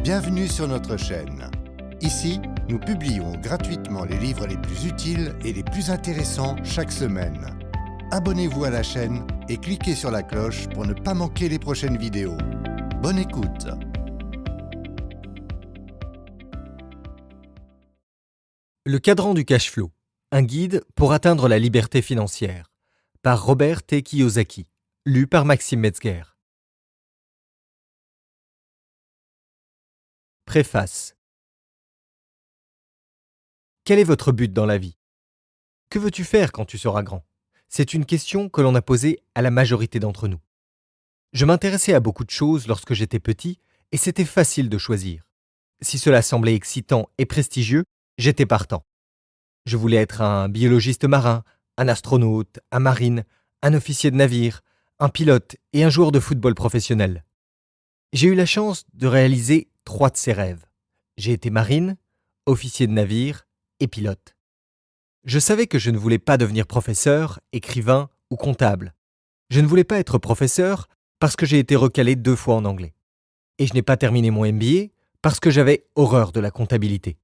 Bienvenue sur notre chaîne. Ici, nous publions gratuitement les livres les plus utiles et les plus intéressants chaque semaine. Abonnez-vous à la chaîne et cliquez sur la cloche pour ne pas manquer les prochaines vidéos. Bonne écoute! Le cadran du cash flow, un guide pour atteindre la liberté financière, par Robert T. Kiyosaki, lu par Maxime Metzger. Préface. Quel est votre but dans la vie? Que veux-tu faire quand tu seras grand? C'est une question que l'on a posée à la majorité d'entre nous. Je m'intéressais à beaucoup de choses lorsque j'étais petit et c'était facile de choisir. Si cela semblait excitant et prestigieux, j'étais partant. Je voulais être un biologiste marin, un astronaute, un marine, un officier de navire, un pilote et un joueur de football professionnel. J'ai eu la chance de réaliser 3 de ces rêves. J'ai été marine, officier de navire et pilote. Je savais que je ne voulais pas devenir professeur, écrivain ou comptable. Je ne voulais pas être professeur parce que j'ai été recalé 2 fois en anglais. Et je n'ai pas terminé mon MBA parce que j'avais horreur de la comptabilité.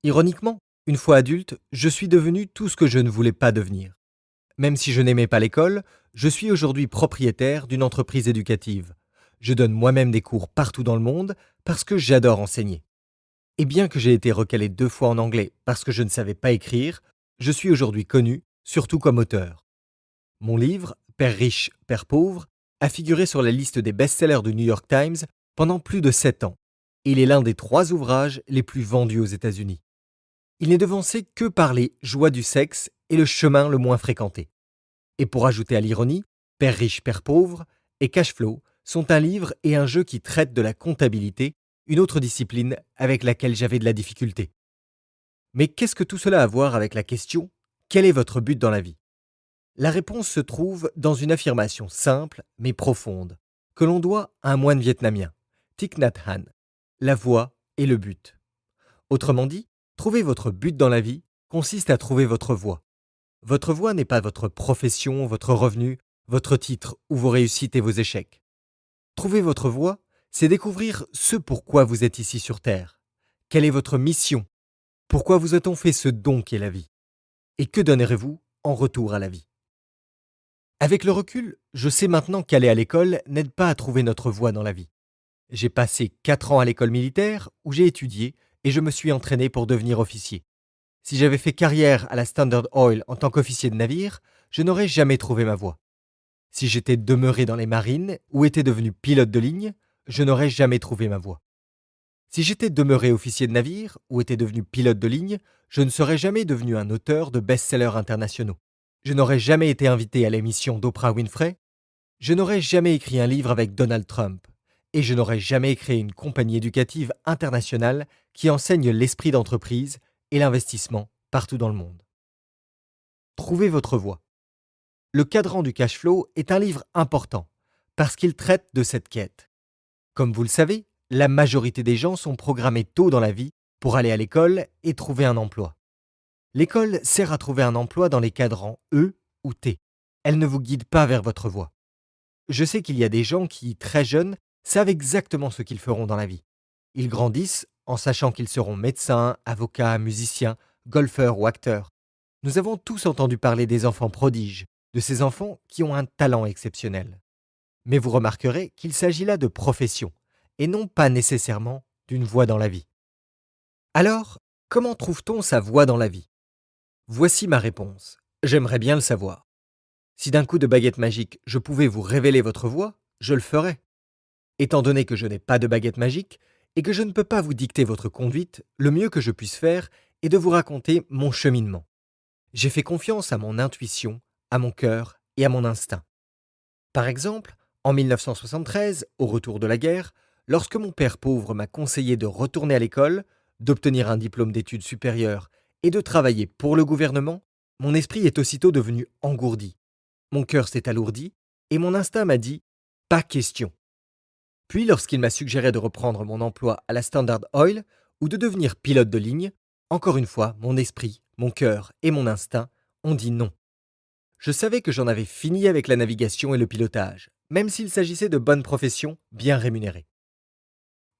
Ironiquement, une fois adulte, je suis devenu tout ce que je ne voulais pas devenir. Même si je n'aimais pas l'école, je suis aujourd'hui propriétaire d'une entreprise éducative. Je donne moi-même des cours partout dans le monde parce que j'adore enseigner. Et bien que j'ai été recalé 2 fois en anglais parce que je ne savais pas écrire, je suis aujourd'hui connu, surtout comme auteur. Mon livre, Père riche, Père pauvre, a figuré sur la liste des best-sellers du New York Times pendant plus de 7 ans. Et il est l'un des 3 ouvrages les plus vendus aux États-Unis. Il n'est devancé que par les joies du sexe et le chemin le moins fréquenté. Et pour ajouter à l'ironie, Père riche, Père pauvre et Cash Flow sont un livre et un jeu qui traitent de la comptabilité, une autre discipline avec laquelle j'avais de la difficulté. Mais qu'est-ce que tout cela a à voir avec la question « Quel est votre but dans la vie ?» La réponse se trouve dans une affirmation simple mais profonde que l'on doit à un moine vietnamien, Thich Nhat Hanh, la voie et le but. Autrement dit, trouver votre but dans la vie consiste à trouver votre voie. Votre voie n'est pas votre profession, votre revenu, votre titre ou vos réussites et vos échecs. Trouver votre voie, c'est découvrir ce pourquoi vous êtes ici sur Terre. Quelle est votre mission? Pourquoi vous a-t-on fait ce don qu'est la vie? Et que donnerez-vous en retour à la vie? Avec le recul, je sais maintenant qu'aller à l'école n'aide pas à trouver notre voie dans la vie. J'ai passé 4 ans à l'école militaire où j'ai étudié et je me suis entraîné pour devenir officier. Si j'avais fait carrière à la Standard Oil en tant qu'officier de navire, je n'aurais jamais trouvé ma voie. Si j'étais demeuré dans les marines ou étais devenu pilote de ligne, je n'aurais jamais trouvé ma voie. Si j'étais demeuré officier de navire ou étais devenu pilote de ligne, je ne serais jamais devenu un auteur de best-sellers internationaux. Je n'aurais jamais été invité à l'émission d'Oprah Winfrey. Je n'aurais jamais écrit un livre avec Donald Trump. Et je n'aurais jamais créé une compagnie éducative internationale qui enseigne l'esprit d'entreprise et l'investissement partout dans le monde. Trouvez votre voie. Le cadran du cash flow est un livre important parce qu'il traite de cette quête. Comme vous le savez, la majorité des gens sont programmés tôt dans la vie pour aller à l'école et trouver un emploi. L'école sert à trouver un emploi dans les cadrans E ou T. Elle ne vous guide pas vers votre voie. Je sais qu'il y a des gens qui, très jeunes, savent exactement ce qu'ils feront dans la vie. Ils grandissent en sachant qu'ils seront médecins, avocats, musiciens, golfeurs ou acteurs. Nous avons tous entendu parler des enfants prodiges, de ces enfants qui ont un talent exceptionnel. Mais vous remarquerez qu'il s'agit là de profession, et non pas nécessairement d'une voie dans la vie. Alors, comment trouve-t-on sa voie dans la vie? Voici ma réponse. J'aimerais bien le savoir. Si d'un coup de baguette magique, je pouvais vous révéler votre voie, je le ferais. Étant donné que je n'ai pas de baguette magique et que je ne peux pas vous dicter votre conduite, le mieux que je puisse faire est de vous raconter mon cheminement. J'ai fait confiance à mon intuition, à mon cœur et à mon instinct. Par exemple, en 1973, au retour de la guerre, lorsque mon père pauvre m'a conseillé de retourner à l'école, d'obtenir un diplôme d'études supérieures et de travailler pour le gouvernement, mon esprit est aussitôt devenu engourdi. Mon cœur s'est alourdi et mon instinct m'a dit « pas question ». Puis lorsqu'il m'a suggéré de reprendre mon emploi à la Standard Oil ou de devenir pilote de ligne, encore une fois, mon esprit, mon cœur et mon instinct ont dit non. Je savais que j'en avais fini avec la navigation et le pilotage, même s'il s'agissait de bonnes professions bien rémunérées.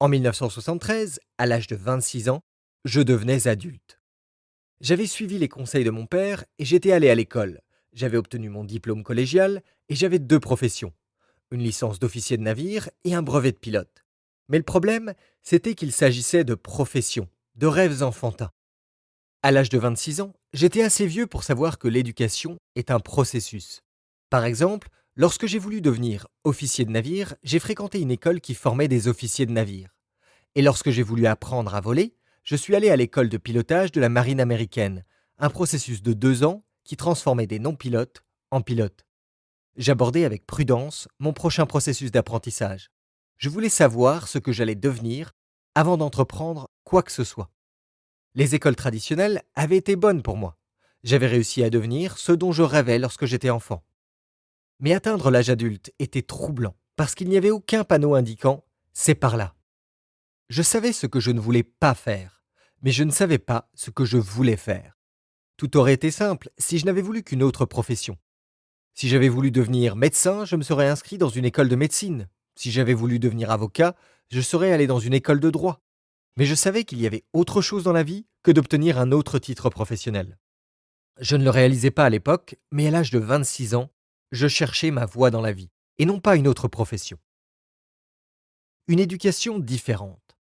En 1973, à l'âge de 26 ans, je devenais adulte. J'avais suivi les conseils de mon père et j'étais allé à l'école. J'avais obtenu mon diplôme collégial et j'avais deux professions, une licence d'officier de navire et un brevet de pilote. Mais le problème, c'était qu'il s'agissait de professions, de rêves enfantins. À l'âge de 26 ans, j'étais assez vieux pour savoir que l'éducation est un processus. Par exemple, lorsque j'ai voulu devenir officier de navire, j'ai fréquenté une école qui formait des officiers de navire. Et lorsque j'ai voulu apprendre à voler, je suis allé à l'école de pilotage de la marine américaine, un processus de 2 ans qui transformait des non-pilotes en pilotes. J'abordais avec prudence mon prochain processus d'apprentissage. Je voulais savoir ce que j'allais devenir avant d'entreprendre quoi que ce soit. Les écoles traditionnelles avaient été bonnes pour moi. J'avais réussi à devenir ce dont je rêvais lorsque j'étais enfant. Mais atteindre l'âge adulte était troublant parce qu'il n'y avait aucun panneau indiquant «c'est par là». Je savais ce que je ne voulais pas faire, mais je ne savais pas ce que je voulais faire. Tout aurait été simple si je n'avais voulu qu'une autre profession. Si j'avais voulu devenir médecin, je me serais inscrit dans une école de médecine. Si j'avais voulu devenir avocat, je serais allé dans une école de droit. Mais je savais qu'il y avait autre chose dans la vie que d'obtenir un autre titre professionnel. Je ne le réalisais pas à l'époque, mais à l'âge de 26 ans, je cherchais ma voie dans la vie, et non pas une autre profession. Une éducation différente.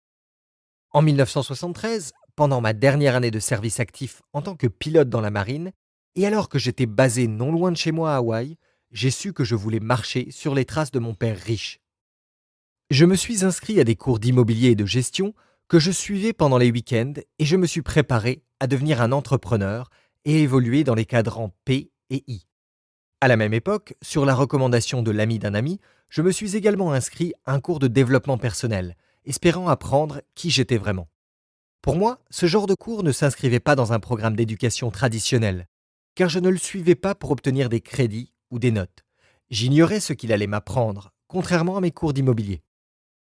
En 1973, pendant ma dernière année de service actif en tant que pilote dans la marine, et alors que j'étais basé non loin de chez moi à Hawaï, j'ai su que je voulais marcher sur les traces de mon père riche. Je me suis inscrit à des cours d'immobilier et de gestion que je suivais pendant les week-ends et je me suis préparé à devenir un entrepreneur et évoluer dans les cadrans P et I. À la même époque, sur la recommandation de l'ami d'un ami, je me suis également inscrit à un cours de développement personnel, espérant apprendre qui j'étais vraiment. Pour moi, ce genre de cours ne s'inscrivait pas dans un programme d'éducation traditionnel, car je ne le suivais pas pour obtenir des crédits ou des notes. J'ignorais ce qu'il allait m'apprendre, contrairement à mes cours d'immobilier.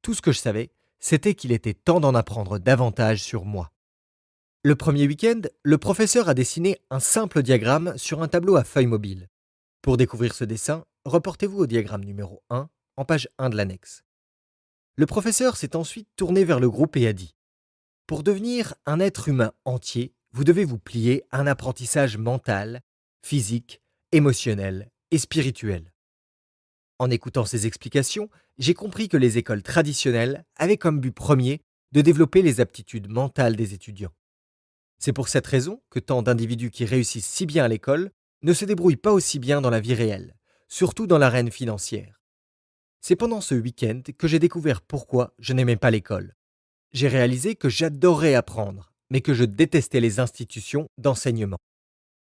Tout ce que je savais, c'était qu'il était temps d'en apprendre davantage sur moi. Le premier week-end, le professeur a dessiné un simple diagramme sur un tableau à feuilles mobiles. Pour découvrir ce dessin, reportez-vous au diagramme numéro 1, en page 1 de l'annexe. Le professeur s'est ensuite tourné vers le groupe et a dit « Pour devenir un être humain entier, vous devez vous plier à un apprentissage mental, physique, émotionnel et spirituel. » En écoutant ces explications, j'ai compris que les écoles traditionnelles avaient comme but premier de développer les aptitudes mentales des étudiants. C'est pour cette raison que tant d'individus qui réussissent si bien à l'école ne se débrouillent pas aussi bien dans la vie réelle, surtout dans l'arène financière. C'est pendant ce week-end que j'ai découvert pourquoi je n'aimais pas l'école. J'ai réalisé que j'adorais apprendre, mais que je détestais les institutions d'enseignement.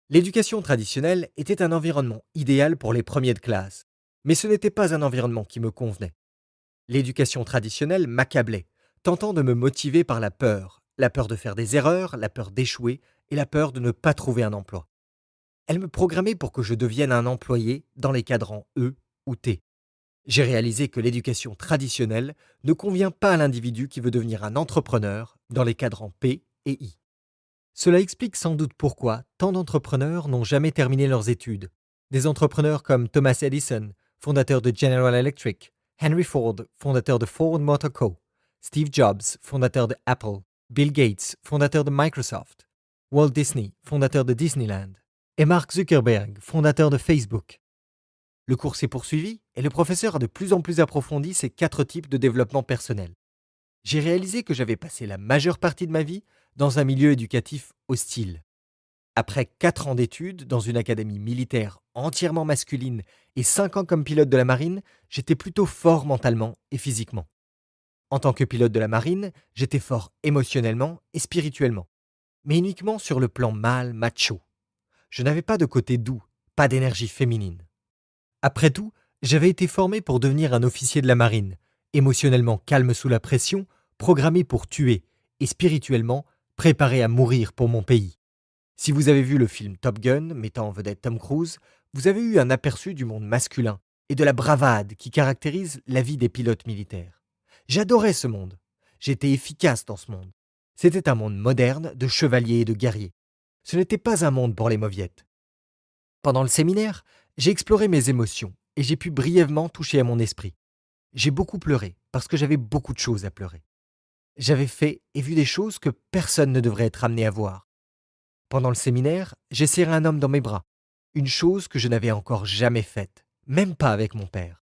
L'éducation traditionnelle était un environnement idéal pour les premiers de classe, mais ce n'était pas un environnement qui me convenait. L'éducation traditionnelle m'accablait, tentant de me motiver par la peur de faire des erreurs, la peur d'échouer et la peur de ne pas trouver un emploi. Elle me programmait pour que je devienne un employé dans les cadrans E ou T. J'ai réalisé que l'éducation traditionnelle ne convient pas à l'individu qui veut devenir un entrepreneur dans les cadrans P et I. Cela explique sans doute pourquoi tant d'entrepreneurs n'ont jamais terminé leurs études. Des entrepreneurs comme Thomas Edison, fondateur de General Electric, Henry Ford, fondateur de Ford Motor Co., Steve Jobs, fondateur de Apple, Bill Gates, fondateur de Microsoft, Walt Disney, fondateur de Disneyland, et Mark Zuckerberg, fondateur de Facebook. Le cours s'est poursuivi et le professeur a de plus en plus approfondi ces 4 types de développement personnel. J'ai réalisé que j'avais passé la majeure partie de ma vie dans un milieu éducatif hostile. Après 4 ans d'études dans une académie militaire entièrement masculine et 5 ans comme pilote de la marine, j'étais plutôt fort mentalement et physiquement. En tant que pilote de la marine, j'étais fort émotionnellement et spirituellement, mais uniquement sur le plan mâle macho. Je n'avais pas de côté doux, pas d'énergie féminine. Après tout, j'avais été formé pour devenir un officier de la marine, émotionnellement calme sous la pression, programmé pour tuer et spirituellement préparé à mourir pour mon pays. Si vous avez vu le film Top Gun, mettant en vedette Tom Cruise, vous avez eu un aperçu du monde masculin et de la bravade qui caractérise la vie des pilotes militaires. J'adorais ce monde. J'étais efficace dans ce monde. C'était un monde moderne de chevaliers et de guerriers. Ce n'était pas un monde pour les mauviettes. Pendant le séminaire, j'ai exploré mes émotions et j'ai pu brièvement toucher à mon esprit. J'ai beaucoup pleuré parce que j'avais beaucoup de choses à pleurer. J'avais fait et vu des choses que personne ne devrait être amené à voir. Pendant le séminaire, j'ai serré un homme dans mes bras, une chose que je n'avais encore jamais faite, même pas avec mon père.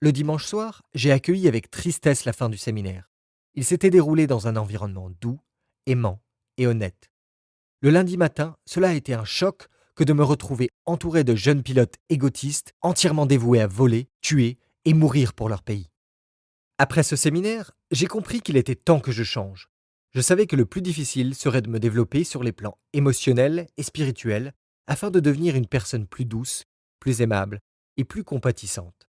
Le dimanche soir, j'ai accueilli avec tristesse la fin du séminaire. Il s'était déroulé dans un environnement doux, aimant et honnête. Le lundi matin, cela a été un choc que de me retrouver entouré de jeunes pilotes égotistes, entièrement dévoués à voler, tuer et mourir pour leur pays. Après ce séminaire, j'ai compris qu'il était temps que je change. Je savais que le plus difficile serait de me développer sur les plans émotionnels et spirituels afin de devenir une personne plus douce, plus aimable et plus compatissante.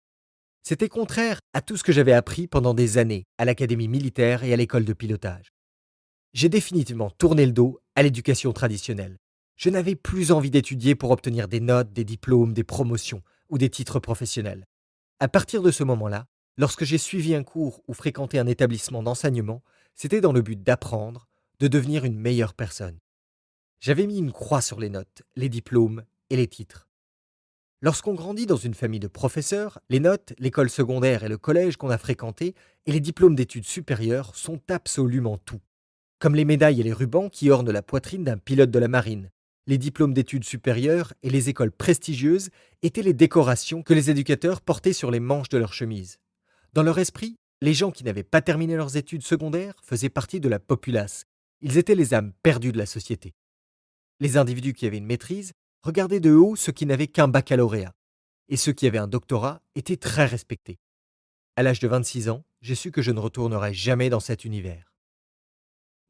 C'était contraire à tout ce que j'avais appris pendant des années à l'académie militaire et à l'école de pilotage. J'ai définitivement tourné le dos à l'éducation traditionnelle. Je n'avais plus envie d'étudier pour obtenir des notes, des diplômes, des promotions ou des titres professionnels. À partir de ce moment-là, lorsque j'ai suivi un cours ou fréquenté un établissement d'enseignement, c'était dans le but d'apprendre, de devenir une meilleure personne. J'avais mis une croix sur les notes, les diplômes et les titres. Lorsqu'on grandit dans une famille de professeurs, les notes, l'école secondaire et le collège qu'on a fréquenté et les diplômes d'études supérieures sont absolument tout. Comme les médailles et les rubans qui ornent la poitrine d'un pilote de la marine. Les diplômes d'études supérieures et les écoles prestigieuses étaient les décorations que les éducateurs portaient sur les manches de leurs chemises. Dans leur esprit, les gens qui n'avaient pas terminé leurs études secondaires faisaient partie de la populace. Ils étaient les âmes perdues de la société. Les individus qui avaient une maîtrise regardaient de haut ceux qui n'avaient qu'un baccalauréat. Et ceux qui avaient un doctorat étaient très respectés. À l'âge de 26 ans, j'ai su que je ne retournerais jamais dans cet univers.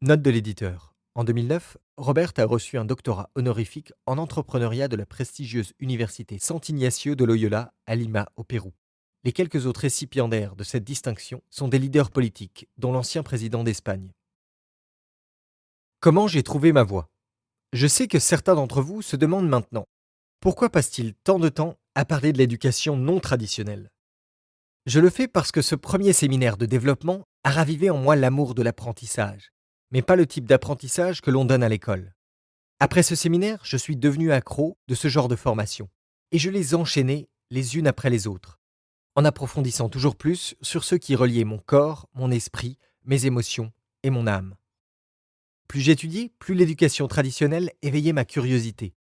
Note de l'éditeur. En 2009, Robert a reçu un doctorat honorifique en entrepreneuriat de la prestigieuse université Sant'Ignacio de Loyola à Lima, au Pérou. Les quelques autres récipiendaires de cette distinction sont des leaders politiques, dont l'ancien président d'Espagne. Comment j'ai trouvé ma voie? Je sais que certains d'entre vous se demandent maintenant pourquoi passe-t-il tant de temps à parler de l'éducation non traditionnelle? Je le fais parce que ce premier séminaire de développement a ravivé en moi l'amour de l'apprentissage, mais pas le type d'apprentissage que l'on donne à l'école. Après ce séminaire, je suis devenu accro de ce genre de formation, et je les enchaînais les unes après les autres, en approfondissant toujours plus sur ce qui reliait mon corps, mon esprit, mes émotions et mon âme. Plus j'étudiais, plus l'éducation traditionnelle éveillait ma curiosité.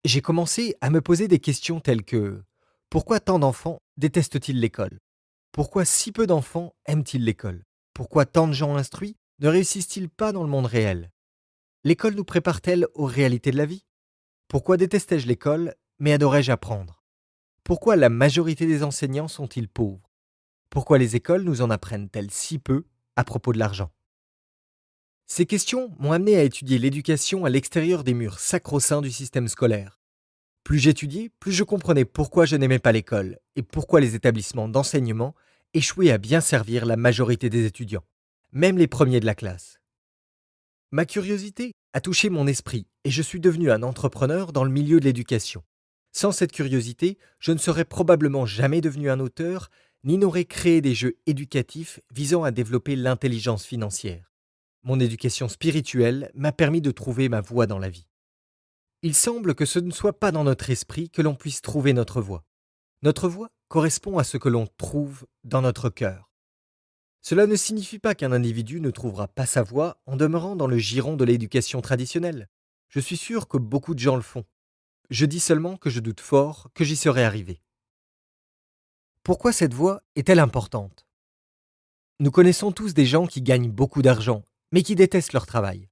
J'ai commencé à me poser des questions telles que pourquoi tant d'enfants détestent-ils l'école? Pourquoi si peu d'enfants aiment-ils l'école? Pourquoi tant de gens instruits ne réussissent-ils pas dans le monde réel? L'école nous prépare-t-elle aux réalités de la vie? Pourquoi détestais-je l'école, mais adorais-je apprendre? Pourquoi la majorité des enseignants sont-ils pauvres? Pourquoi les écoles nous en apprennent-elles si peu à propos de l'argent? Ces questions m'ont amené à étudier l'éducation à l'extérieur des murs sacro-saints du système scolaire. Plus j'étudiais, plus je comprenais pourquoi je n'aimais pas l'école et pourquoi les établissements d'enseignement échouaient à bien servir la majorité des étudiants, même les premiers de la classe. Ma curiosité a touché mon esprit et je suis devenu un entrepreneur dans le milieu de l'éducation. Sans cette curiosité, je ne serais probablement jamais devenu un auteur, ni n'aurais créé des jeux éducatifs visant à développer l'intelligence financière. Mon éducation spirituelle m'a permis de trouver ma voie dans la vie. Il semble que ce ne soit pas dans notre esprit que l'on puisse trouver notre voie. Notre voie correspond à ce que l'on trouve dans notre cœur. Cela ne signifie pas qu'un individu ne trouvera pas sa voie en demeurant dans le giron de l'éducation traditionnelle. Je suis sûr que beaucoup de gens le font. Je dis seulement que je doute fort que j'y serai arrivé. Pourquoi cette voie est-elle importante? Nous connaissons tous des gens qui gagnent beaucoup d'argent, mais qui détestent leur travail.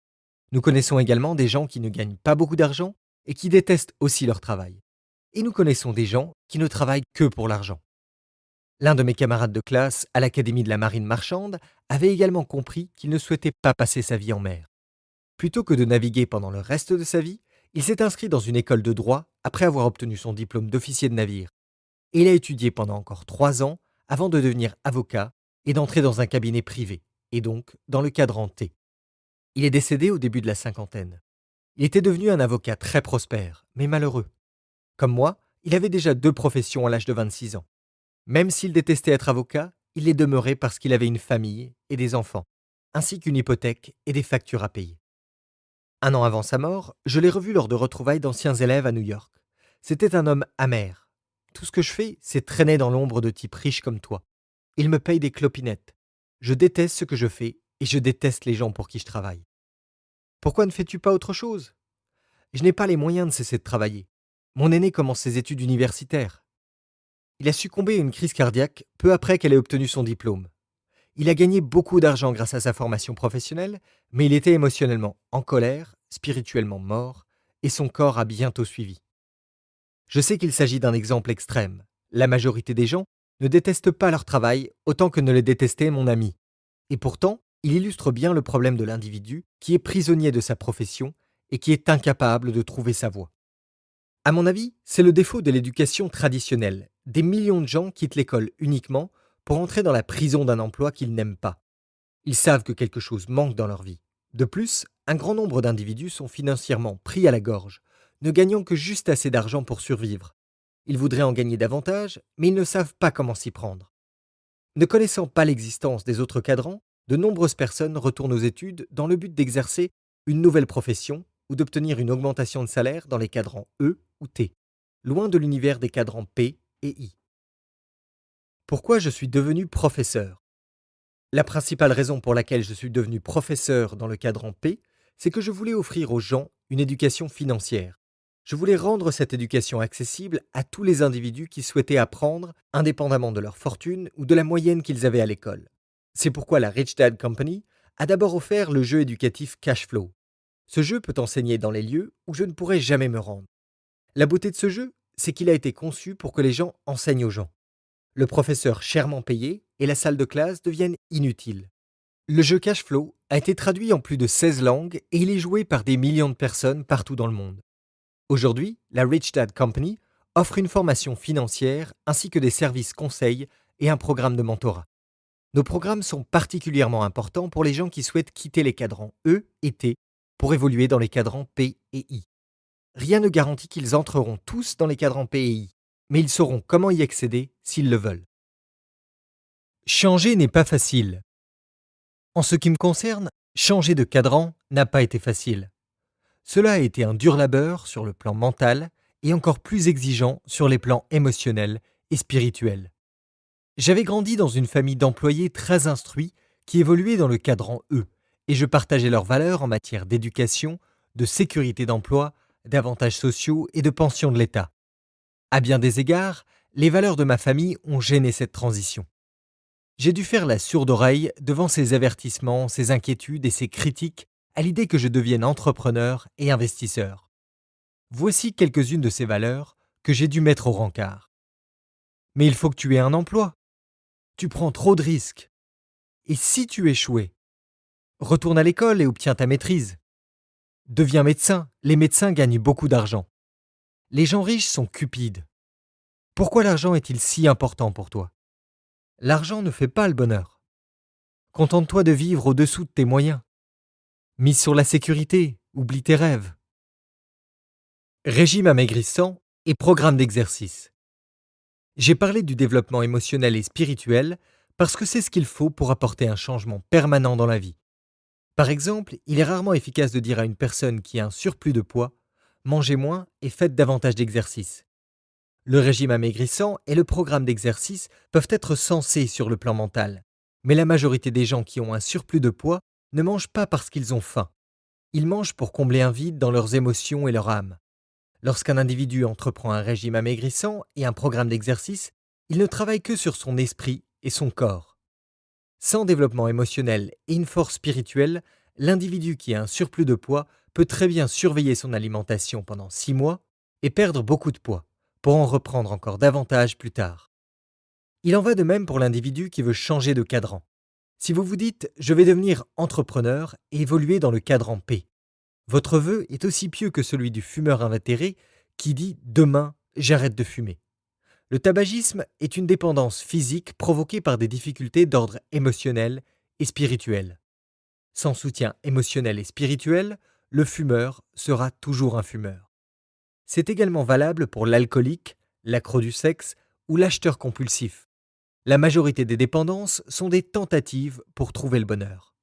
Nous connaissons également des gens qui ne gagnent pas beaucoup d'argent et qui détestent aussi leur travail. Et nous connaissons des gens qui ne travaillent que pour l'argent. L'un de mes camarades de classe à l'Académie de la Marine marchande avait également compris qu'il ne souhaitait pas passer sa vie en mer. Plutôt que de naviguer pendant le reste de sa vie, il s'est inscrit dans une école de droit après avoir obtenu son diplôme d'officier de navire. Et il a étudié pendant encore 3 ans avant de devenir avocat et d'entrer dans un cabinet privé, et donc dans le cadran T. Il est décédé au début de la cinquantaine. Il était devenu un avocat très prospère, mais malheureux. Comme moi, il avait déjà 2 professions à l'âge de 26 ans. Même s'il détestait être avocat, il l'est demeuré parce qu'il avait une famille et des enfants, ainsi qu'une hypothèque et des factures à payer. 1 an avant sa mort, je l'ai revu lors de retrouvailles d'anciens élèves à New York. C'était un homme amer. Tout ce que je fais, c'est traîner dans l'ombre de types riches comme toi. Il me paye des clopinettes. Je déteste ce que je fais et je déteste les gens pour qui je travaille. Pourquoi ne fais-tu pas autre chose? Je n'ai pas les moyens de cesser de travailler. Mon aîné commence ses études universitaires. Il a succombé à une crise cardiaque peu après qu'elle ait obtenu son diplôme. Il a gagné beaucoup d'argent grâce à sa formation professionnelle, mais il était émotionnellement en colère, spirituellement mort, et son corps a bientôt suivi. Je sais qu'il s'agit d'un exemple extrême. La majorité des gens ne détestent pas leur travail autant que ne le détestait mon ami. Et pourtant, il illustre bien le problème de l'individu qui est prisonnier de sa profession et qui est incapable de trouver sa voie. À mon avis, c'est le défaut de l'éducation traditionnelle. Des millions de gens quittent l'école uniquement pour entrer dans la prison d'un emploi qu'ils n'aiment pas. Ils savent que quelque chose manque dans leur vie. De plus, un grand nombre d'individus sont financièrement pris à la gorge, ne gagnant que juste assez d'argent pour survivre. Ils voudraient en gagner davantage, mais ils ne savent pas comment s'y prendre. Ne connaissant pas l'existence des autres cadrans, de nombreuses personnes retournent aux études dans le but d'exercer une nouvelle profession ou d'obtenir une augmentation de salaire dans les cadrans E ou T, loin de l'univers des cadrans P et I. Pourquoi je suis devenu professeur? La principale raison pour laquelle je suis devenu professeur dans le cadran P, c'est que je voulais offrir aux gens une éducation financière. Je voulais rendre cette éducation accessible à tous les individus qui souhaitaient apprendre, indépendamment de leur fortune ou de la moyenne qu'ils avaient à l'école. C'est pourquoi la Rich Dad Company a d'abord offert le jeu éducatif Cashflow. Ce jeu peut enseigner dans les lieux où je ne pourrais jamais me rendre. La beauté de ce jeu, c'est qu'il a été conçu pour que les gens enseignent aux gens. Le professeur chèrement payé et la salle de classe deviennent inutiles. Le jeu Cashflow a été traduit en plus de 16 langues et il est joué par des millions de personnes partout dans le monde. Aujourd'hui, la Rich Dad Company offre une formation financière ainsi que des services conseils et un programme de mentorat. Nos programmes sont particulièrement importants pour les gens qui souhaitent quitter les cadrans E et T pour évoluer dans les cadrans P et I. Rien ne garantit qu'ils entreront tous dans les cadrans P et I, mais ils sauront comment y accéder s'ils le veulent. Changer n'est pas facile. En ce qui me concerne, changer de cadran n'a pas été facile. Cela a été un dur labeur sur le plan mental et encore plus exigeant sur les plans émotionnels et spirituels. J'avais grandi dans une famille d'employés très instruits qui évoluaient dans le cadran E, et je partageais leurs valeurs en matière d'éducation, de sécurité d'emploi, d'avantages sociaux et de pensions de l'État. À bien des égards, les valeurs de ma famille ont gêné cette transition. J'ai dû faire la sourde oreille devant ces avertissements, ces inquiétudes et ces critiques à l'idée que je devienne entrepreneur et investisseur. Voici quelques-unes de ces valeurs que j'ai dû mettre au rencard. Mais il faut que tu aies un emploi. Tu prends trop de risques. Et si tu échouais? Retourne à l'école et obtiens ta maîtrise. Deviens médecin, les médecins gagnent beaucoup d'argent. Les gens riches sont cupides. Pourquoi l'argent est-il si important pour toi? L'argent ne fait pas le bonheur. Contente-toi de vivre au-dessous de tes moyens. Mise sur la sécurité, oublie tes rêves. Régime amaigrissant et programme d'exercice. J'ai parlé du développement émotionnel et spirituel parce que c'est ce qu'il faut pour apporter un changement permanent dans la vie. Par exemple, il est rarement efficace de dire à une personne qui a un surplus de poids « mangez moins et faites davantage d'exercice ». Le régime amaigrissant et le programme d'exercice peuvent être sensés sur le plan mental, mais la majorité des gens qui ont un surplus de poids ne mangent pas parce qu'ils ont faim. Ils mangent pour combler un vide dans leurs émotions et leur âme. Lorsqu'un individu entreprend un régime amaigrissant et un programme d'exercice, il ne travaille que sur son esprit et son corps. Sans développement émotionnel et une force spirituelle, l'individu qui a un surplus de poids peut très bien surveiller son alimentation pendant 6 mois et perdre beaucoup de poids, pour en reprendre encore davantage plus tard. Il en va de même pour l'individu qui veut changer de cadran. Si vous vous dites « je vais devenir entrepreneur et évoluer dans le cadran P », votre vœu est aussi pieux que celui du fumeur invétéré qui dit « demain, j'arrête de fumer ». Le tabagisme est une dépendance physique provoquée par des difficultés d'ordre émotionnel et spirituel. Sans soutien émotionnel et spirituel, le fumeur sera toujours un fumeur. C'est également valable pour l'alcoolique, l'accro du sexe ou l'acheteur compulsif. La majorité des dépendances sont des tentatives pour trouver le bonheur.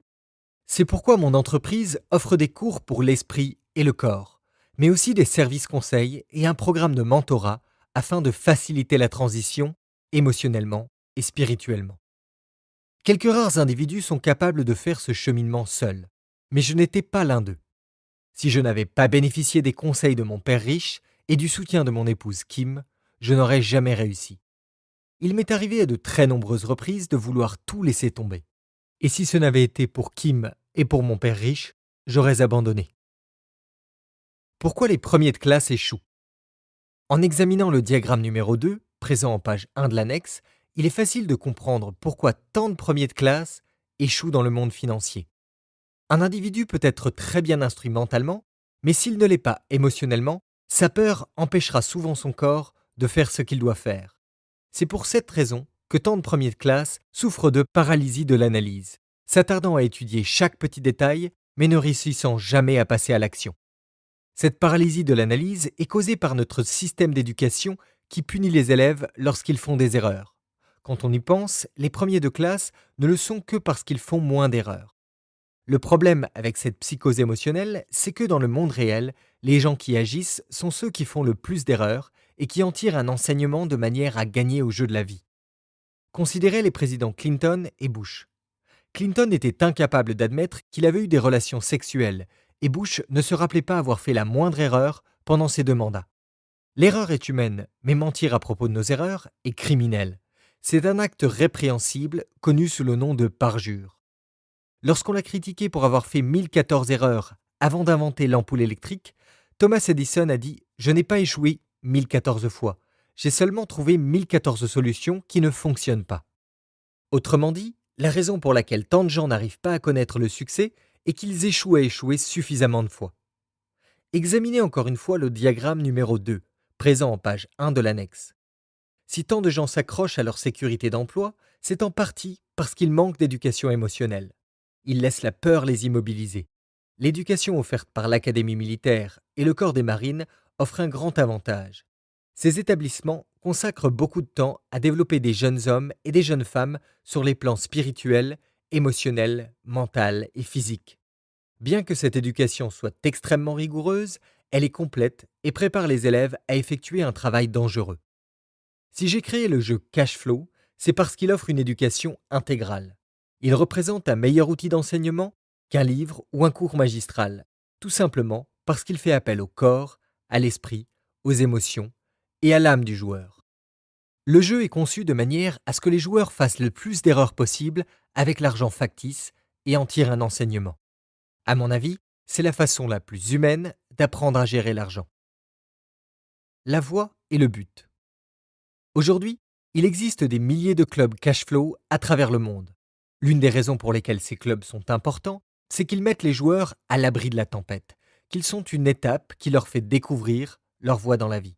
C'est pourquoi mon entreprise offre des cours pour l'esprit et le corps, mais aussi des services conseils et un programme de mentorat afin de faciliter la transition émotionnellement et spirituellement. Quelques rares individus sont capables de faire ce cheminement seuls, mais je n'étais pas l'un d'eux. Si je n'avais pas bénéficié des conseils de mon père riche et du soutien de mon épouse Kim, je n'aurais jamais réussi. Il m'est arrivé à de très nombreuses reprises de vouloir tout laisser tomber. Et si ce n'avait été pour Kim et pour mon père riche, j'aurais abandonné. Pourquoi les premiers de classe échouent? En examinant le diagramme numéro 2, présent en page 1 de l'annexe, il est facile de comprendre pourquoi tant de premiers de classe échouent dans le monde financier. Un individu peut être très bien instruit mentalement, mais s'il ne l'est pas émotionnellement, sa peur empêchera souvent son corps de faire ce qu'il doit faire. C'est pour cette raison que tant de premiers de classe souffrent de paralysie de l'analyse, s'attardant à étudier chaque petit détail, mais ne réussissant jamais à passer à l'action. Cette paralysie de l'analyse est causée par notre système d'éducation qui punit les élèves lorsqu'ils font des erreurs. Quand on y pense, les premiers de classe ne le sont que parce qu'ils font moins d'erreurs. Le problème avec cette psychose émotionnelle, c'est que dans le monde réel, les gens qui agissent sont ceux qui font le plus d'erreurs et qui en tirent un enseignement de manière à gagner au jeu de la vie. Considérez les présidents Clinton et Bush. Clinton était incapable d'admettre qu'il avait eu des relations sexuelles et Bush ne se rappelait pas avoir fait la moindre erreur pendant ses 2 mandats. L'erreur est humaine, mais mentir à propos de nos erreurs est criminel. C'est un acte répréhensible connu sous le nom de parjure. Lorsqu'on l'a critiqué pour avoir fait 1014 erreurs avant d'inventer l'ampoule électrique, Thomas Edison a dit « Je n'ai pas échoué 1014 fois, j'ai seulement trouvé 1014 solutions qui ne fonctionnent pas ». Autrement dit, la raison pour laquelle tant de gens n'arrivent pas à connaître le succès est qu'ils échouent à échouer suffisamment de fois. Examinez encore une fois le diagramme numéro 2, présent en page 1 de l'annexe. Si tant de gens s'accrochent à leur sécurité d'emploi, c'est en partie parce qu'ils manquent d'éducation émotionnelle. Ils laissent la peur les immobiliser. L'éducation offerte par l'Académie militaire et le corps des marines offre un grand avantage. Ces établissements consacrent beaucoup de temps à développer des jeunes hommes et des jeunes femmes sur les plans spirituels, émotionnels, mental et physique. Bien que cette éducation soit extrêmement rigoureuse, elle est complète et prépare les élèves à effectuer un travail dangereux. Si j'ai créé le jeu Cash Flow, c'est parce qu'il offre une éducation intégrale. Il représente un meilleur outil d'enseignement qu'un livre ou un cours magistral, tout simplement parce qu'il fait appel au corps, à l'esprit, aux émotions et à l'âme du joueur. Le jeu est conçu de manière à ce que les joueurs fassent le plus d'erreurs possible avec l'argent factice et en tirent un enseignement. À mon avis, c'est la façon la plus humaine d'apprendre à gérer l'argent. La voie et le but. Aujourd'hui, il existe des milliers de clubs cash flow à travers le monde. L'une des raisons pour lesquelles ces clubs sont importants, c'est qu'ils mettent les joueurs à l'abri de la tempête, qu'ils sont une étape qui leur fait découvrir leur voie dans la vie.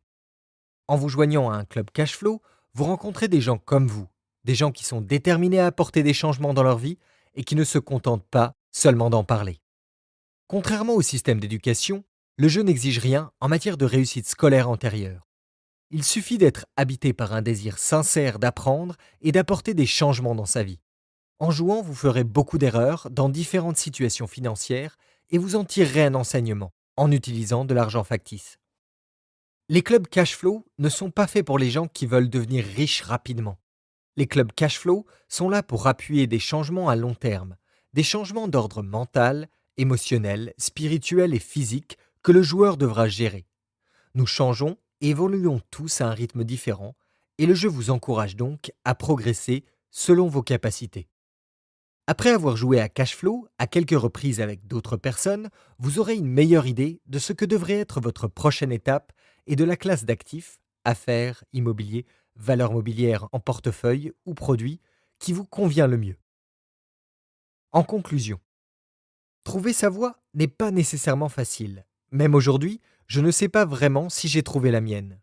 En vous joignant à un club cash flow, vous rencontrez des gens comme vous, des gens qui sont déterminés à apporter des changements dans leur vie et qui ne se contentent pas seulement d'en parler. Contrairement au système d'éducation, le jeu n'exige rien en matière de réussite scolaire antérieure. Il suffit d'être habité par un désir sincère d'apprendre et d'apporter des changements dans sa vie. En jouant, vous ferez beaucoup d'erreurs dans différentes situations financières et vous en tirerez un enseignement en utilisant de l'argent factice. Les clubs cash flow ne sont pas faits pour les gens qui veulent devenir riches rapidement. Les clubs cash flow sont là pour appuyer des changements à long terme, des changements d'ordre mental, émotionnel, spirituel et physique que le joueur devra gérer. Nous changeons et évoluons tous à un rythme différent et le jeu vous encourage donc à progresser selon vos capacités. Après avoir joué à Cash Flow à quelques reprises avec d'autres personnes, vous aurez une meilleure idée de ce que devrait être votre prochaine étape et de la classe d'actifs, affaires, immobilier, valeurs mobilières en portefeuille ou produits qui vous convient le mieux. En conclusion, trouver sa voie n'est pas nécessairement facile. Même aujourd'hui, je ne sais pas vraiment si j'ai trouvé la mienne.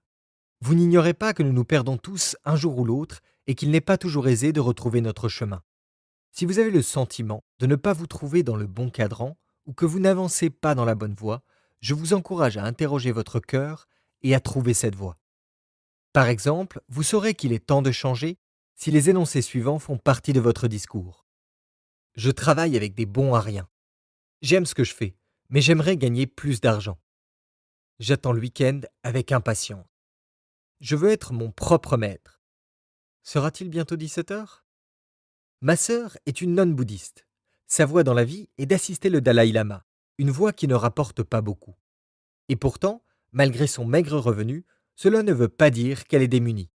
Vous n'ignorez pas que nous nous perdons tous un jour ou l'autre et qu'il n'est pas toujours aisé de retrouver notre chemin. Si vous avez le sentiment de ne pas vous trouver dans le bon cadran ou que vous n'avancez pas dans la bonne voie, je vous encourage à interroger votre cœur et à trouver cette voie. Par exemple, vous saurez qu'il est temps de changer si les énoncés suivants font partie de votre discours. Je travaille avec des bons à rien. J'aime ce que je fais, mais j'aimerais gagner plus d'argent. J'attends le week-end avec impatience. Je veux être mon propre maître. Sera-t-il bientôt 17 heures ? Ma sœur est une nonne bouddhiste. Sa voie dans la vie est d'assister le Dalai Lama, une voie qui ne rapporte pas beaucoup. Et pourtant, malgré son maigre revenu, cela ne veut pas dire qu'elle est démunie.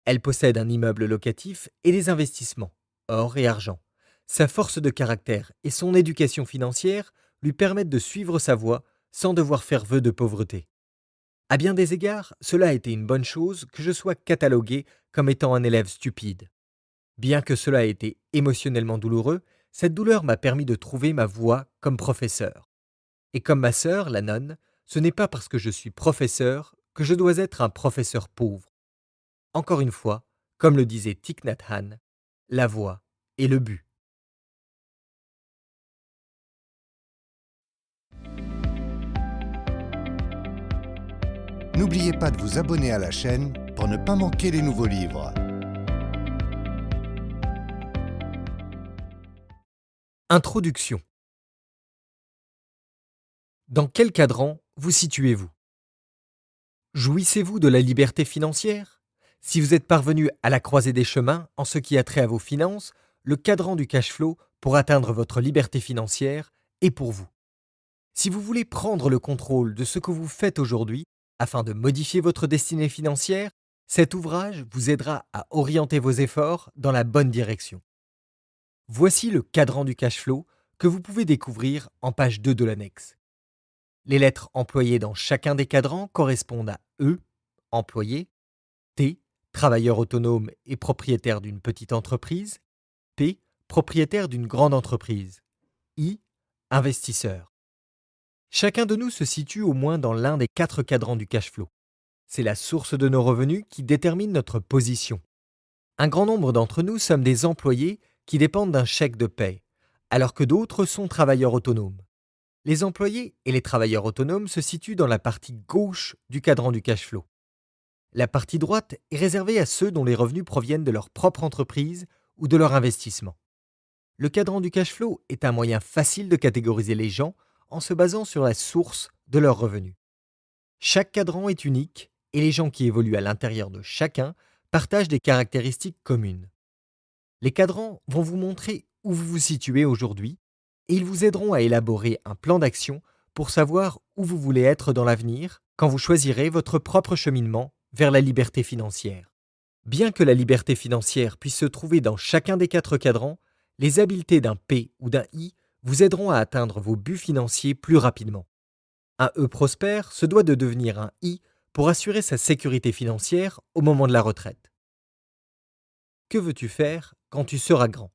Elle possède un immeuble locatif et des investissements, or et argent. Sa force de caractère et son éducation financière lui permettent de suivre sa voie sans devoir faire vœu de pauvreté. À bien des égards, cela a été une bonne chose que je sois catalogué comme étant un élève stupide. Bien que cela ait été émotionnellement douloureux, cette douleur m'a permis de trouver ma voie comme professeur. Et comme ma sœur, la nonne, ce n'est pas parce que je suis professeur que je dois être un professeur pauvre. Encore une fois, comme le disait Thich Nhat Hanh, la voie est le but. N'oubliez pas de vous abonner à la chaîne pour ne pas manquer les nouveaux livres. Introduction. Dans quel cadran vous situez-vous? Jouissez-vous de la liberté financière? Si vous êtes parvenu à la croisée des chemins en ce qui a trait à vos finances, le cadran du cash flow pour atteindre votre liberté financière est pour vous. Si vous voulez prendre le contrôle de ce que vous faites aujourd'hui afin de modifier votre destinée financière, cet ouvrage vous aidera à orienter vos efforts dans la bonne direction. Voici le cadran du cash flow que vous pouvez découvrir en page 2 de l'annexe. Les lettres employées dans chacun des cadrans correspondent à E, employé, T, travailleur autonome et propriétaire d'une petite entreprise, P, propriétaire d'une grande entreprise, I, investisseur. Chacun de nous se situe au moins dans l'un des 4 cadrans du cash flow. C'est la source de nos revenus qui détermine notre position. Un grand nombre d'entre nous sommes des employés qui dépendent d'un chèque de paie, alors que d'autres sont travailleurs autonomes. Les employés et les travailleurs autonomes se situent dans la partie gauche du cadran du cash flow. La partie droite est réservée à ceux dont les revenus proviennent de leur propre entreprise ou de leur investissement. Le cadran du cash flow est un moyen facile de catégoriser les gens en se basant sur la source de leurs revenus. Chaque cadran est unique et les gens qui évoluent à l'intérieur de chacun partagent des caractéristiques communes. Les cadrans vont vous montrer où vous vous situez aujourd'hui et ils vous aideront à élaborer un plan d'action pour savoir où vous voulez être dans l'avenir quand vous choisirez votre propre cheminement vers la liberté financière. Bien que la liberté financière puisse se trouver dans chacun des 4 cadrans, les habiletés d'un P ou d'un I vous aideront à atteindre vos buts financiers plus rapidement. Un E prospère se doit de devenir un I pour assurer sa sécurité financière au moment de la retraite. Que veux-tu faire quand tu seras grand?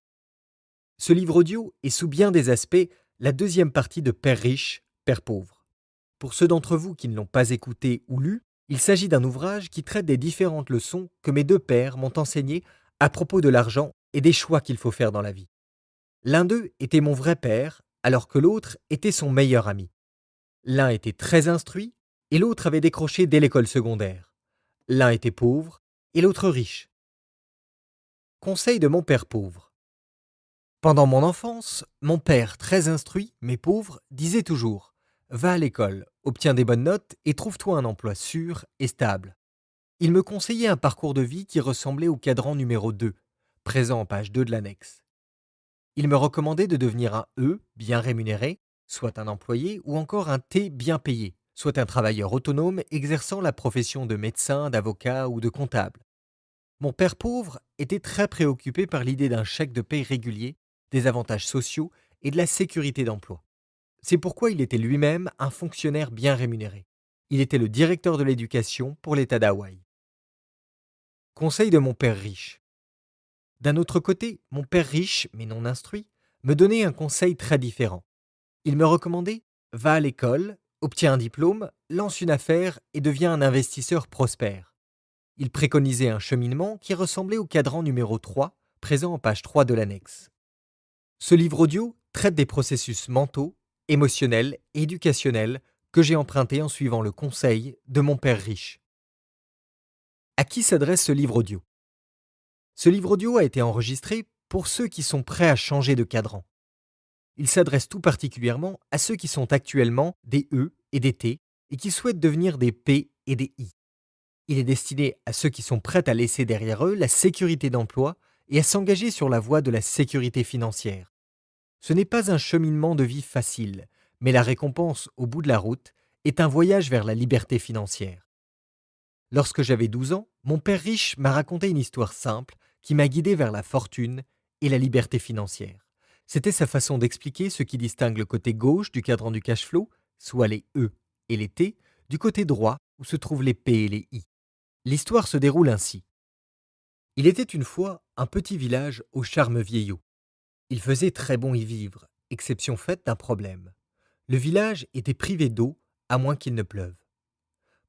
Ce livre audio est sous bien des aspects la deuxième partie de Père riche, Père pauvre. Pour ceux d'entre vous qui ne l'ont pas écouté ou lu, il s'agit d'un ouvrage qui traite des différentes leçons que mes 2 pères m'ont enseignées à propos de l'argent et des choix qu'il faut faire dans la vie. L'un d'eux était mon vrai père, alors que l'autre était son meilleur ami. L'un était très instruit et l'autre avait décroché dès l'école secondaire. L'un était pauvre et l'autre riche. Conseil de mon père pauvre. Pendant mon enfance, mon père, très instruit mais pauvre, disait toujours « Va à l'école, obtiens des bonnes notes et trouve-toi un emploi sûr et stable ». Il me conseillait un parcours de vie qui ressemblait au cadran numéro 2, présent en page 2 de l'annexe. Il me recommandait de devenir un E bien rémunéré, soit un employé, ou encore un T bien payé, soit un travailleur autonome exerçant la profession de médecin, d'avocat ou de comptable. Mon père pauvre était très préoccupé par l'idée d'un chèque de paie régulier, des avantages sociaux et de la sécurité d'emploi. C'est pourquoi il était lui-même un fonctionnaire bien rémunéré. Il était le directeur de l'éducation pour l'État d'Hawaï. Conseil de mon père riche. D'un autre côté, mon père riche, mais non instruit, me donnait un conseil très différent. Il me recommandait « Va à l'école, obtiens un diplôme, lance une affaire et deviens un investisseur prospère ». Il préconisait un cheminement qui ressemblait au cadran numéro 3, présent en page 3 de l'annexe. Ce livre audio traite des processus mentaux, émotionnels et éducationnels que j'ai empruntés en suivant le conseil de mon père riche. À qui s'adresse ce livre audio? Ce livre audio a été enregistré pour ceux qui sont prêts à changer de cadran. Il s'adresse tout particulièrement à ceux qui sont actuellement des E et des T et qui souhaitent devenir des P et des I. Il est destiné à ceux qui sont prêts à laisser derrière eux la sécurité d'emploi et à s'engager sur la voie de la sécurité financière. Ce n'est pas un cheminement de vie facile, mais la récompense au bout de la route est un voyage vers la liberté financière. Lorsque j'avais 12 ans, mon père riche m'a raconté une histoire simple qui m'a guidé vers la fortune et la liberté financière. C'était sa façon d'expliquer ce qui distingue le côté gauche du cadran du cash flow, soit les E et les T, du côté droit où se trouvent les P et les I. L'histoire se déroule ainsi. Il était une fois un petit village au charme vieillot. Il faisait très bon y vivre, exception faite d'un problème. Le village était privé d'eau à moins qu'il ne pleuve.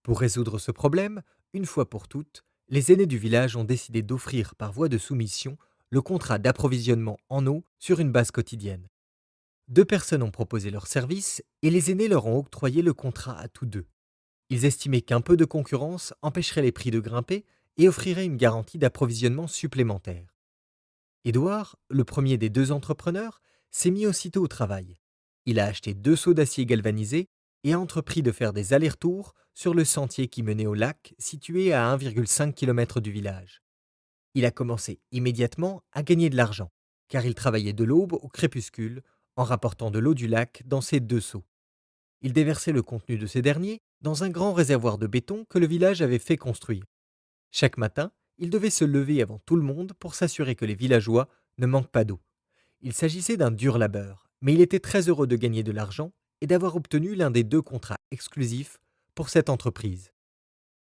Pour résoudre ce problème, une fois pour toutes, les aînés du village ont décidé d'offrir par voie de soumission le contrat d'approvisionnement en eau sur une base quotidienne. Deux personnes ont proposé leur service et les aînés leur ont octroyé le contrat à tous deux. Ils estimaient qu'un peu de concurrence empêcherait les prix de grimper et offrirait une garantie d'approvisionnement supplémentaire. Édouard, le premier des deux entrepreneurs, s'est mis aussitôt au travail. Il a acheté 2 seaux d'acier galvanisé et a entrepris de faire des allers-retours sur le sentier qui menait au lac situé à 1,5 km du village. Il a commencé immédiatement à gagner de l'argent, car il travaillait de l'aube au crépuscule en rapportant de l'eau du lac dans ses 2 seaux. Il déversait le contenu de ces derniers dans un grand réservoir de béton que le village avait fait construire. Chaque matin, il devait se lever avant tout le monde pour s'assurer que les villageois ne manquent pas d'eau. Il s'agissait d'un dur labeur, mais il était très heureux de gagner de l'argent et d'avoir obtenu l'un des 2 contrats exclusifs pour cette entreprise.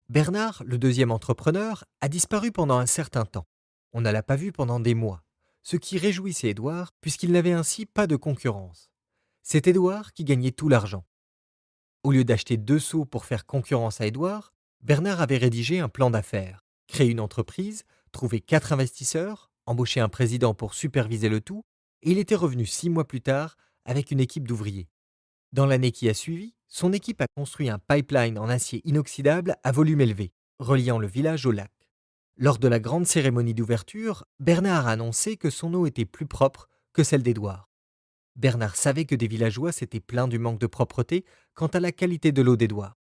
Bernard, le deuxième entrepreneur, a disparu pendant un certain temps. On ne l'a pas vu pendant des mois, ce qui réjouissait Édouard puisqu'il n'avait ainsi pas de concurrence. C'est Édouard qui gagnait tout l'argent. Au lieu d'acheter 2 seaux pour faire concurrence à Édouard, Bernard avait rédigé un plan d'affaires, créé une entreprise, trouvé 4 investisseurs, embauché un président pour superviser le tout, et il était revenu 6 mois plus tard avec une équipe d'ouvriers. Dans l'année qui a suivi, son équipe a construit un pipeline en acier inoxydable à volume élevé, reliant le village au lac. Lors de la grande cérémonie d'ouverture, Bernard a annoncé que son eau était plus propre que celle d'Édouard. Bernard savait que des villageois s'étaient plaints du manque de propreté quant à la qualité de l'eau d'Édouard.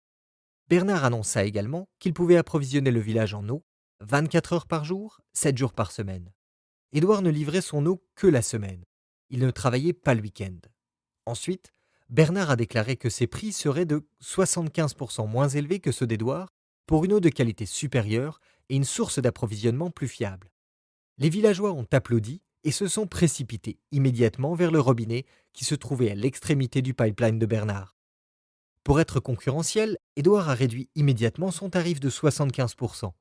Bernard annonça également qu'il pouvait approvisionner le village en eau 24 heures par jour, 7 jours par semaine. Édouard ne livrait son eau que la semaine. Il ne travaillait pas le week-end. Ensuite, Bernard a déclaré que ses prix seraient de 75% moins élevés que ceux d'Édouard pour une eau de qualité supérieure et une source d'approvisionnement plus fiable. Les villageois ont applaudi et se sont précipités immédiatement vers le robinet qui se trouvait à l'extrémité du pipeline de Bernard. Pour être concurrentiel, Édouard a réduit immédiatement son tarif de 75%,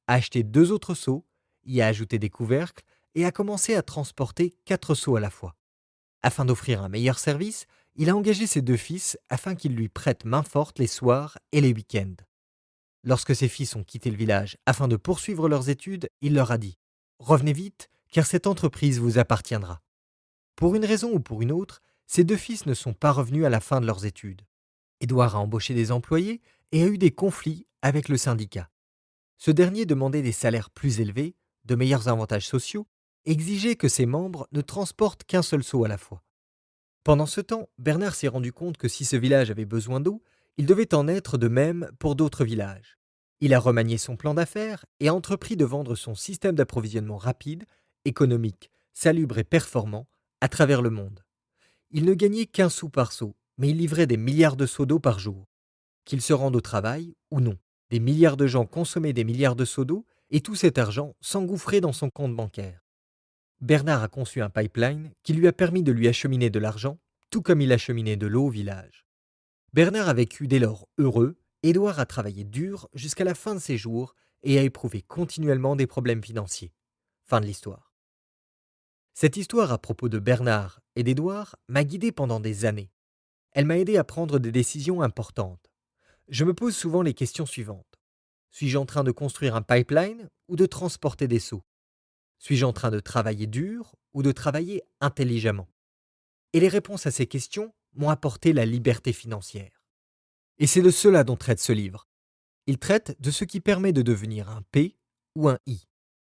a acheté 2 autres seaux, y a ajouté des couvercles et a commencé à transporter 4 seaux à la fois. Afin d'offrir un meilleur service, il a engagé ses 2 fils afin qu'ils lui prêtent main forte les soirs et les week-ends. Lorsque ses fils ont quitté le village afin de poursuivre leurs études, il leur a dit « Revenez vite, car cette entreprise vous appartiendra ». Pour une raison ou pour une autre, ses 2 fils ne sont pas revenus à la fin de leurs études. Édouard a embauché des employés et a eu des conflits avec le syndicat. Ce dernier demandait des salaires plus élevés, de meilleurs avantages sociaux, et exigeait que ses membres ne transportent qu'un seul seau à la fois. Pendant ce temps, Bernard s'est rendu compte que si ce village avait besoin d'eau, il devait en être de même pour d'autres villages. Il a remanié son plan d'affaires et a entrepris de vendre son système d'approvisionnement rapide, économique, salubre et performant à travers le monde. Il ne gagnait qu'1 sou par seau, mais il livrait des milliards de seaux d'eau par jour. Qu'ils se rendent au travail ou non, des milliards de gens consommaient des milliards de seaux d'eau et tout cet argent s'engouffrait dans son compte bancaire. Bernard a conçu un pipeline qui lui a permis de lui acheminer de l'argent, tout comme il acheminait de l'eau au village. Bernard a vécu dès lors heureux, Édouard a travaillé dur jusqu'à la fin de ses jours et a éprouvé continuellement des problèmes financiers. Fin de l'histoire. Cette histoire à propos de Bernard et d'Édouard m'a guidé pendant des années. Elle m'a aidé à prendre des décisions importantes. Je me pose souvent les questions suivantes. Suis-je en train de construire un pipeline ou de transporter des seaux? Suis-je en train de travailler dur ou de travailler intelligemment? Et les réponses à ces questions m'ont apporté la liberté financière. Et c'est de cela dont traite ce livre. Il traite de ce qui permet de devenir un P ou un I.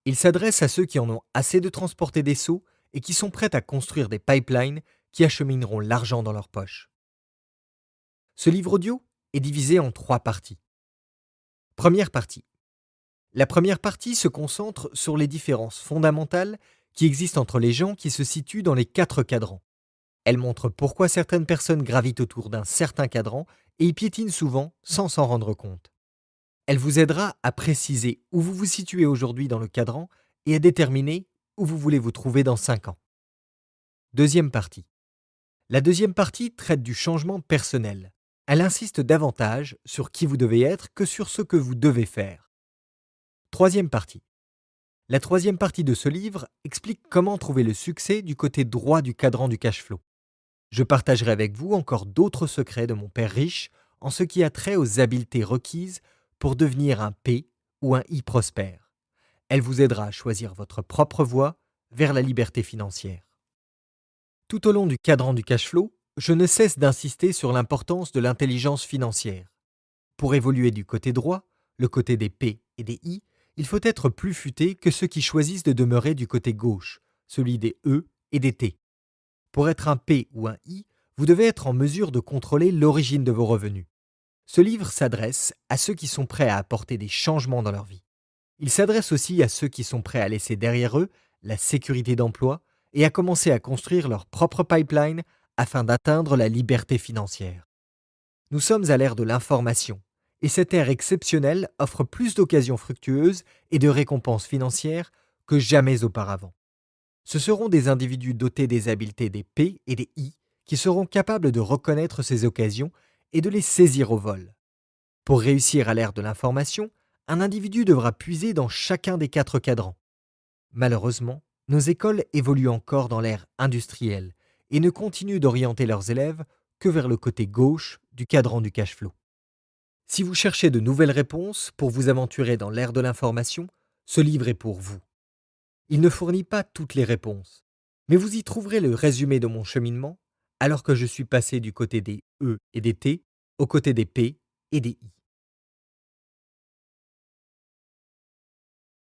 Il s'adresse à ceux qui en ont assez de transporter des seaux et qui sont prêts à construire des pipelines qui achemineront l'argent dans leur poche. Ce livre audio est divisé en 3 parties. Première partie. La première partie se concentre sur les différences fondamentales qui existent entre les gens qui se situent dans les 4 cadrans. Elle montre pourquoi certaines personnes gravitent autour d'un certain cadran et y piétinent souvent sans s'en rendre compte. Elle vous aidera à préciser où vous vous situez aujourd'hui dans le cadran et à déterminer où vous voulez vous trouver dans 5 ans. Deuxième partie. La deuxième partie traite du changement personnel. Elle insiste davantage sur qui vous devez être que sur ce que vous devez faire. Troisième partie. La troisième partie de ce livre explique comment trouver le succès du côté droit du cadran du cash flow. Je partagerai avec vous encore d'autres secrets de mon père riche en ce qui a trait aux habiletés requises pour devenir un P ou un I prospère. Elle vous aidera à choisir votre propre voie vers la liberté financière. Tout au long du cadran du cash flow, je ne cesse d'insister sur l'importance de l'intelligence financière. Pour évoluer du côté droit, le côté des P et des I, il faut être plus futé que ceux qui choisissent de demeurer du côté gauche, celui des E et des T. Pour être un P ou un I, vous devez être en mesure de contrôler l'origine de vos revenus. Ce livre s'adresse à ceux qui sont prêts à apporter des changements dans leur vie. Il s'adresse aussi à ceux qui sont prêts à laisser derrière eux la sécurité d'emploi et à commencer à construire leur propre pipeline afin d'atteindre la liberté financière. Nous sommes à l'ère de l'information, et cette ère exceptionnelle offre plus d'occasions fructueuses et de récompenses financières que jamais auparavant. Ce seront des individus dotés des habiletés des P et des I qui seront capables de reconnaître ces occasions et de les saisir au vol. Pour réussir à l'ère de l'information, un individu devra puiser dans chacun des 4 cadrans. Malheureusement, nos écoles évoluent encore dans l'ère industrielle et ne continuent d'orienter leurs élèves que vers le côté gauche du cadran du cash flow. Si vous cherchez de nouvelles réponses pour vous aventurer dans l'ère de l'information, ce livre est pour vous. Il ne fournit pas toutes les réponses, mais vous y trouverez le résumé de mon cheminement alors que je suis passé du côté des E et des T au côté des P et des I.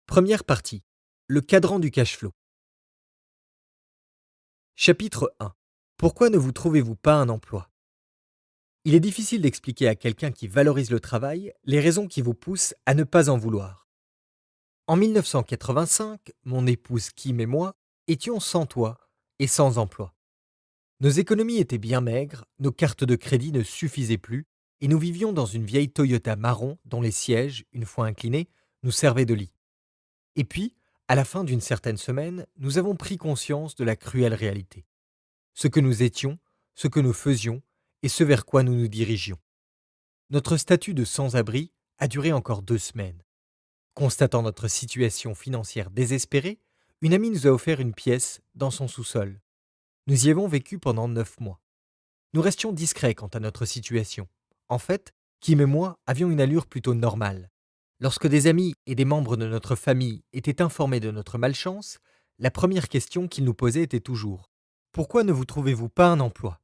Première partie. Le cadran du cash flow. Chapitre 1. Pourquoi ne vous trouvez-vous pas un emploi? Il est difficile d'expliquer à quelqu'un qui valorise le travail les raisons qui vous poussent à ne pas en vouloir. En 1985, mon épouse Kim et moi étions sans toit et sans emploi. Nos économies étaient bien maigres, nos cartes de crédit ne suffisaient plus et nous vivions dans une vieille Toyota marron dont les sièges, une fois inclinés, nous servaient de lit. Et puis, à la fin d'une certaine semaine, nous avons pris conscience de la cruelle réalité. Ce que nous étions, ce que nous faisions et ce vers quoi nous nous dirigions. Notre statut de sans-abri a duré encore 2 semaines. Constatant notre situation financière désespérée, une amie nous a offert une pièce dans son sous-sol. Nous y avons vécu pendant 9 mois. Nous restions discrets quant à notre situation. En fait, Kim et moi avions une allure plutôt normale. Lorsque des amis et des membres de notre famille étaient informés de notre malchance, la première question qu'ils nous posaient était toujours « Pourquoi ne vous trouvez-vous pas un emploi ?»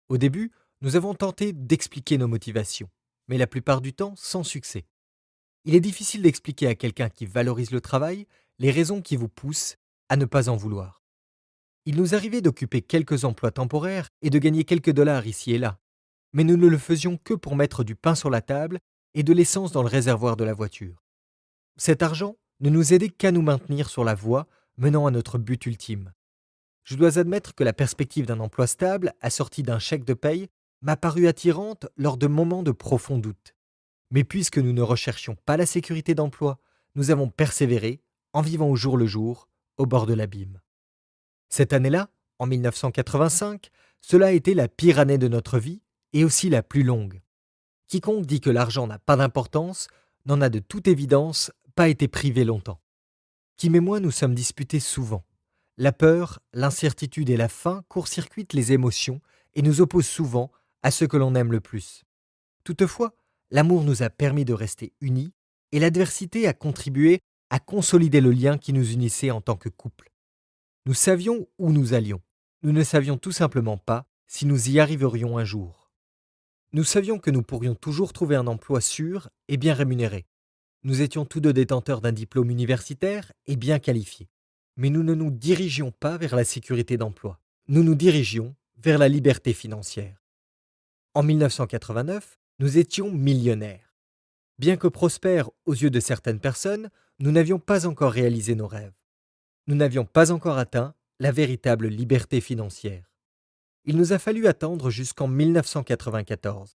Au début, nous avons tenté d'expliquer nos motivations, mais la plupart du temps sans succès. Il est difficile d'expliquer à quelqu'un qui valorise le travail les raisons qui vous poussent à ne pas en vouloir. Il nous arrivait d'occuper quelques emplois temporaires et de gagner quelques dollars ici et là, mais nous ne le faisions que pour mettre du pain sur la table et de l'essence dans le réservoir de la voiture. Cet argent ne nous aidait qu'à nous maintenir sur la voie menant à notre but ultime. Je dois admettre que la perspective d'un emploi stable, assorti d'un chèque de paye, m'a paru attirante lors de moments de profond doute. Mais puisque nous ne recherchions pas la sécurité d'emploi, nous avons persévéré, en vivant au jour le jour, au bord de l'abîme. Cette année-là, en 1985, cela a été la pire année de notre vie et aussi la plus longue. Quiconque dit que l'argent n'a pas d'importance n'en a de toute évidence pas été privé longtemps. Kim et moi nous sommes disputés souvent. La peur, l'incertitude et la faim court-circuitent les émotions et nous opposent souvent à ce que l'on aime le plus. Toutefois, l'amour nous a permis de rester unis et l'adversité a contribué à consolider le lien qui nous unissait en tant que couple. Nous savions où nous allions. Nous ne savions tout simplement pas si nous y arriverions un jour. Nous savions que nous pourrions toujours trouver un emploi sûr et bien rémunéré. Nous étions tous deux détenteurs d'un diplôme universitaire et bien qualifiés. Mais nous ne nous dirigions pas vers la sécurité d'emploi. Nous nous dirigions vers la liberté financière. En 1989, nous étions millionnaires. Bien que prospères aux yeux de certaines personnes, nous n'avions pas encore réalisé nos rêves. Nous n'avions pas encore atteint la véritable liberté financière. Il nous a fallu attendre jusqu'en 1994.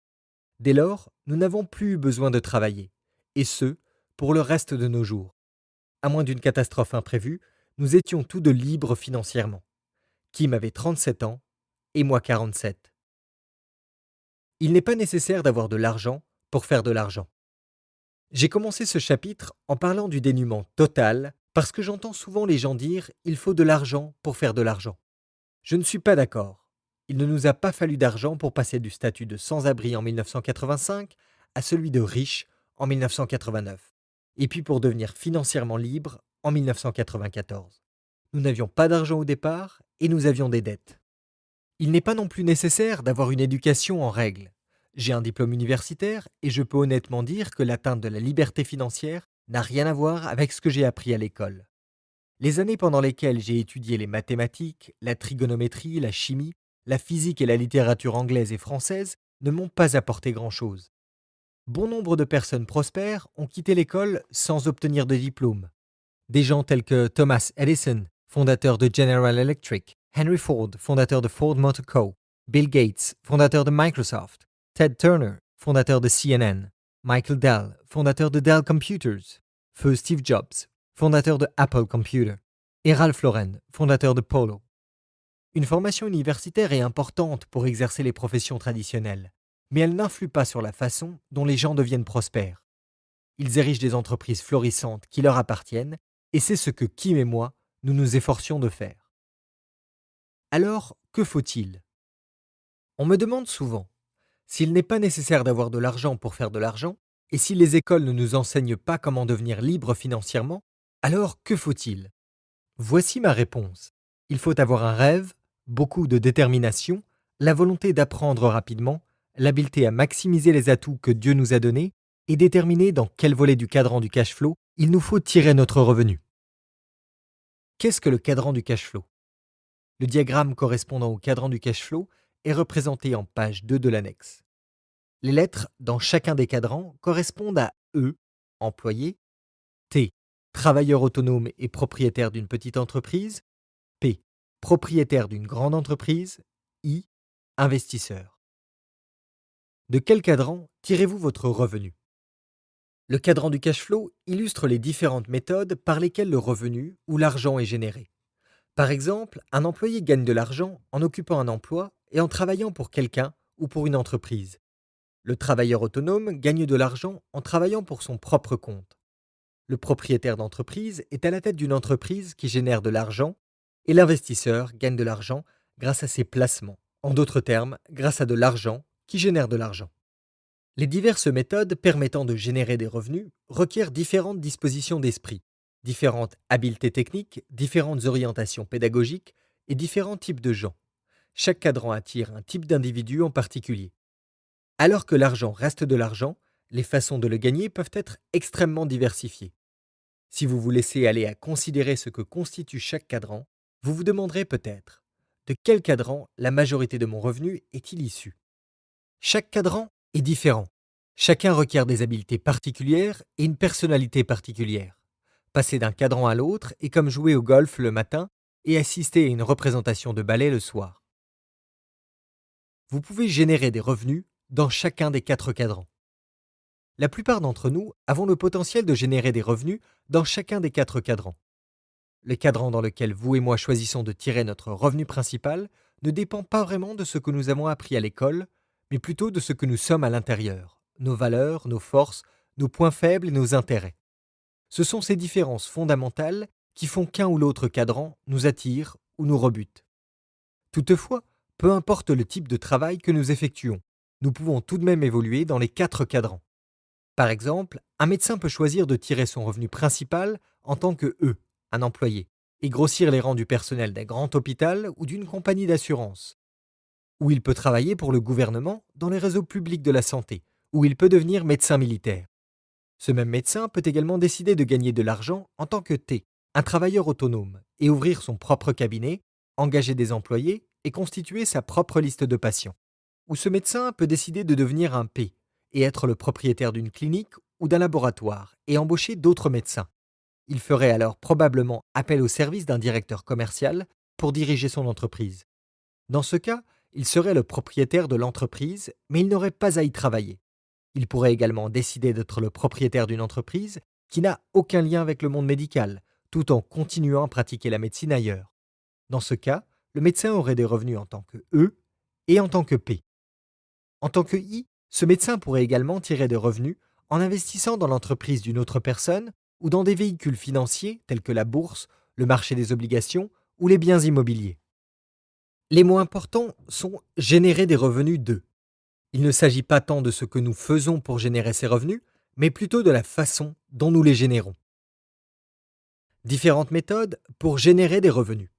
Dès lors, nous n'avons plus eu besoin de travailler, et ce, pour le reste de nos jours. À moins d'une catastrophe imprévue, nous étions tous deux libres financièrement. Kim avait 37 ans et moi 47. Il n'est pas nécessaire d'avoir de l'argent pour faire de l'argent. J'ai commencé ce chapitre en parlant du dénuement total parce que j'entends souvent les gens dire il faut de l'argent pour faire de l'argent. Je ne suis pas d'accord. Il ne nous a pas fallu d'argent pour passer du statut de sans-abri en 1985 à celui de riche en 1989, et puis pour devenir financièrement libre en 1994. Nous n'avions pas d'argent au départ et nous avions des dettes. Il n'est pas non plus nécessaire d'avoir une éducation en règle. J'ai un diplôme universitaire et je peux honnêtement dire que l'atteinte de la liberté financière n'a rien à voir avec ce que j'ai appris à l'école. Les années pendant lesquelles j'ai étudié les mathématiques, la trigonométrie, la chimie, la physique et la littérature anglaise et française ne m'ont pas apporté grand-chose. Bon nombre de personnes prospères ont quitté l'école sans obtenir de diplôme. Des gens tels que Thomas Edison, fondateur de General Electric, Henry Ford, fondateur de Ford Motor Co., Bill Gates, fondateur de Microsoft, Ted Turner, fondateur de CNN, Michael Dell, fondateur de Dell Computers, feu Steve Jobs, fondateur de Apple Computer, et Ralph Lauren, fondateur de Polo. Une formation universitaire est importante pour exercer les professions traditionnelles, mais elle n'influe pas sur la façon dont les gens deviennent prospères. Ils érigent des entreprises florissantes qui leur appartiennent, et c'est ce que Kim et moi, nous nous efforcions de faire. Alors, que faut-il? On me demande souvent, s'il n'est pas nécessaire d'avoir de l'argent pour faire de l'argent, et si les écoles ne nous enseignent pas comment devenir libres financièrement, alors que faut-il? Voici ma réponse. Il faut avoir un rêve, beaucoup de détermination, la volonté d'apprendre rapidement, l'habileté à maximiser les atouts que Dieu nous a donnés et déterminer dans quel volet du cadran du cash flow il nous faut tirer notre revenu. Qu'est-ce que le cadran du cash flow? Le diagramme correspondant au cadran du cash flow est représenté en page 2 de l'annexe. Les lettres dans chacun des cadrans correspondent à E, employé, T, travailleur autonome et propriétaire d'une petite entreprise, P, propriétaire d'une grande entreprise, I, investisseur. De quel cadran tirez-vous votre revenu? Le cadran du cash flow illustre les différentes méthodes par lesquelles le revenu ou l'argent est généré. Par exemple, un employé gagne de l'argent en occupant un emploi et en travaillant pour quelqu'un ou pour une entreprise. Le travailleur autonome gagne de l'argent en travaillant pour son propre compte. Le propriétaire d'entreprise est à la tête d'une entreprise qui génère de l'argent et l'investisseur gagne de l'argent grâce à ses placements. En d'autres termes, grâce à de l'argent qui génère de l'argent. Les diverses méthodes permettant de générer des revenus requièrent différentes dispositions d'esprit, différentes habiletés techniques, différentes orientations pédagogiques et différents types de gens. Chaque cadran attire un type d'individu en particulier. Alors que l'argent reste de l'argent, les façons de le gagner peuvent être extrêmement diversifiées. Si vous vous laissez aller à considérer ce que constitue chaque cadran, vous vous demanderez peut-être de quel cadran la majorité de mon revenu est-il issu? Chaque cadran est différent. Chacun requiert des habiletés particulières et une personnalité particulière. Passer d'un cadran à l'autre est comme jouer au golf le matin et assister à une représentation de ballet le soir. Vous pouvez générer des revenus dans chacun des 4 cadrans. La plupart d'entre nous avons le potentiel de générer des revenus dans chacun des 4 cadrans. Le cadran dans lequel vous et moi choisissons de tirer notre revenu principal ne dépend pas vraiment de ce que nous avons appris à l'école, mais plutôt de ce que nous sommes à l'intérieur, nos valeurs, nos forces, nos points faibles et nos intérêts. Ce sont ces différences fondamentales qui font qu'un ou l'autre cadran nous attire ou nous rebute. Toutefois, peu importe le type de travail que nous effectuons, nous pouvons tout de même évoluer dans les 4 cadrans. Par exemple, un médecin peut choisir de tirer son revenu principal en tant que un employé, et grossir les rangs du personnel d'un grand hôpital ou d'une compagnie d'assurance. Ou il peut travailler pour le gouvernement dans les réseaux publics de la santé, ou il peut devenir médecin militaire. Ce même médecin peut également décider de gagner de l'argent en tant que un travailleur autonome, et ouvrir son propre cabinet, engager des employés et constituer sa propre liste de patients. Ou ce médecin peut décider de devenir un et être le propriétaire d'une clinique ou d'un laboratoire et embaucher d'autres médecins. Il ferait alors probablement appel au service d'un directeur commercial pour diriger son entreprise. Dans ce cas, il serait le propriétaire de l'entreprise, mais il n'aurait pas à y travailler. Il pourrait également décider d'être le propriétaire d'une entreprise qui n'a aucun lien avec le monde médical, tout en continuant à pratiquer la médecine ailleurs. Dans ce cas, le médecin aurait des revenus en tant que E et en tant que P. En tant que I, ce médecin pourrait également tirer des revenus en investissant dans l'entreprise d'une autre personne ou dans des véhicules financiers tels que la bourse, le marché des obligations ou les biens immobiliers. Les mots importants sont générer des revenus de. Il ne s'agit pas tant de ce que nous faisons pour générer ces revenus, mais plutôt de la façon dont nous les générons. Différentes méthodes pour générer des revenus.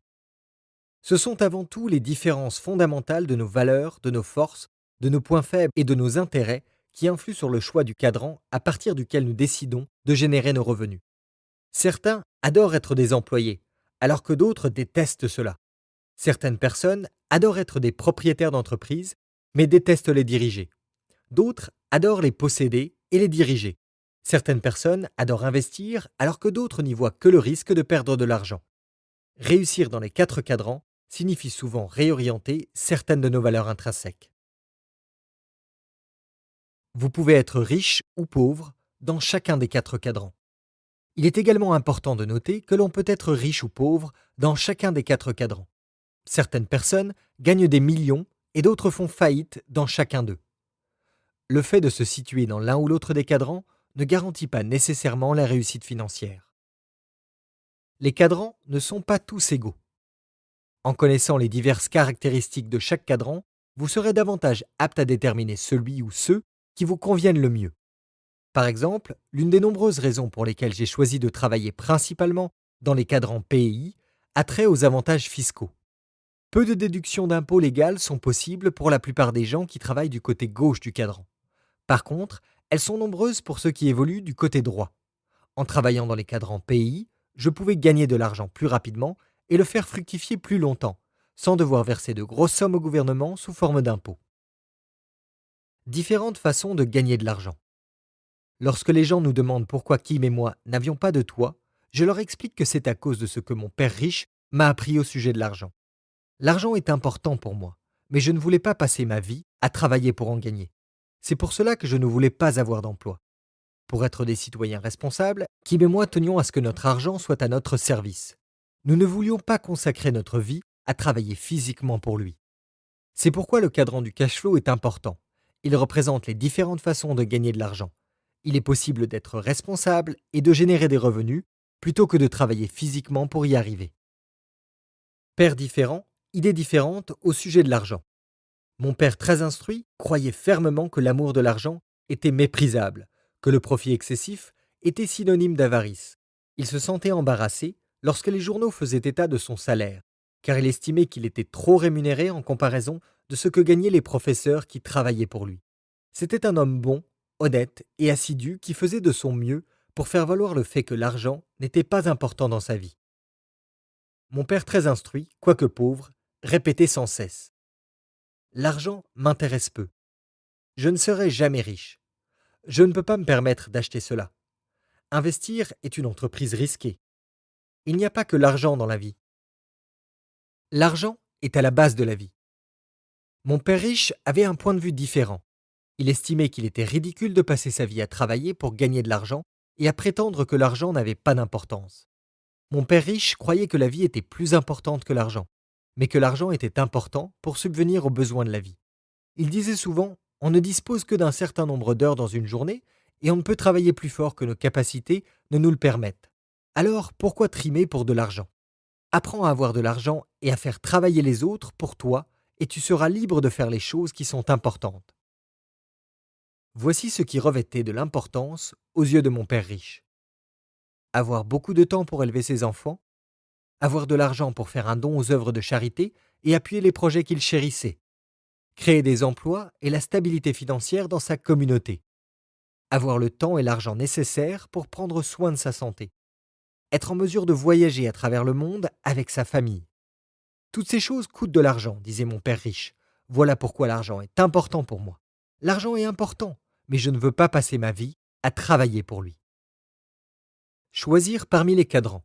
Ce sont avant tout les différences fondamentales de nos valeurs, de nos forces, de nos points faibles et de nos intérêts qui influent sur le choix du cadran à partir duquel nous décidons de générer nos revenus. Certains adorent être des employés, alors que d'autres détestent cela. Certaines personnes adorent être des propriétaires d'entreprise, mais détestent les diriger. D'autres adorent les posséder et les diriger. Certaines personnes adorent investir, alors que d'autres n'y voient que le risque de perdre de l'argent. Réussir dans les 4 cadrans signifie souvent réorienter certaines de nos valeurs intrinsèques. Vous pouvez être riche ou pauvre dans chacun des 4 cadrans. Il est également important de noter que l'on peut être riche ou pauvre dans chacun des 4 cadrans. Certaines personnes gagnent des millions et d'autres font faillite dans chacun d'eux. Le fait de se situer dans l'un ou l'autre des cadrans ne garantit pas nécessairement la réussite financière. Les cadrans ne sont pas tous égaux. En connaissant les diverses caractéristiques de chaque cadran, vous serez davantage apte à déterminer celui ou ceux qui vous conviennent le mieux. Par exemple, l'une des nombreuses raisons pour lesquelles j'ai choisi de travailler principalement dans les cadrans PI a trait aux avantages fiscaux. Peu de déductions d'impôts légales sont possibles pour la plupart des gens qui travaillent du côté gauche du cadran. Par contre, elles sont nombreuses pour ceux qui évoluent du côté droit. En travaillant dans les cadrans PI, je pouvais gagner de l'argent plus rapidement et le faire fructifier plus longtemps, sans devoir verser de grosses sommes au gouvernement sous forme d'impôts. Différentes façons de gagner de l'argent. Lorsque les gens nous demandent pourquoi Kim et moi n'avions pas de toit, je leur explique que c'est à cause de ce que mon père riche m'a appris au sujet de l'argent. L'argent est important pour moi, mais je ne voulais pas passer ma vie à travailler pour en gagner. C'est pour cela que je ne voulais pas avoir d'emploi. Pour être des citoyens responsables, Kim et moi tenions à ce que notre argent soit à notre service. Nous ne voulions pas consacrer notre vie à travailler physiquement pour lui. C'est pourquoi le cadran du cash flow est important. Il représente les différentes façons de gagner de l'argent. Il est possible d'être responsable et de générer des revenus plutôt que de travailler physiquement pour y arriver. Père différent, idées différentes au sujet de l'argent. Mon père très instruit croyait fermement que l'amour de l'argent était méprisable, que le profit excessif était synonyme d'avarice. Il se sentait embarrassé lorsque les journaux faisaient état de son salaire, car il estimait qu'il était trop rémunéré en comparaison de ce que gagnaient les professeurs qui travaillaient pour lui. C'était un homme bon, honnête et assidu qui faisait de son mieux pour faire valoir le fait que l'argent n'était pas important dans sa vie. Mon père très instruit, quoique pauvre, répétait sans cesse: l'argent m'intéresse peu. Je ne serai jamais riche. Je ne peux pas me permettre d'acheter cela. Investir est une entreprise risquée. Il n'y a pas que l'argent dans la vie. L'argent est à la base de la vie. Mon père riche avait un point de vue différent. Il estimait qu'il était ridicule de passer sa vie à travailler pour gagner de l'argent et à prétendre que l'argent n'avait pas d'importance. Mon père riche croyait que la vie était plus importante que l'argent, mais que l'argent était important pour subvenir aux besoins de la vie. Il disait souvent: on ne dispose que d'un certain nombre d'heures dans une journée et on ne peut travailler plus fort que nos capacités ne nous le permettent. Alors pourquoi trimer pour de l'argent? Apprends à avoir de l'argent et à faire travailler les autres pour toi et tu seras libre de faire les choses qui sont importantes. Voici ce qui revêtait de l'importance aux yeux de mon père riche. Avoir beaucoup de temps pour élever ses enfants, avoir de l'argent pour faire un don aux œuvres de charité et appuyer les projets qu'il chérissait, créer des emplois et la stabilité financière dans sa communauté, avoir le temps et l'argent nécessaires pour prendre soin de sa santé, être en mesure de voyager à travers le monde avec sa famille. Toutes ces choses coûtent de l'argent, disait mon père riche. Voilà pourquoi l'argent est important pour moi. L'argent est important, mais je ne veux pas passer ma vie à travailler pour lui. Choisir parmi les cadrans.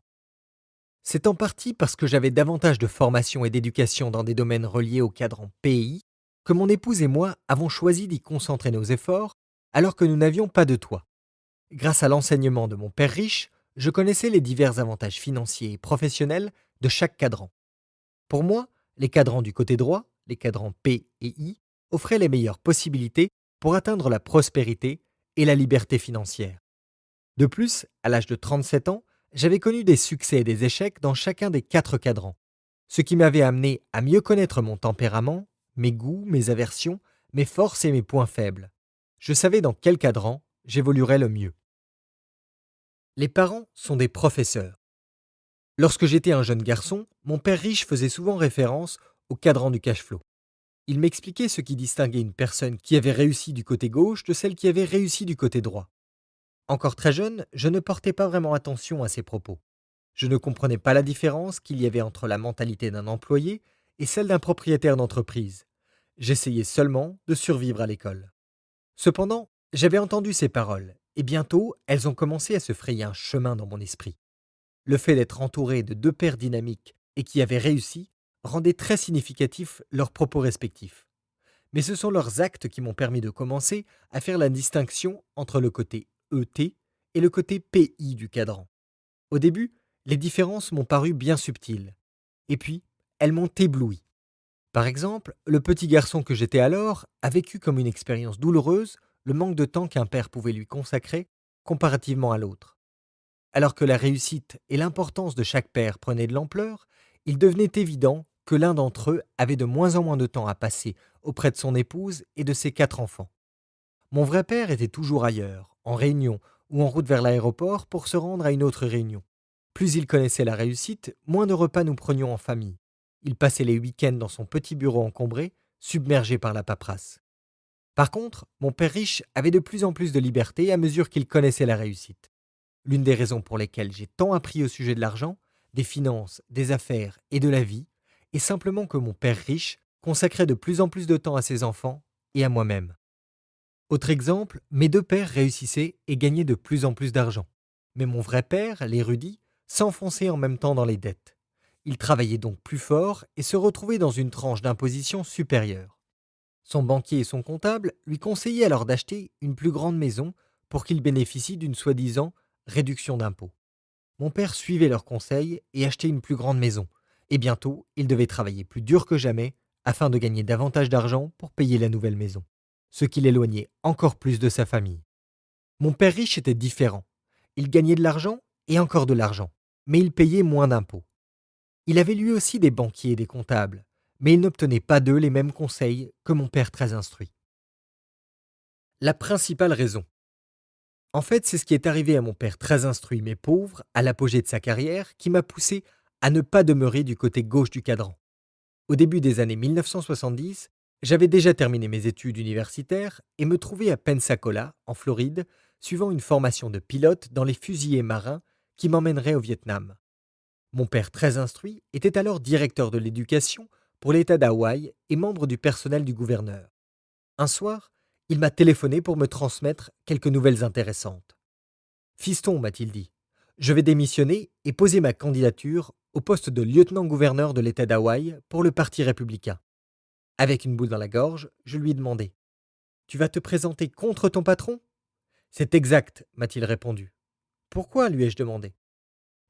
C'est en partie parce que j'avais davantage de formation et d'éducation dans des domaines reliés au cadran PI que mon épouse et moi avons choisi d'y concentrer nos efforts alors que nous n'avions pas de toit. Grâce à l'enseignement de mon père riche, je connaissais les divers avantages financiers et professionnels de chaque cadran. Pour moi, les cadrans du côté droit, les cadrans P et I, offraient les meilleures possibilités pour atteindre la prospérité et la liberté financière. De plus, à l'âge de 37 ans, j'avais connu des succès et des échecs dans chacun des 4 cadrans, ce qui m'avait amené à mieux connaître mon tempérament, mes goûts, mes aversions, mes forces et mes points faibles. Je savais dans quel cadran j'évoluerais le mieux. Les parents sont des professeurs. Lorsque j'étais un jeune garçon, mon père riche faisait souvent référence au cadran du cash flow. Il m'expliquait ce qui distinguait une personne qui avait réussi du côté gauche de celle qui avait réussi du côté droit. Encore très jeune, je ne portais pas vraiment attention à ses propos. Je ne comprenais pas la différence qu'il y avait entre la mentalité d'un employé et celle d'un propriétaire d'entreprise. J'essayais seulement de survivre à l'école. Cependant, j'avais entendu ces paroles, et bientôt, elles ont commencé à se frayer un chemin dans mon esprit. Le fait d'être entouré de 2 pères dynamiques et qui avaient réussi rendait très significatifs leurs propos respectifs. Mais ce sont leurs actes qui m'ont permis de commencer à faire la distinction entre le côté ET et le côté PI du cadran. Au début, les différences m'ont paru bien subtiles. Et puis, elles m'ont ébloui. Par exemple, le petit garçon que j'étais alors a vécu comme une expérience douloureuse le manque de temps qu'un père pouvait lui consacrer comparativement à l'autre. Alors que la réussite et l'importance de chaque père prenaient de l'ampleur, il devenait évident que l'un d'entre eux avait de moins en moins de temps à passer auprès de son épouse et de ses 4 enfants. Mon vrai père était toujours ailleurs, en réunion ou en route vers l'aéroport pour se rendre à une autre réunion. Plus il connaissait la réussite, moins de repas nous prenions en famille. Il passait les week-ends dans son petit bureau encombré, submergé par la paperasse. Par contre, mon père riche avait de plus en plus de liberté à mesure qu'il connaissait la réussite. L'une des raisons pour lesquelles j'ai tant appris au sujet de l'argent, des finances, des affaires et de la vie, est simplement que mon père riche consacrait de plus en plus de temps à ses enfants et à moi-même. Autre exemple, mes 2 pères réussissaient et gagnaient de plus en plus d'argent. Mais mon vrai père, l'érudit, s'enfonçait en même temps dans les dettes. Il travaillait donc plus fort et se retrouvait dans une tranche d'imposition supérieure. Son banquier et son comptable lui conseillaient alors d'acheter une plus grande maison pour qu'il bénéficie d'une soi-disant réduction d'impôts. Mon père suivait leurs conseils et achetait une plus grande maison. Et bientôt, il devait travailler plus dur que jamais afin de gagner davantage d'argent pour payer la nouvelle maison, ce qui l'éloignait encore plus de sa famille. Mon père riche était différent. Il gagnait de l'argent et encore de l'argent, mais il payait moins d'impôts. Il avait lui aussi des banquiers et des comptables, mais il n'obtenait pas d'eux les mêmes conseils que mon père très instruit. La principale raison. En fait, c'est ce qui est arrivé à mon père très instruit mais pauvre, à l'apogée de sa carrière, qui m'a poussé à ne pas demeurer du côté gauche du cadran. Au début des années 1970, j'avais déjà terminé mes études universitaires et me trouvais à Pensacola, en Floride, suivant une formation de pilote dans les fusiliers marins qui m'emmènerait au Vietnam. Mon père très instruit était alors directeur de l'éducation pour l'État d'Hawaï et membre du personnel du gouverneur. Un soir, il m'a téléphoné pour me transmettre quelques nouvelles intéressantes. Fiston, m'a-t-il dit, je vais démissionner et poser ma candidature au poste de lieutenant-gouverneur de l'État d'Hawaï pour le Parti républicain. Avec une boule dans la gorge, je lui ai demandé: tu vas te présenter contre ton patron? C'est exact, m'a-t-il répondu. Pourquoi, lui ai-je demandé.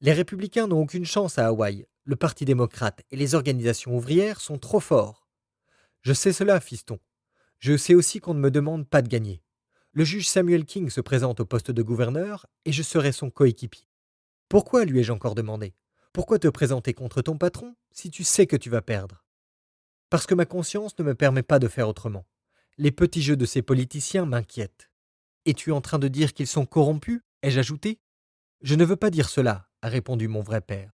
Les républicains n'ont aucune chance à Hawaï. Le Parti démocrate et les organisations ouvrières sont trop forts. Je sais cela, fiston. Je sais aussi qu'on ne me demande pas de gagner. Le juge Samuel King se présente au poste de gouverneur et je serai son coéquipier. Pourquoi, lui ai-je encore demandé? Pourquoi te présenter contre ton patron si tu sais que tu vas perdre? Parce que ma conscience ne me permet pas de faire autrement. Les petits jeux de ces politiciens m'inquiètent. Es-tu en train de dire qu'ils sont corrompus? Ai-je ajouté. Je ne veux pas dire cela, a répondu mon vrai père.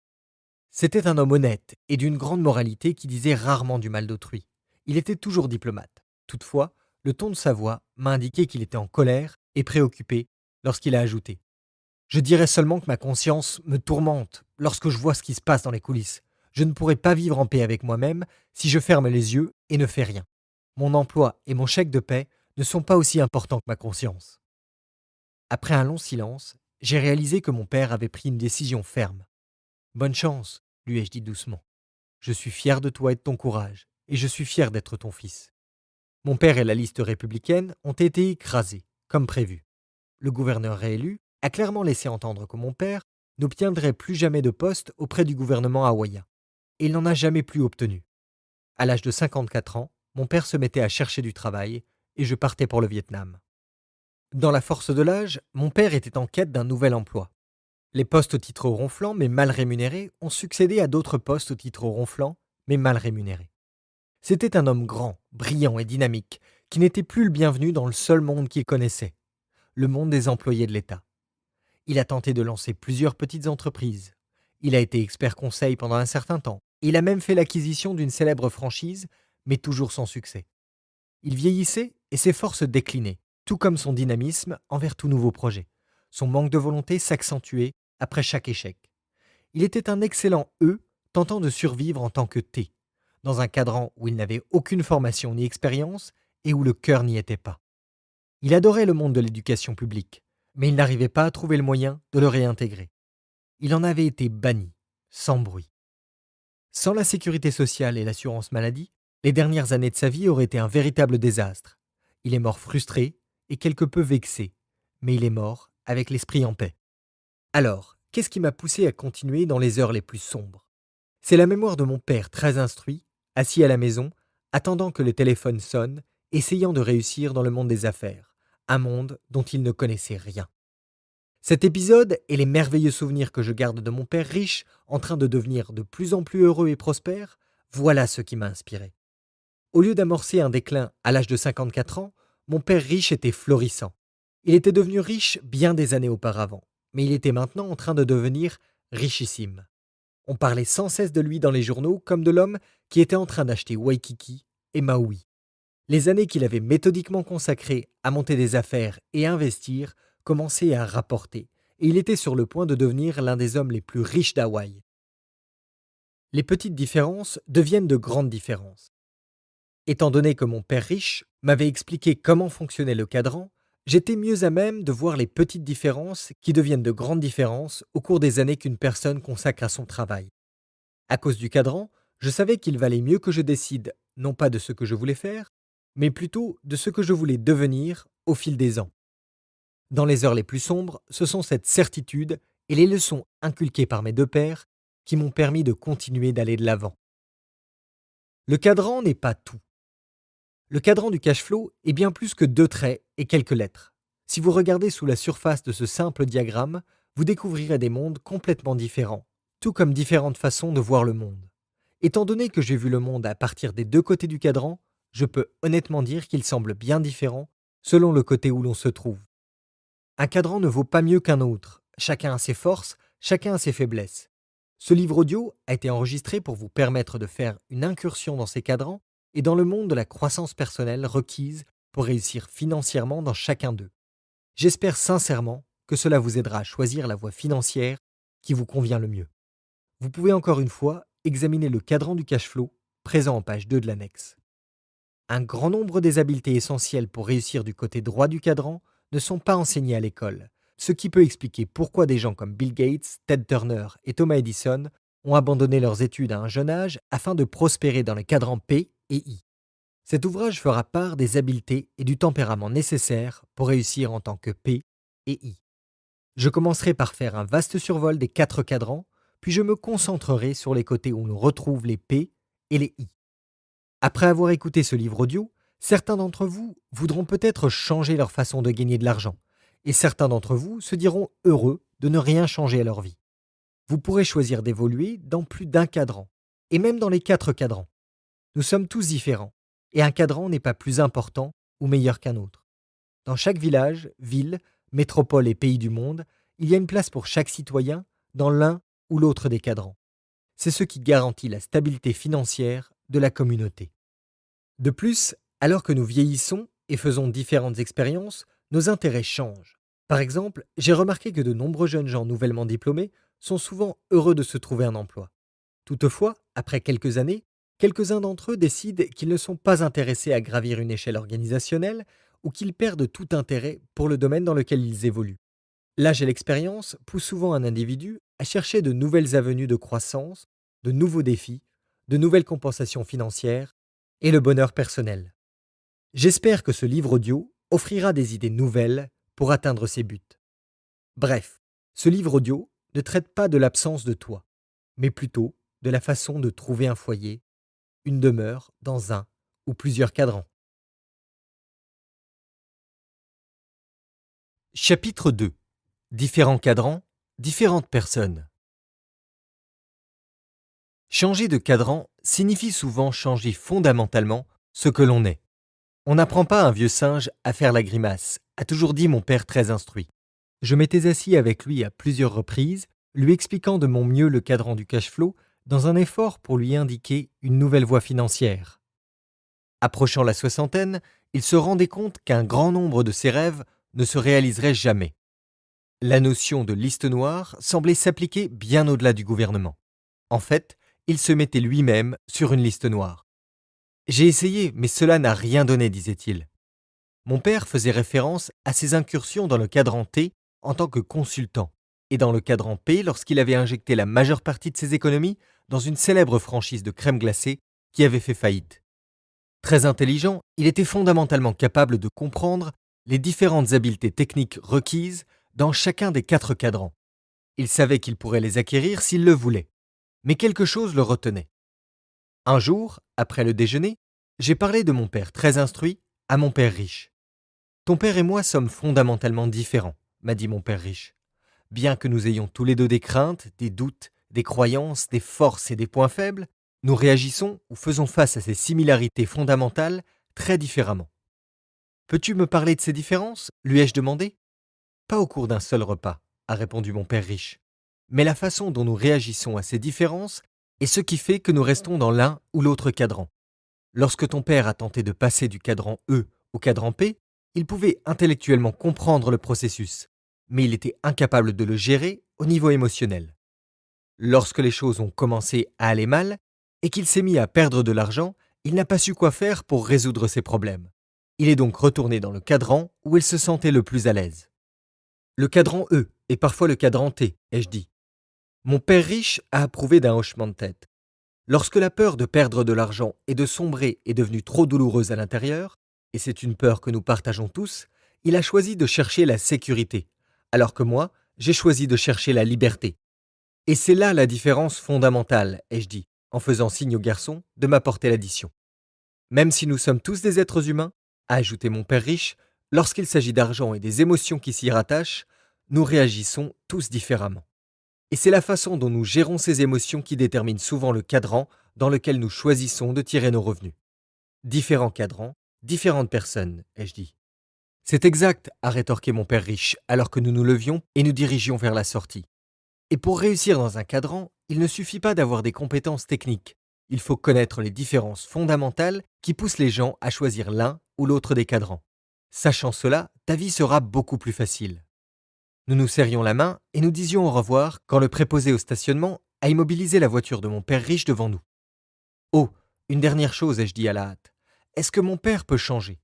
C'était un homme honnête et d'une grande moralité qui disait rarement du mal d'autrui. Il était toujours diplomate. Toutefois, le ton de sa voix m'a indiqué qu'il était en colère et préoccupé lorsqu'il a ajouté: je dirais seulement que ma conscience me tourmente lorsque je vois ce qui se passe dans les coulisses. Je ne pourrai pas vivre en paix avec moi-même si je ferme les yeux et ne fais rien. Mon emploi et mon chèque de paie ne sont pas aussi importants que ma conscience. Après un long silence, j'ai réalisé que mon père avait pris une décision ferme. Bonne chance, lui ai-je dit doucement. Je suis fier de toi et de ton courage, et je suis fier d'être ton fils. Mon père et la liste républicaine ont été écrasés, comme prévu. Le gouverneur réélu a clairement laissé entendre que mon père n'obtiendrait plus jamais de poste auprès du gouvernement hawaïen. Et il n'en a jamais plus obtenu. À l'âge de 54 ans, mon père se mettait à chercher du travail et je partais pour le Vietnam. Dans la force de l'âge, mon père était en quête d'un nouvel emploi. Les postes au titre ronflant mais mal rémunérés ont succédé à d'autres postes au titre ronflant mais mal rémunérés. C'était un homme grand, brillant et dynamique qui n'était plus le bienvenu dans le seul monde qu'il connaissait, le monde des employés de l'État. Il a tenté de lancer plusieurs petites entreprises. Il a été expert conseil pendant un certain temps. Il a même fait l'acquisition d'une célèbre franchise, mais toujours sans succès. Il vieillissait et ses forces déclinaient, tout comme son dynamisme envers tout nouveau projet. Son manque de volonté s'accentuait après chaque échec. Il était un excellent E, tentant de survivre en tant que T, dans un cadran où il n'avait aucune formation ni expérience et où le cœur n'y était pas. Il adorait le monde de l'éducation publique, mais il n'arrivait pas à trouver le moyen de le réintégrer. Il en avait été banni, sans bruit. Sans la sécurité sociale et l'assurance maladie, les dernières années de sa vie auraient été un véritable désastre. Il est mort frustré et quelque peu vexé, mais il est mort avec l'esprit en paix. Alors, qu'est-ce qui m'a poussé à continuer dans les heures les plus sombres? C'est la mémoire de mon père très instruit, assis à la maison, attendant que le téléphone sonne, essayant de réussir dans le monde des affaires, un monde dont il ne connaissait rien. Cet épisode et les merveilleux souvenirs que je garde de mon père riche, en train de devenir de plus en plus heureux et prospère, voilà ce qui m'a inspiré. Au lieu d'amorcer un déclin à l'âge de 54 ans, mon père riche était florissant. Il était devenu riche bien des années auparavant, mais il était maintenant en train de devenir richissime. On parlait sans cesse de lui dans les journaux comme de l'homme qui était en train d'acheter Waikiki et Maui. Les années qu'il avait méthodiquement consacrées à monter des affaires et investir commençaient à rapporter, et il était sur le point de devenir l'un des hommes les plus riches d'Hawaï. Les petites différences deviennent de grandes différences. Étant donné que mon père riche m'avait expliqué comment fonctionnait le cadran, j'étais mieux à même de voir les petites différences qui deviennent de grandes différences au cours des années qu'une personne consacre à son travail. À cause du cadran, je savais qu'il valait mieux que je décide non pas de ce que je voulais faire, mais plutôt de ce que je voulais devenir au fil des ans. Dans les heures les plus sombres, ce sont cette certitude et les leçons inculquées par mes deux pères qui m'ont permis de continuer d'aller de l'avant. Le cadran n'est pas tout. Le cadran du cash flow est bien plus que deux traits et quelques lettres. Si vous regardez sous la surface de ce simple diagramme, vous découvrirez des mondes complètement différents, tout comme différentes façons de voir le monde. Étant donné que j'ai vu le monde à partir des deux côtés du cadran, je peux honnêtement dire qu'il semble bien différent selon le côté où l'on se trouve. Un cadran ne vaut pas mieux qu'un autre. Chacun a ses forces, chacun a ses faiblesses. Ce livre audio a été enregistré pour vous permettre de faire une incursion dans ces cadrans et dans le monde de la croissance personnelle requise pour réussir financièrement dans chacun d'eux. J'espère sincèrement que cela vous aidera à choisir la voie financière qui vous convient le mieux. Vous pouvez encore une fois examiner le cadran du cash flow présent en page 2 de l'annexe. Un grand nombre des habiletés essentielles pour réussir du côté droit du cadran ne sont pas enseignées à l'école, ce qui peut expliquer pourquoi des gens comme Bill Gates, Ted Turner et Thomas Edison ont abandonné leurs études à un jeune âge afin de prospérer dans les cadrans P et I. Cet ouvrage fera part des habiletés et du tempérament nécessaires pour réussir en tant que P et I. Je commencerai par faire un vaste survol des 4 cadrans, puis je me concentrerai sur les côtés où l'on retrouve les P et les I. Après avoir écouté ce livre audio, certains d'entre vous voudront peut-être changer leur façon de gagner de l'argent, et certains d'entre vous se diront heureux de ne rien changer à leur vie. Vous pourrez choisir d'évoluer dans plus d'un cadran, et même dans les 4 cadrans. Nous sommes tous différents, et un cadran n'est pas plus important ou meilleur qu'un autre. Dans chaque village, ville, métropole et pays du monde, il y a une place pour chaque citoyen dans l'un ou l'autre des cadrans. C'est ce qui garantit la stabilité financière de la communauté. De plus, alors que nous vieillissons et faisons différentes expériences, nos intérêts changent. Par exemple, j'ai remarqué que de nombreux jeunes gens nouvellement diplômés sont souvent heureux de se trouver un emploi. Toutefois, après quelques années, quelques-uns d'entre eux décident qu'ils ne sont pas intéressés à gravir une échelle organisationnelle ou qu'ils perdent tout intérêt pour le domaine dans lequel ils évoluent. L'âge et l'expérience poussent souvent un individu à chercher de nouvelles avenues de croissance, de nouveaux défis, de nouvelles compensations financières et le bonheur personnel. J'espère que ce livre audio offrira des idées nouvelles pour atteindre ses buts. Bref, ce livre audio ne traite pas de l'absence de toi, mais plutôt de la façon de trouver un foyer, une demeure dans un ou plusieurs cadrans. Chapitre 2. Différents cadrans, différentes personnes. Changer de cadran signifie souvent changer fondamentalement ce que l'on est. On n'apprend pas à un vieux singe à faire la grimace, a toujours dit mon père très instruit. Je m'étais assis avec lui à plusieurs reprises, lui expliquant de mon mieux le cadran du cash flow dans un effort pour lui indiquer une nouvelle voie financière. Approchant la soixantaine, il se rendait compte qu'un grand nombre de ses rêves ne se réaliseraient jamais. La notion de liste noire semblait s'appliquer bien au-delà du gouvernement. En fait, il se mettait lui-même sur une liste noire. J'ai essayé, mais cela n'a rien donné, disait-il. Mon père faisait référence à ses incursions dans le cadran T en tant que consultant, et dans le cadran P lorsqu'il avait injecté la majeure partie de ses économies dans une célèbre franchise de crème glacée qui avait fait faillite. Très intelligent, il était fondamentalement capable de comprendre les différentes habiletés techniques requises dans chacun des 4 cadrans. Il savait qu'il pourrait les acquérir s'il le voulait, mais quelque chose le retenait. Un jour, après le déjeuner, j'ai parlé de mon père très instruit à mon père riche. Ton père et moi sommes fondamentalement différents, m'a dit mon père riche. Bien que nous ayons tous les deux des craintes, des doutes, des croyances, des forces et des points faibles, nous réagissons ou faisons face à ces similarités fondamentales très différemment. Peux-tu me parler de ces différences lui ai-je demandé. Pas au cours d'un seul repas, a répondu mon père riche. Mais la façon dont nous réagissons à ces différences est ce qui fait que nous restons dans l'un ou l'autre cadran. Lorsque ton père a tenté de passer du cadran E au cadran P, il pouvait intellectuellement comprendre le processus, mais il était incapable de le gérer au niveau émotionnel. Lorsque les choses ont commencé à aller mal et qu'il s'est mis à perdre de l'argent, il n'a pas su quoi faire pour résoudre ses problèmes. Il est donc retourné dans le cadran où il se sentait le plus à l'aise. Le cadran E et parfois le cadran T, ai-je dit. Mon père riche a approuvé d'un hochement de tête. Lorsque la peur de perdre de l'argent et de sombrer est devenue trop douloureuse à l'intérieur, et c'est une peur que nous partageons tous, il a choisi de chercher la sécurité, alors que moi, j'ai choisi de chercher la liberté. Et c'est là la différence fondamentale, ai-je dit, en faisant signe au garçon de m'apporter l'addition. Même si nous sommes tous des êtres humains, a ajouté mon père riche, lorsqu'il s'agit d'argent et des émotions qui s'y rattachent, nous réagissons tous différemment. Et c'est la façon dont nous gérons ces émotions qui détermine souvent le cadran dans lequel nous choisissons de tirer nos revenus. Différents cadrans, différentes personnes, ai-je dit. C'est exact, a rétorqué mon père riche, alors que nous nous levions et nous dirigions vers la sortie. Et pour réussir dans un cadran, il ne suffit pas d'avoir des compétences techniques. Il faut connaître les différences fondamentales qui poussent les gens à choisir l'un ou l'autre des cadrans. Sachant cela, ta vie sera beaucoup plus facile. Nous nous serrions la main et nous disions au revoir quand le préposé au stationnement a immobilisé la voiture de mon père riche devant nous. Oh, une dernière chose, ai-je dit à la hâte. Est-ce que mon père peut changer?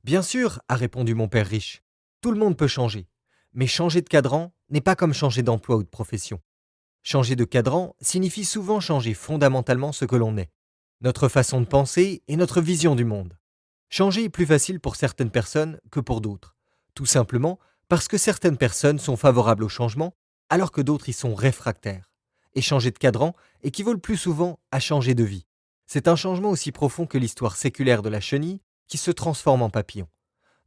Bien sûr, a répondu mon père riche. Tout le monde peut changer. Mais changer de cadran n'est pas comme changer d'emploi ou de profession. Changer de cadran signifie souvent changer fondamentalement ce que l'on est, notre façon de penser et notre vision du monde. Changer est plus facile pour certaines personnes que pour d'autres, tout simplement parce que certaines personnes sont favorables au changement alors que d'autres y sont réfractaires. Et changer de cadran équivaut le plus souvent à changer de vie. C'est un changement aussi profond que l'histoire séculaire de la chenille qui se transforme en papillon.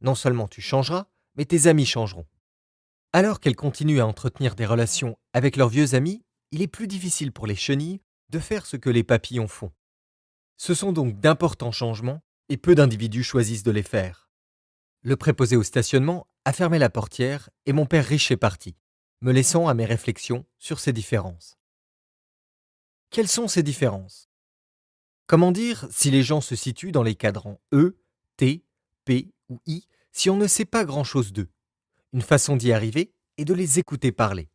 Non seulement tu changeras, mais tes amis changeront. Alors qu'elles continuent à entretenir des relations avec leurs vieux amis, il est plus difficile pour les chenilles de faire ce que les papillons font. Ce sont donc d'importants changements et peu d'individus choisissent de les faire. Le préposé au stationnement a fermé la portière et mon père riche est parti, me laissant à mes réflexions sur ces différences. Quelles sont ces différences? Comment dire si les gens se situent dans les cadrans E, T, P ou I si on ne sait pas grand-chose d'eux? Une façon d'y arriver est de les écouter parler.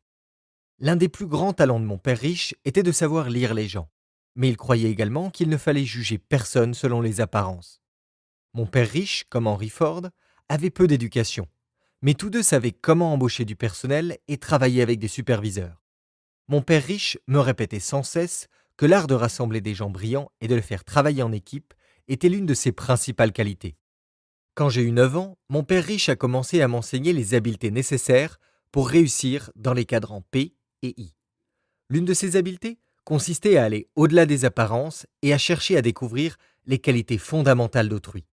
L'un des plus grands talents de mon père riche était de savoir lire les gens, mais il croyait également qu'il ne fallait juger personne selon les apparences. Mon père riche, comme Henry Ford, avait peu d'éducation, mais tous deux savaient comment embaucher du personnel et travailler avec des superviseurs. Mon père riche me répétait sans cesse que l'art de rassembler des gens brillants et de les faire travailler en équipe était l'une de ses principales qualités. Quand j'ai eu 9 ans, mon père riche a commencé à m'enseigner les habiletés nécessaires pour réussir dans les cadrans P et I. L'une de ces habiletés consistait à aller au-delà des apparences et à chercher à découvrir les qualités fondamentales d'autrui.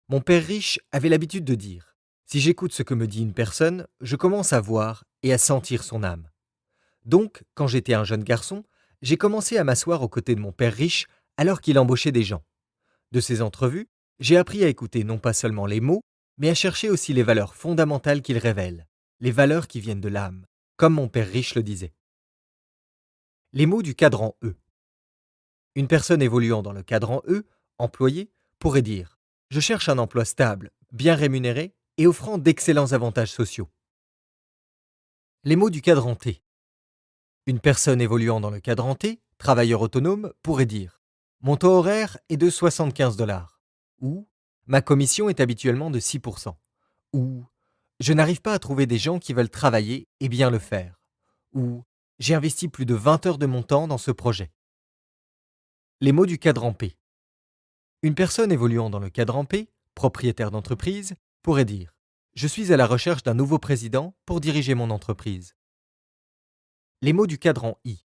Mon père riche avait l'habitude de dire: si j'écoute ce que me dit une personne, je commence à voir et à sentir son âme. Donc, quand j'étais un jeune garçon, j'ai commencé à m'asseoir aux côtés de mon père riche alors qu'il embauchait des gens. De ces entrevues, j'ai appris à écouter non pas seulement les mots, mais à chercher aussi les valeurs fondamentales qu'ils révèlent, les valeurs qui viennent de l'âme, comme mon père riche le disait. Les mots du cadran E. Une personne évoluant dans le cadran E, employé, pourrait dire: je cherche un emploi stable, bien rémunéré et offrant d'excellents avantages sociaux. Les mots du cadran T. Une personne évoluant dans le cadran T, travailleur autonome, pourrait dire: mon taux horaire est de 75 $ ou ma commission est habituellement de 6%, ou je n'arrive pas à trouver des gens qui veulent travailler et bien le faire, ou j'ai investi plus de 20 heures de mon temps dans ce projet. Les mots du cadran P. Une personne évoluant dans le cadran P, propriétaire d'entreprise, pourrait dire: je suis à la recherche d'un nouveau président pour diriger mon entreprise. Les mots du cadran I.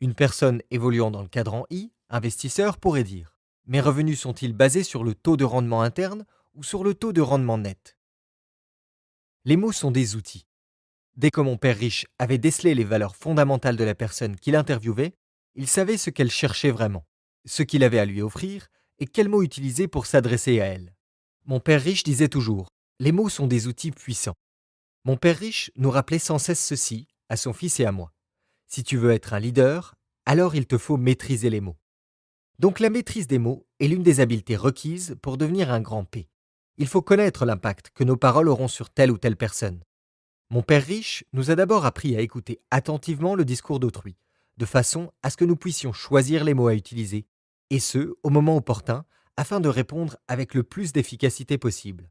Une personne évoluant dans le cadran I, investisseur, pourrait dire: mes revenus sont-ils basés sur le taux de rendement interne ou sur le taux de rendement net? Les mots sont des outils. Dès que mon père riche avait décelé les valeurs fondamentales de la personne qu'il interviewait, il savait ce qu'elle cherchait vraiment, ce qu'il avait à lui offrir et quels mots utiliser pour s'adresser à elle. Mon père riche disait toujours: les mots sont des outils puissants. Mon père riche nous rappelait sans cesse ceci, à son fils et à moi: si tu veux être un leader, alors il te faut maîtriser les mots. Donc la maîtrise des mots est l'une des habiletés requises pour devenir un grand P. Il faut connaître l'impact que nos paroles auront sur telle ou telle personne. Mon père riche nous a d'abord appris à écouter attentivement le discours d'autrui, de façon à ce que nous puissions choisir les mots à utiliser, et ce, au moment opportun, afin de répondre avec le plus d'efficacité possible.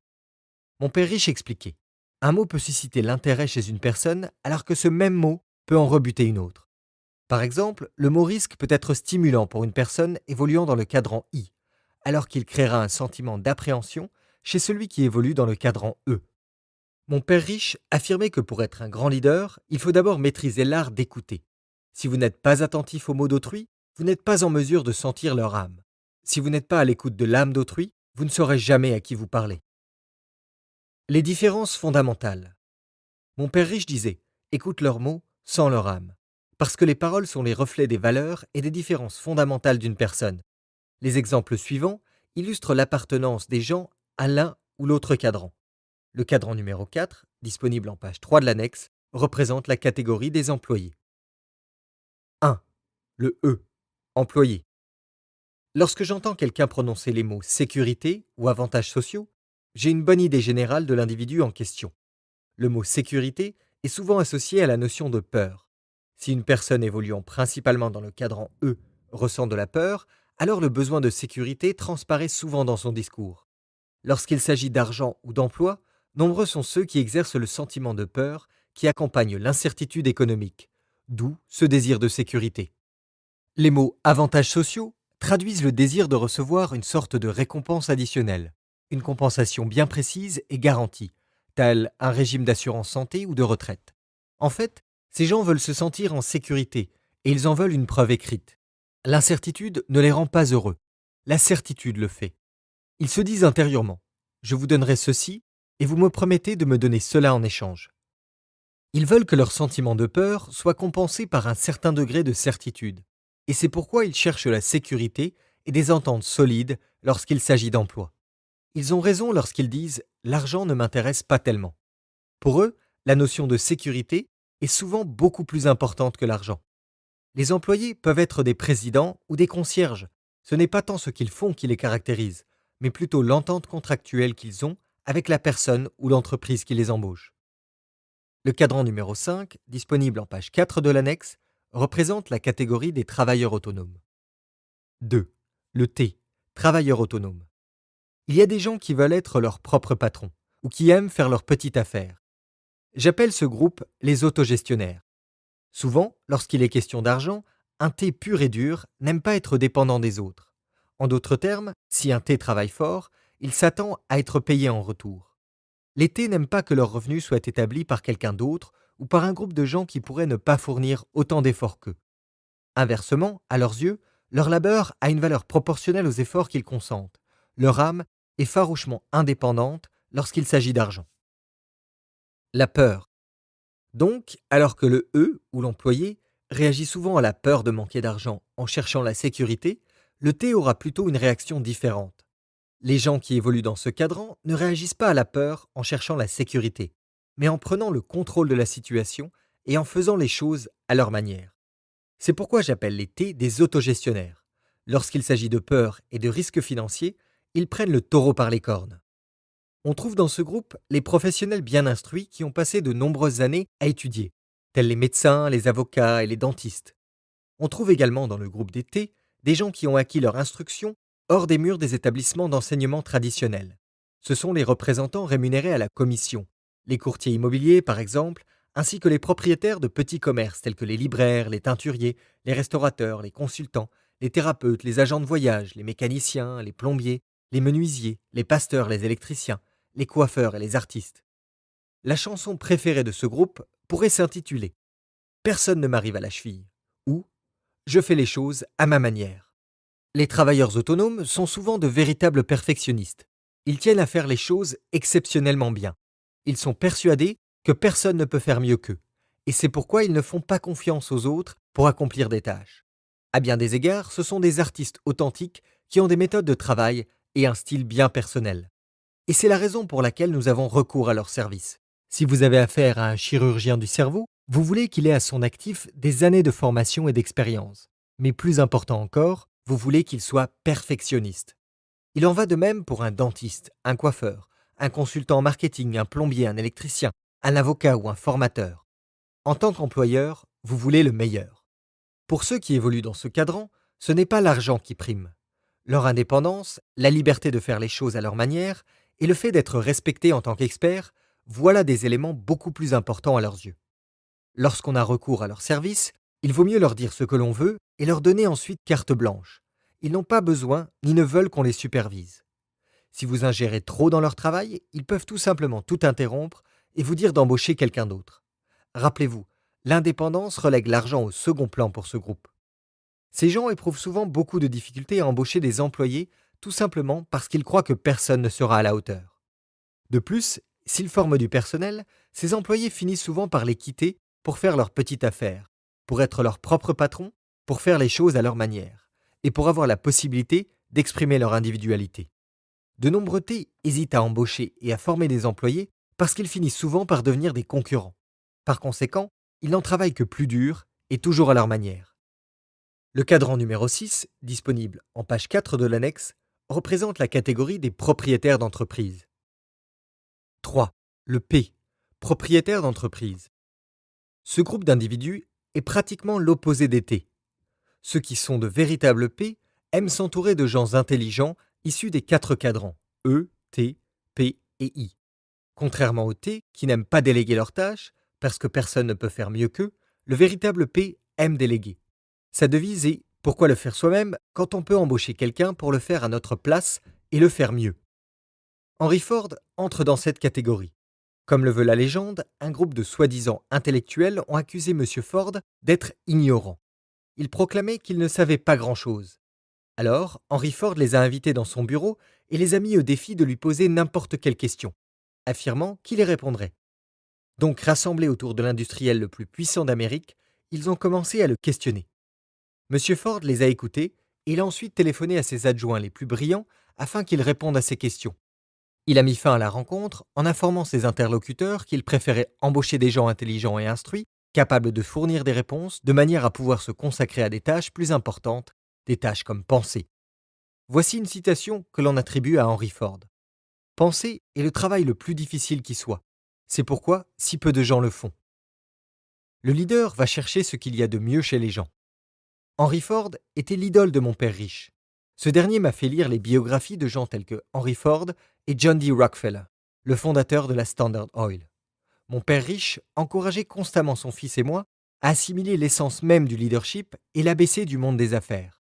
Mon père riche expliquait: un mot peut susciter l'intérêt chez une personne alors que ce même mot peut en rebuter une autre. Par exemple, le mot risque peut être stimulant pour une personne évoluant dans le cadran I, alors qu'il créera un sentiment d'appréhension chez celui qui évolue dans le cadran E. Mon père riche affirmait que pour être un grand leader, il faut d'abord maîtriser l'art d'écouter. Si vous n'êtes pas attentif aux mots d'autrui, vous n'êtes pas en mesure de sentir leur âme. Si vous n'êtes pas à l'écoute de l'âme d'autrui, vous ne saurez jamais à qui vous parlez. Les différences fondamentales. Mon père riche disait: écoute leurs mots sans leur âme. Parce que les paroles sont les reflets des valeurs et des différences fondamentales d'une personne. Les exemples suivants illustrent l'appartenance des gens à l'un ou l'autre cadran. Le cadran numéro 4, disponible en page 3 de l'annexe, représente la catégorie des employés. 1. Le E. Employé. Lorsque j'entends quelqu'un prononcer les mots sécurité ou avantages sociaux, j'ai une bonne idée générale de l'individu en question. Le mot sécurité est souvent associé à la notion de peur. Si une personne évoluant principalement dans le cadran E ressent de la peur, alors le besoin de sécurité transparaît souvent dans son discours. Lorsqu'il s'agit d'argent ou d'emploi, nombreux sont ceux qui exercent le sentiment de peur qui accompagne l'incertitude économique, d'où ce désir de sécurité. Les mots avantages sociaux traduisent le désir de recevoir une sorte de récompense additionnelle, une compensation bien précise et garantie, tel un régime d'assurance santé ou de retraite. En fait, ces gens veulent se sentir en sécurité et ils en veulent une preuve écrite. L'incertitude ne les rend pas heureux. La certitude le fait. Ils se disent intérieurement: je vous donnerai ceci et vous me promettez de me donner cela en échange. Ils veulent que leur sentiment de peur soit compensé par un certain degré de certitude. Et c'est pourquoi ils cherchent la sécurité et des ententes solides lorsqu'il s'agit d'emploi. Ils ont raison lorsqu'ils disent: l'argent ne m'intéresse pas tellement. Pour eux, la notion de sécurité est souvent beaucoup plus importante que l'argent. Les employés peuvent être des présidents ou des concierges. Ce n'est pas tant ce qu'ils font qui les caractérise, mais plutôt l'entente contractuelle qu'ils ont avec la personne ou l'entreprise qui les embauche. Le cadran numéro 5, disponible en page 4 de l'annexe, représente la catégorie des travailleurs autonomes. 2. Le T, travailleur autonome. Il y a des gens qui veulent être leur propre patron, ou qui aiment faire leur petite affaire. J'appelle ce groupe les autogestionnaires. Souvent, lorsqu'il est question d'argent, un T pur et dur n'aime pas être dépendant des autres. En d'autres termes, si un T travaille fort, il s'attend à être payé en retour. Les T n'aiment pas que leurs revenus soient établis par quelqu'un d'autre ou par un groupe de gens qui pourraient ne pas fournir autant d'efforts qu'eux. Inversement, à leurs yeux, leur labeur a une valeur proportionnelle aux efforts qu'ils consentent. Leur âme est farouchement indépendante lorsqu'il s'agit d'argent. La peur. Donc, alors que le E, ou l'employé, réagit souvent à la peur de manquer d'argent en cherchant la sécurité, le T aura plutôt une réaction différente. Les gens qui évoluent dans ce cadran ne réagissent pas à la peur en cherchant la sécurité, mais en prenant le contrôle de la situation et en faisant les choses à leur manière. C'est pourquoi j'appelle les T des autogestionnaires. Lorsqu'il s'agit de peur et de risques financiers, ils prennent le taureau par les cornes. On trouve dans ce groupe les professionnels bien instruits qui ont passé de nombreuses années à étudier, tels les médecins, les avocats et les dentistes. On trouve également dans le groupe des T des gens qui ont acquis leur instruction hors des murs des établissements d'enseignement traditionnels. Ce sont les représentants rémunérés à la commission, les courtiers immobiliers par exemple, ainsi que les propriétaires de petits commerces tels que les libraires, les teinturiers, les restaurateurs, les consultants, les thérapeutes, les agents de voyage, les mécaniciens, les plombiers, les menuisiers, les pasteurs, les électriciens, les coiffeurs et les artistes. La chanson préférée de ce groupe pourrait s'intituler Personne ne m'arrive à la cheville ou Je fais les choses à ma manière. Les travailleurs autonomes sont souvent de véritables perfectionnistes. Ils tiennent à faire les choses exceptionnellement bien. Ils sont persuadés que personne ne peut faire mieux qu'eux. Et c'est pourquoi ils ne font pas confiance aux autres pour accomplir des tâches. À bien des égards, ce sont des artistes authentiques qui ont des méthodes de travail et un style bien personnel. Et c'est la raison pour laquelle nous avons recours à leur service. Si vous avez affaire à un chirurgien du cerveau, vous voulez qu'il ait à son actif des années de formation et d'expérience. Mais plus important encore, vous voulez qu'il soit perfectionniste. Il en va de même pour un dentiste, un coiffeur, un consultant en marketing, un plombier, un électricien, un avocat ou un formateur. En tant qu'employeur, vous voulez le meilleur. Pour ceux qui évoluent dans ce cadran, ce n'est pas l'argent qui prime. Leur indépendance, la liberté de faire les choses à leur manière et le fait d'être respecté en tant qu'expert, voilà des éléments beaucoup plus importants à leurs yeux. Lorsqu'on a recours à leur service, il vaut mieux leur dire ce que l'on veut et leur donner ensuite carte blanche. Ils n'ont pas besoin ni ne veulent qu'on les supervise. Si vous ingérez trop dans leur travail, ils peuvent tout simplement tout interrompre et vous dire d'embaucher quelqu'un d'autre. Rappelez-vous, l'indépendance relègue l'argent au second plan pour ce groupe. Ces gens éprouvent souvent beaucoup de difficultés à embaucher des employés tout simplement parce qu'ils croient que personne ne sera à la hauteur. De plus, s'ils forment du personnel, ces employés finissent souvent par les quitter pour faire leur petite affaire, pour être leur propre patron, pour faire les choses à leur manière, et pour avoir la possibilité d'exprimer leur individualité. De nombreux T hésitent à embaucher et à former des employés parce qu'ils finissent souvent par devenir des concurrents. Par conséquent, ils n'en travaillent que plus dur et toujours à leur manière. Le cadran numéro 6, disponible en page 4 de l'annexe, représente la catégorie des propriétaires d'entreprise. 3. Le P, propriétaire d'entreprise. Ce groupe d'individus est pratiquement l'opposé des T. Ceux qui sont de véritables P aiment s'entourer de gens intelligents issus des 4 cadrans E, T, P et I. Contrairement aux T qui n'aiment pas déléguer leurs tâches, parce que personne ne peut faire mieux qu'eux, le véritable P aime déléguer. Sa devise est pourquoi le faire soi-même quand on peut embaucher quelqu'un pour le faire à notre place et le faire mieux. Henry Ford entre dans cette catégorie. Comme le veut la légende, un groupe de soi-disant intellectuels ont accusé M. Ford d'être ignorant. Ils proclamaient qu'il ne savait pas grand-chose. Alors, Henry Ford les a invités dans son bureau et les a mis au défi de lui poser n'importe quelle question, affirmant qu'il y répondrait. Donc rassemblés autour de l'industriel le plus puissant d'Amérique, ils ont commencé à le questionner. M. Ford les a écoutés et il a ensuite téléphoné à ses adjoints les plus brillants afin qu'ils répondent à ses questions. Il a mis fin à la rencontre en informant ses interlocuteurs qu'il préférait embaucher des gens intelligents et instruits, capables de fournir des réponses de manière à pouvoir se consacrer à des tâches plus importantes, des tâches comme penser. Voici une citation que l'on attribue à Henry Ford. Penser est le travail le plus difficile qui soit. C'est pourquoi si peu de gens le font. Le leader va chercher ce qu'il y a de mieux chez les gens. Henry Ford était l'idole de mon père riche. Ce dernier m'a fait lire les biographies de gens tels que Henry Ford et John D. Rockefeller, le fondateur de la Standard Oil. Mon père riche encourageait constamment son fils et moi à assimiler l'essence même du leadership et l'ABC du monde des affaires.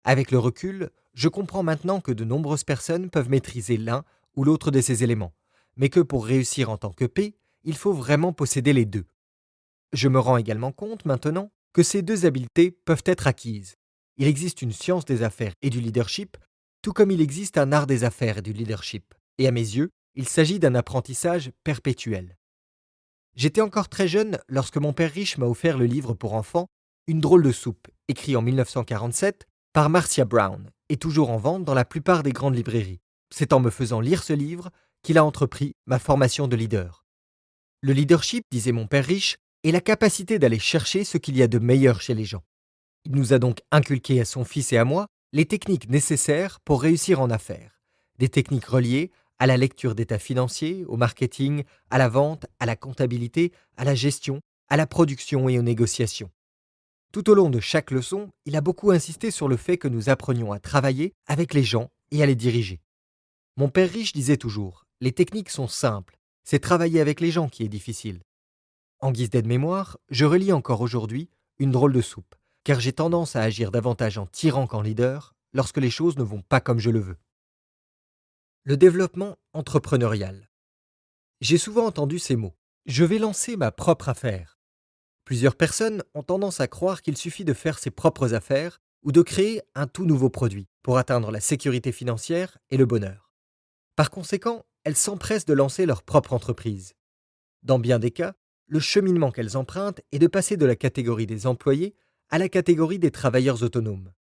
Avec le recul, je comprends maintenant que de nombreuses personnes peuvent maîtriser l'un ou l'autre de ces éléments, mais que pour réussir en tant que P, il faut vraiment posséder les deux. Je me rends également compte maintenant que ces deux habiletés peuvent être acquises. Il existe une science des affaires et du leadership, tout comme il existe un art des affaires et du leadership. Et à mes yeux, il s'agit d'un apprentissage perpétuel. J'étais encore très jeune lorsque mon père riche m'a offert le livre pour enfants Une drôle de soupe, écrit en 1947 par Marcia Brown, et toujours en vente dans la plupart des grandes librairies. C'est en me faisant lire ce livre qu'il a entrepris ma formation de leader. Le leadership, disait mon père riche, est la capacité d'aller chercher ce qu'il y a de meilleur chez les gens. Il nous a donc inculqué à son fils et à moi les techniques nécessaires pour réussir en affaires. Des techniques reliées à la lecture d'états financiers, au marketing, à la vente, à la comptabilité, à la gestion, à la production et aux négociations. Tout au long de chaque leçon, il a beaucoup insisté sur le fait que nous apprenions à travailler avec les gens et à les diriger. Mon père riche disait toujours, les techniques sont simples, c'est travailler avec les gens qui est difficile. En guise d'aide-mémoire, je relis encore aujourd'hui Une drôle de soupe, car j'ai tendance à agir davantage en tyran qu'en leader lorsque les choses ne vont pas comme je le veux. Le développement entrepreneurial. J'ai souvent entendu ces mots. Je vais lancer ma propre affaire. Plusieurs personnes ont tendance à croire qu'il suffit de faire ses propres affaires ou de créer un tout nouveau produit pour atteindre la sécurité financière et le bonheur. Par conséquent, elles s'empressent de lancer leur propre entreprise. Dans bien des cas, le cheminement qu'elles empruntent est de passer de la catégorie des employés à la catégorie des travailleurs autonomes.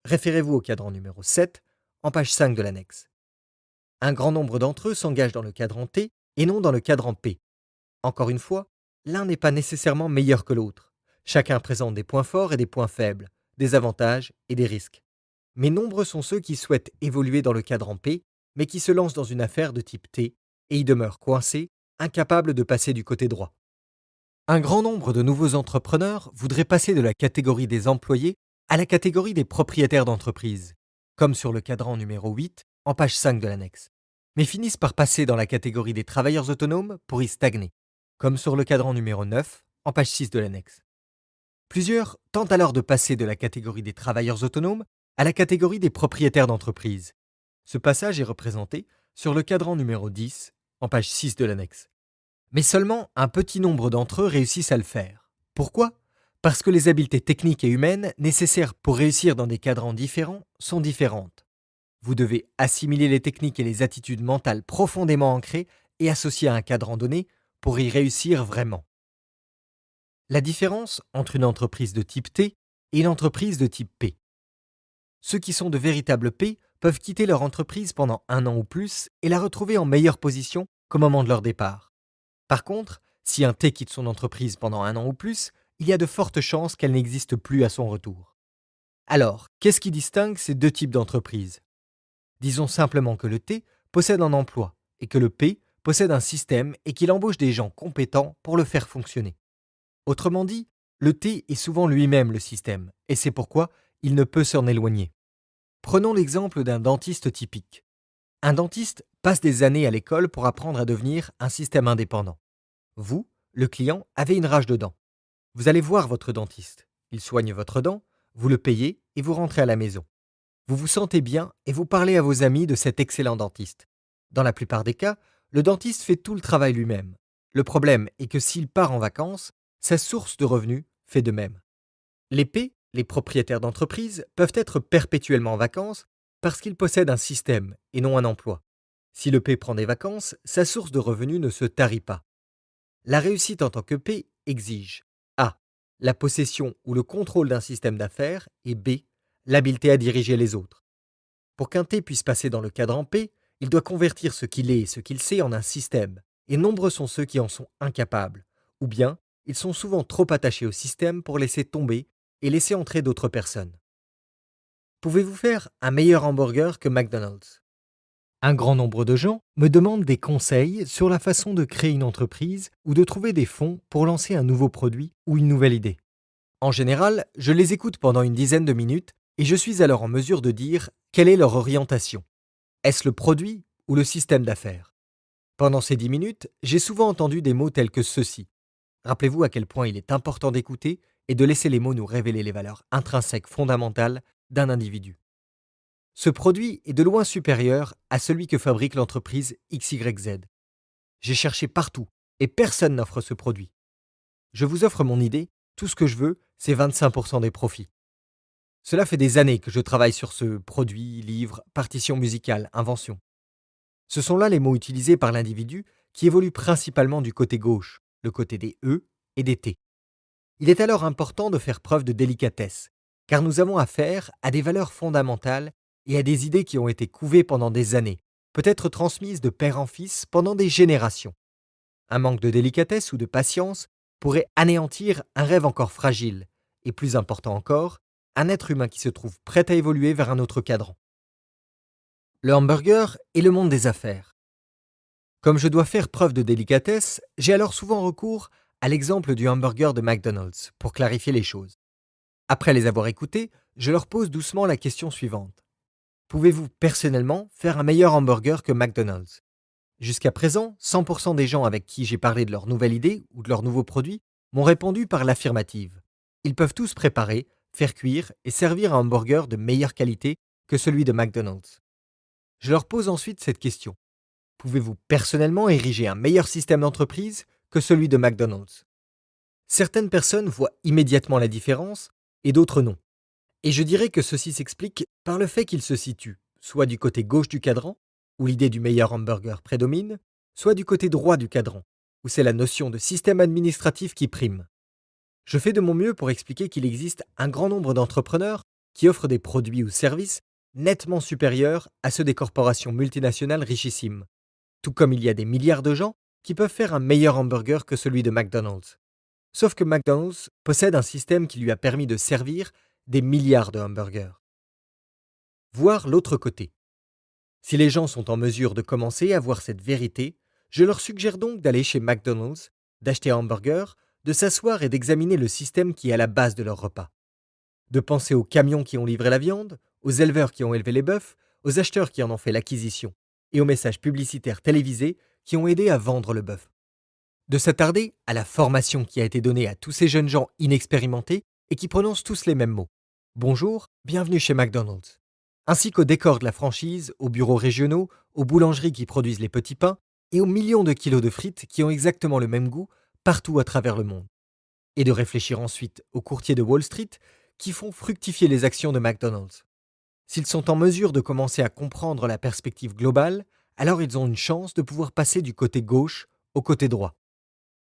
Référez-vous au cadran numéro 7, en page 5 de l'annexe. Un grand nombre d'entre eux s'engagent dans le cadran T et non dans le cadran P. Encore une fois, l'un n'est pas nécessairement meilleur que l'autre. Chacun présente des points forts et des points faibles, des avantages et des risques. Mais nombreux sont ceux qui souhaitent évoluer dans le cadran P, mais qui se lancent dans une affaire de type T et y demeurent coincés, incapables de passer du côté droit. Un grand nombre de nouveaux entrepreneurs voudraient passer de la catégorie des employés à la catégorie des propriétaires d'entreprise, comme sur le cadran numéro 8, en page 5 de l'annexe, mais finissent par passer dans la catégorie des travailleurs autonomes pour y stagner, comme sur le cadran numéro 9, en page 6 de l'annexe. Plusieurs tentent alors de passer de la catégorie des travailleurs autonomes à la catégorie des propriétaires d'entreprise. Ce passage est représenté sur le cadran numéro 10, en page 6 de l'annexe. Mais seulement un petit nombre d'entre eux réussissent à le faire. Pourquoi ? Parce que les habiletés techniques et humaines nécessaires pour réussir dans des cadrans différents sont différentes. Vous devez assimiler les techniques et les attitudes mentales profondément ancrées et associées à un cadran donné pour y réussir vraiment. La différence entre une entreprise de type T et une entreprise de type P. Ceux qui sont de véritables P peuvent quitter leur entreprise pendant 1 an ou plus et la retrouver en meilleure position qu'au moment de leur départ. Par contre, si un T quitte son entreprise pendant 1 an ou plus, il y a de fortes chances qu'elle n'existe plus à son retour. Alors, qu'est-ce qui distingue ces deux types d'entreprises ? Disons simplement que le T possède un emploi et que le P possède un système et qu'il embauche des gens compétents pour le faire fonctionner. Autrement dit, le T est souvent lui-même le système, et c'est pourquoi il ne peut s'en éloigner. Prenons l'exemple d'un dentiste typique. Un dentiste passe des années à l'école pour apprendre à devenir un système indépendant. Vous, le client, avez une rage de dents. Vous allez voir votre dentiste. Il soigne votre dent, vous le payez et vous rentrez à la maison. Vous vous sentez bien et vous parlez à vos amis de cet excellent dentiste. Dans la plupart des cas, le dentiste fait tout le travail lui-même. Le problème est que s'il part en vacances, sa source de revenus fait de même. Les P, les propriétaires d'entreprise, peuvent être perpétuellement en vacances parce qu'ils possèdent un système et non un emploi. Si le P prend des vacances, sa source de revenus ne se tarit pas. La réussite en tant que P exige A. La possession ou le contrôle d'un système d'affaires et B. L'habileté à diriger les autres. Pour qu'un T puisse passer dans le cadran P, il doit convertir ce qu'il est et ce qu'il sait en un système, et nombreux sont ceux qui en sont incapables, ou bien ils sont souvent trop attachés au système pour laisser tomber et laisser entrer d'autres personnes. Pouvez-vous faire un meilleur hamburger que McDonald's ? Un grand nombre de gens me demandent des conseils sur la façon de créer une entreprise ou de trouver des fonds pour lancer un nouveau produit ou une nouvelle idée. En général, je les écoute pendant une dizaine de minutes et je suis alors en mesure de dire quelle est leur orientation. Est-ce le produit ou le système d'affaires ? Pendant ces 10 minutes, j'ai souvent entendu des mots tels que ceci. Rappelez-vous à quel point il est important d'écouter et de laisser les mots nous révéler les valeurs intrinsèques fondamentales d'un individu. Ce produit est de loin supérieur à celui que fabrique l'entreprise XYZ. J'ai cherché partout et personne n'offre ce produit. Je vous offre mon idée, tout ce que je veux, c'est 25% des profits. Cela fait des années que je travaille sur ce produit, livre, partition musicale, invention. Ce sont là les mots utilisés par l'individu qui évolue principalement du côté gauche, le côté des E et des T. Il est alors important de faire preuve de délicatesse, car nous avons affaire à des valeurs fondamentales et à des idées qui ont été couvées pendant des années, peut-être transmises de père en fils pendant des générations. Un manque de délicatesse ou de patience pourrait anéantir un rêve encore fragile, et plus important encore, un être humain qui se trouve prêt à évoluer vers un autre cadran. Le hamburger et le monde des affaires. Comme je dois faire preuve de délicatesse, j'ai alors souvent recours à l'exemple du hamburger de McDonald's pour clarifier les choses. Après les avoir écoutés, je leur pose doucement la question suivante. Pouvez-vous personnellement faire un meilleur hamburger que McDonald's? Jusqu'à présent, 100% des gens avec qui j'ai parlé de leur nouvelle idée ou de leur nouveau produit m'ont répondu par l'affirmative. Ils peuvent tous préparer, faire cuire et servir un hamburger de meilleure qualité que celui de McDonald's. Je leur pose ensuite cette question. Pouvez-vous personnellement ériger un meilleur système d'entreprise que celui de McDonald's? Certaines personnes voient immédiatement la différence et d'autres non. Et je dirais que ceci s'explique par le fait qu'ils se situent soit du côté gauche du cadran, où l'idée du meilleur hamburger prédomine, soit du côté droit du cadran, où c'est la notion de système administratif qui prime. Je fais de mon mieux pour expliquer qu'il existe un grand nombre d'entrepreneurs qui offrent des produits ou services nettement supérieurs à ceux des corporations multinationales richissimes, tout comme il y a des milliards de gens qui peuvent faire un meilleur hamburger que celui de McDonald's. Sauf que McDonald's possède un système qui lui a permis de servir des milliards de hamburgers. Voir l'autre côté. Si les gens sont en mesure de commencer à voir cette vérité, je leur suggère donc d'aller chez McDonald's, d'acheter un hamburger, de s'asseoir et d'examiner le système qui est à la base de leur repas. De penser aux camions qui ont livré la viande, aux éleveurs qui ont élevé les bœufs, aux acheteurs qui en ont fait l'acquisition, et aux messages publicitaires télévisés qui ont aidé à vendre le bœuf. De s'attarder à la formation qui a été donnée à tous ces jeunes gens inexpérimentés et qui prononcent tous les mêmes mots. Bonjour, bienvenue chez McDonald's. Ainsi qu'au décor de la franchise, aux bureaux régionaux, aux boulangeries qui produisent les petits pains et aux millions de kilos de frites qui ont exactement le même goût partout à travers le monde. Et de réfléchir ensuite aux courtiers de Wall Street qui font fructifier les actions de McDonald's. S'ils sont en mesure de commencer à comprendre la perspective globale, alors ils ont une chance de pouvoir passer du côté gauche au côté droit.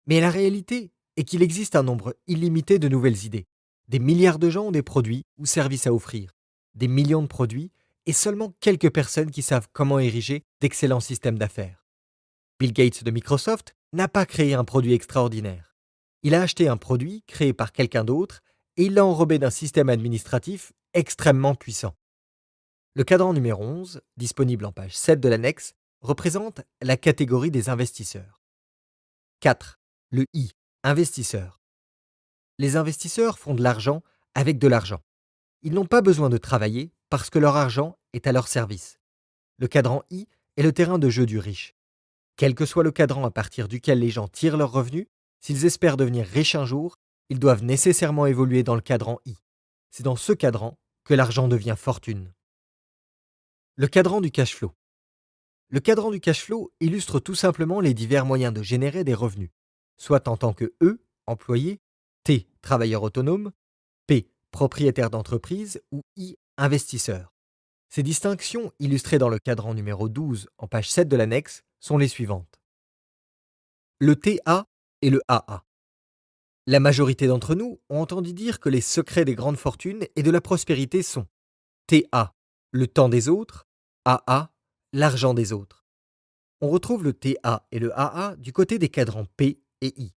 Mais la réalité est qu'il existe un nombre illimité de nouvelles idées. Des milliards de gens ont des produits ou services à offrir, des millions de produits et seulement quelques personnes qui savent comment ériger d'excellents systèmes d'affaires. Bill Gates de Microsoft n'a pas créé un produit extraordinaire. Il a acheté un produit créé par quelqu'un d'autre et il l'a enrobé d'un système administratif extrêmement puissant. Le cadran numéro 11, disponible en page 7 de l'annexe, représente la catégorie des investisseurs. 4. Le I, investisseur. Les investisseurs font de l'argent avec de l'argent. Ils n'ont pas besoin de travailler parce que leur argent est à leur service. Le cadran I est le terrain de jeu du riche. Quel que soit le cadran à partir duquel les gens tirent leurs revenus, s'ils espèrent devenir riches un jour, ils doivent nécessairement évoluer dans le cadran I. C'est dans ce cadran que l'argent devient fortune. Le cadran du cash flow. Le cadran du cash flow illustre tout simplement les divers moyens de générer des revenus, soit en tant que E, employé, T, travailleur autonome, P, propriétaire d'entreprise ou I, investisseur. Ces distinctions, illustrées dans le cadran numéro 12 en page 7 de l'annexe, sont les suivantes. Le TA et le AA. La majorité d'entre nous ont entendu dire que les secrets des grandes fortunes et de la prospérité sont TA, le temps des autres, AA, l'argent des autres. On retrouve le TA et le AA du côté des cadrans P et I.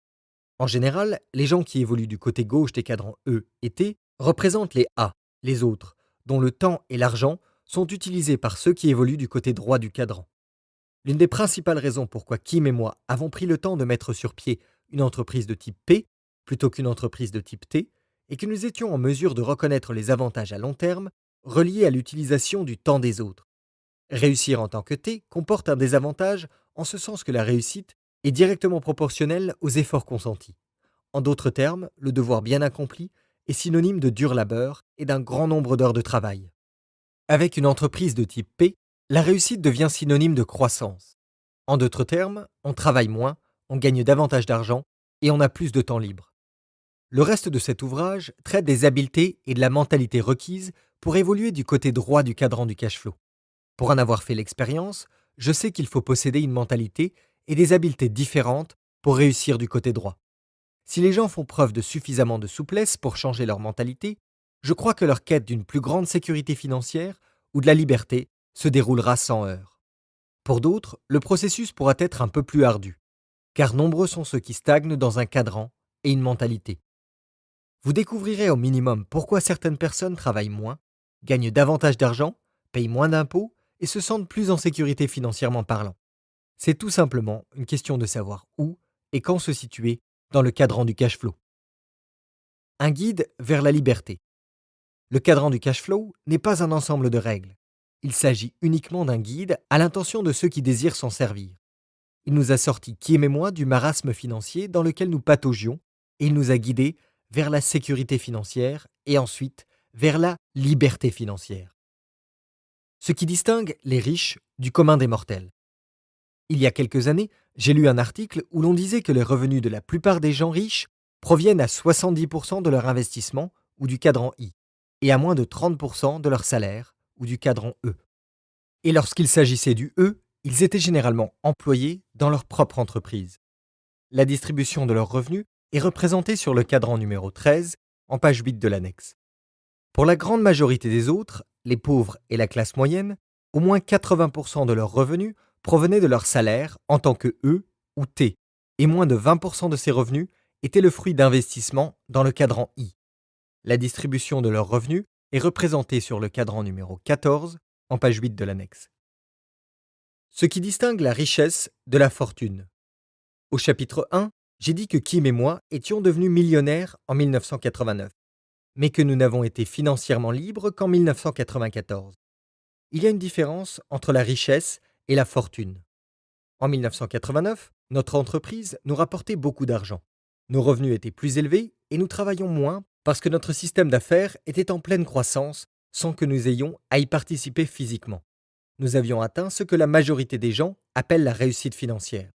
En général, les gens qui évoluent du côté gauche des cadrans E et T représentent les A, les autres, dont le temps et l'argent sont utilisés par ceux qui évoluent du côté droit du cadran. L'une des principales raisons pourquoi Kim et moi avons pris le temps de mettre sur pied une entreprise de type P plutôt qu'une entreprise de type T est que nous étions en mesure de reconnaître les avantages à long terme reliés à l'utilisation du temps des autres. Réussir en tant que T comporte un désavantage en ce sens que la réussite est directement proportionnelle aux efforts consentis. En d'autres termes, le devoir bien accompli est synonyme de dur labeur et d'un grand nombre d'heures de travail. Avec une entreprise de type P, la réussite devient synonyme de croissance. En d'autres termes, on travaille moins, on gagne davantage d'argent et on a plus de temps libre. Le reste de cet ouvrage traite des habiletés et de la mentalité requises pour évoluer du côté droit du cadran du cash flow. Pour en avoir fait l'expérience, je sais qu'il faut posséder une mentalité et des habiletés différentes pour réussir du côté droit. Si les gens font preuve de suffisamment de souplesse pour changer leur mentalité, je crois que leur quête d'une plus grande sécurité financière ou de la liberté se déroulera sans heurts. Pour d'autres, le processus pourra être un peu plus ardu, car nombreux sont ceux qui stagnent dans un cadran et une mentalité. Vous découvrirez au minimum pourquoi certaines personnes travaillent moins, gagnent davantage d'argent, payent moins d'impôts et se sentent plus en sécurité financièrement parlant. C'est tout simplement une question de savoir où et quand se situer dans le cadran du cash flow. Un guide vers la liberté. Le cadran du cash flow n'est pas un ensemble de règles. Il s'agit uniquement d'un guide à l'intention de ceux qui désirent s'en servir. Il nous a sortis Kim et moi du marasme financier dans lequel nous pataugions et il nous a guidés vers la sécurité financière et ensuite vers la liberté financière. Ce qui distingue les riches du commun des mortels. Il y a quelques années, j'ai lu un article où l'on disait que les revenus de la plupart des gens riches proviennent à 70% de leur investissement ou du cadran I et à moins de 30% de leur salaire ou du cadran E. Et lorsqu'il s'agissait du E, ils étaient généralement employés dans leur propre entreprise. La distribution de leurs revenus est représentée sur le cadran numéro 13, en page 8 de l'annexe. Pour la grande majorité des autres, les pauvres et la classe moyenne, au moins 80% de leurs revenus provenaient de leur salaire en tant que E ou T, et moins de 20% de ces revenus étaient le fruit d'investissements dans le cadran I. La distribution de leurs revenus est représentée sur le cadran numéro 14, en page 8 de l'annexe. Ce qui distingue la richesse de la fortune. Au chapitre 1, j'ai dit que Kim et moi étions devenus millionnaires en 1989, mais que nous n'avons été financièrement libres qu'en 1994. Il y a une différence entre la richesse et la fortune. En 1989, notre entreprise nous rapportait beaucoup d'argent. Nos revenus étaient plus élevés et nous travaillions moins parce que notre système d'affaires était en pleine croissance sans que nous ayons à y participer physiquement. Nous avions atteint ce que la majorité des gens appellent la réussite financière.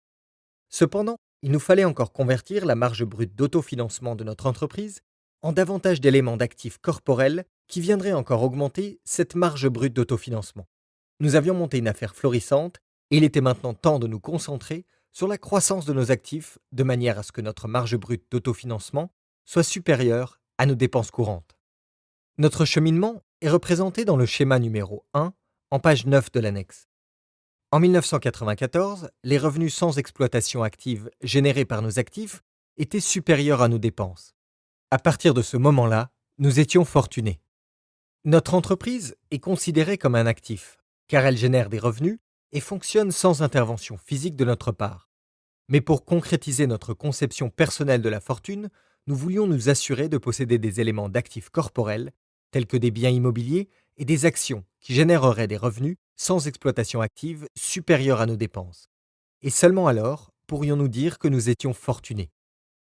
Cependant, il nous fallait encore convertir la marge brute d'autofinancement de notre entreprise en davantage d'éléments d'actifs corporels qui viendraient encore augmenter cette marge brute d'autofinancement. Nous avions monté une affaire florissante et il était maintenant temps de nous concentrer sur la croissance de nos actifs de manière à ce que notre marge brute d'autofinancement soit supérieure à nos dépenses courantes. Notre cheminement est représenté dans le schéma numéro 1 en page 9 de l'annexe. En 1994, les revenus sans exploitation active générés par nos actifs étaient supérieurs à nos dépenses. À partir de ce moment-là, nous étions fortunés. Notre entreprise est considérée comme un actif, car elle génère des revenus et fonctionne sans intervention physique de notre part. Mais pour concrétiser notre conception personnelle de la fortune, nous voulions nous assurer de posséder des éléments d'actifs corporels, tels que des biens immobiliers et des actions qui généreraient des revenus sans exploitation active supérieurs à nos dépenses. Et seulement alors pourrions-nous dire que nous étions fortunés.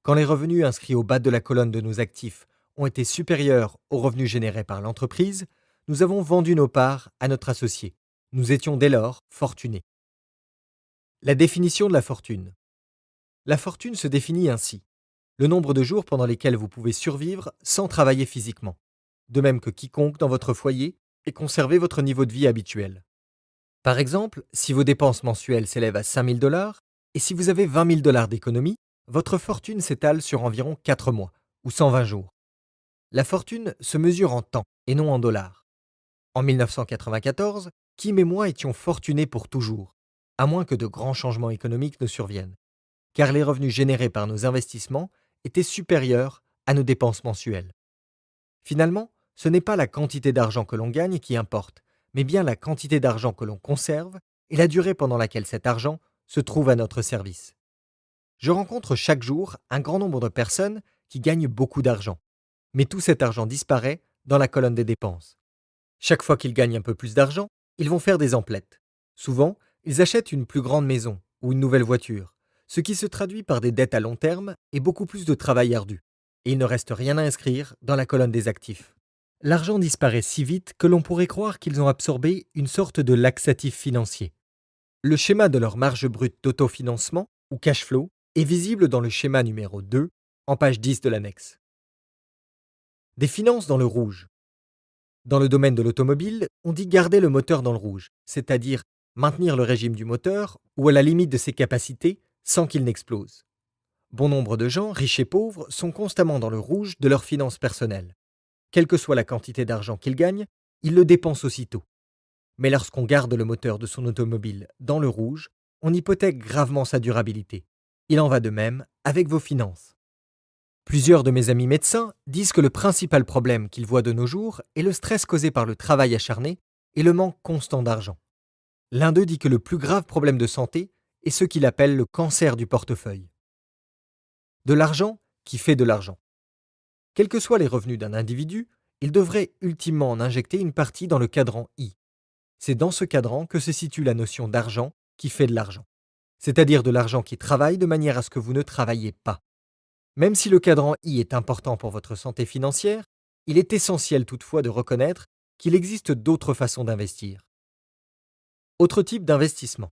Quand les revenus inscrits au bas de la colonne de nos actifs ont été supérieurs aux revenus générés par l'entreprise, nous avons vendu nos parts à notre associé. Nous étions dès lors fortunés. La définition de la fortune. La fortune se définit ainsi: le nombre de jours pendant lesquels vous pouvez survivre sans travailler physiquement, de même que quiconque dans votre foyer et conserver votre niveau de vie habituel. Par exemple, si vos dépenses mensuelles s'élèvent à 5 000 $ et si vous avez 20 000 $ d'économie, votre fortune s'étale sur environ 4 mois ou 120 jours. La fortune se mesure en temps et non en dollars. En 1994, Kim et moi étions fortunés pour toujours, à moins que de grands changements économiques ne surviennent, car les revenus générés par nos investissements étaient supérieurs à nos dépenses mensuelles. Finalement, ce n'est pas la quantité d'argent que l'on gagne qui importe, mais bien la quantité d'argent que l'on conserve et la durée pendant laquelle cet argent se trouve à notre service. Je rencontre chaque jour un grand nombre de personnes qui gagnent beaucoup d'argent, mais tout cet argent disparaît dans la colonne des dépenses. Chaque fois qu'ils gagnent un peu plus d'argent, ils vont faire des emplettes. Souvent, ils achètent une plus grande maison ou une nouvelle voiture, ce qui se traduit par des dettes à long terme et beaucoup plus de travail ardu. Et il ne reste rien à inscrire dans la colonne des actifs. L'argent disparaît si vite que l'on pourrait croire qu'ils ont absorbé une sorte de laxatif financier. Le schéma de leur marge brute d'autofinancement, ou cash flow, est visible dans le schéma numéro 2, en page 10 de l'annexe. Des finances dans le rouge. Dans le domaine de l'automobile, on dit garder le moteur dans le rouge, c'est-à-dire maintenir le régime du moteur ou à la limite de ses capacités sans qu'il n'explose. Bon nombre de gens, riches et pauvres, sont constamment dans le rouge de leurs finances personnelles. Quelle que soit la quantité d'argent qu'ils gagnent, ils le dépensent aussitôt. Mais lorsqu'on garde le moteur de son automobile dans le rouge, on hypothèque gravement sa durabilité. Il en va de même avec vos finances. Plusieurs de mes amis médecins disent que le principal problème qu'ils voient de nos jours est le stress causé par le travail acharné et le manque constant d'argent. L'un d'eux dit que le plus grave problème de santé est ce qu'il appelle le cancer du portefeuille. De l'argent qui fait de l'argent. Quels que soient les revenus d'un individu, il devrait ultimement en injecter une partie dans le cadran I. C'est dans ce cadran que se situe la notion d'argent qui fait de l'argent, c'est-à-dire de l'argent qui travaille de manière à ce que vous ne travaillez pas. Même si le cadran I est important pour votre santé financière, il est essentiel toutefois de reconnaître qu'il existe d'autres façons d'investir. Autre type d'investissement.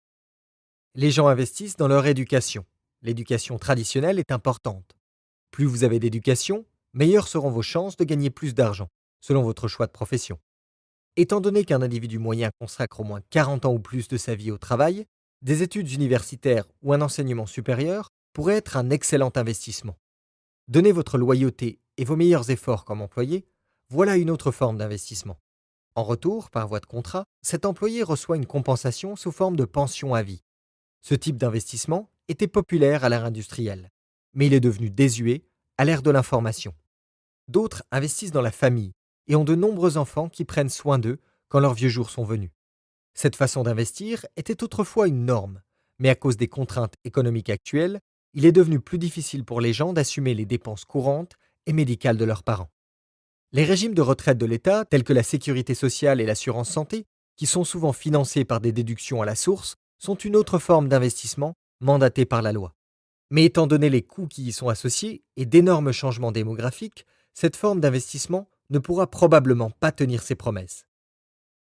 Les gens investissent dans leur éducation. L'éducation traditionnelle est importante. Plus vous avez d'éducation, meilleures seront vos chances de gagner plus d'argent, selon votre choix de profession. Étant donné qu'un individu moyen consacre au moins 40 ans ou plus de sa vie au travail, des études universitaires ou un enseignement supérieur pourraient être un excellent investissement. Donnez votre loyauté et vos meilleurs efforts comme employé, voilà une autre forme d'investissement. En retour, par voie de contrat, cet employé reçoit une compensation sous forme de pension à vie. Ce type d'investissement était populaire à l'ère industrielle, mais il est devenu désuet à l'ère de l'information. D'autres investissent dans la famille et ont de nombreux enfants qui prennent soin d'eux quand leurs vieux jours sont venus. Cette façon d'investir était autrefois une norme, mais à cause des contraintes économiques actuelles, il est devenu plus difficile pour les gens d'assumer les dépenses courantes et médicales de leurs parents. Les régimes de retraite de l'État, tels que la sécurité sociale et l'assurance santé, qui sont souvent financés par des déductions à la source, sont une autre forme d'investissement mandatée par la loi. Mais étant donné les coûts qui y sont associés et d'énormes changements démographiques, cette forme d'investissement ne pourra probablement pas tenir ses promesses.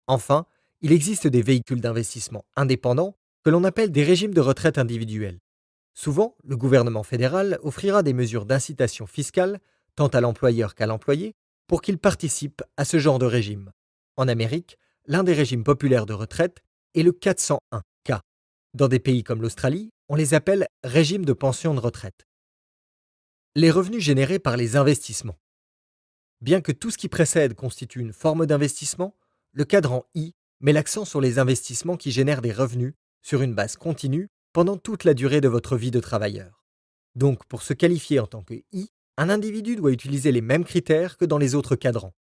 Enfin, il existe des véhicules d'investissement indépendants que l'on appelle des régimes de retraite individuels. Souvent, le gouvernement fédéral offrira des mesures d'incitation fiscale, tant à l'employeur qu'à l'employé, pour qu'il participe à ce genre de régime. En Amérique, l'un des régimes populaires de retraite est le 401K. Dans des pays comme l'Australie, on les appelle régimes de pension de retraite. Les revenus générés par les investissements. Bien que tout ce qui précède constitue une forme d'investissement, le cadran I met l'accent sur les investissements qui génèrent des revenus sur une base continue pendant toute la durée de votre vie de travailleur. Donc, pour se qualifier en tant que I, un individu doit utiliser les mêmes critères que dans les autres cadrans.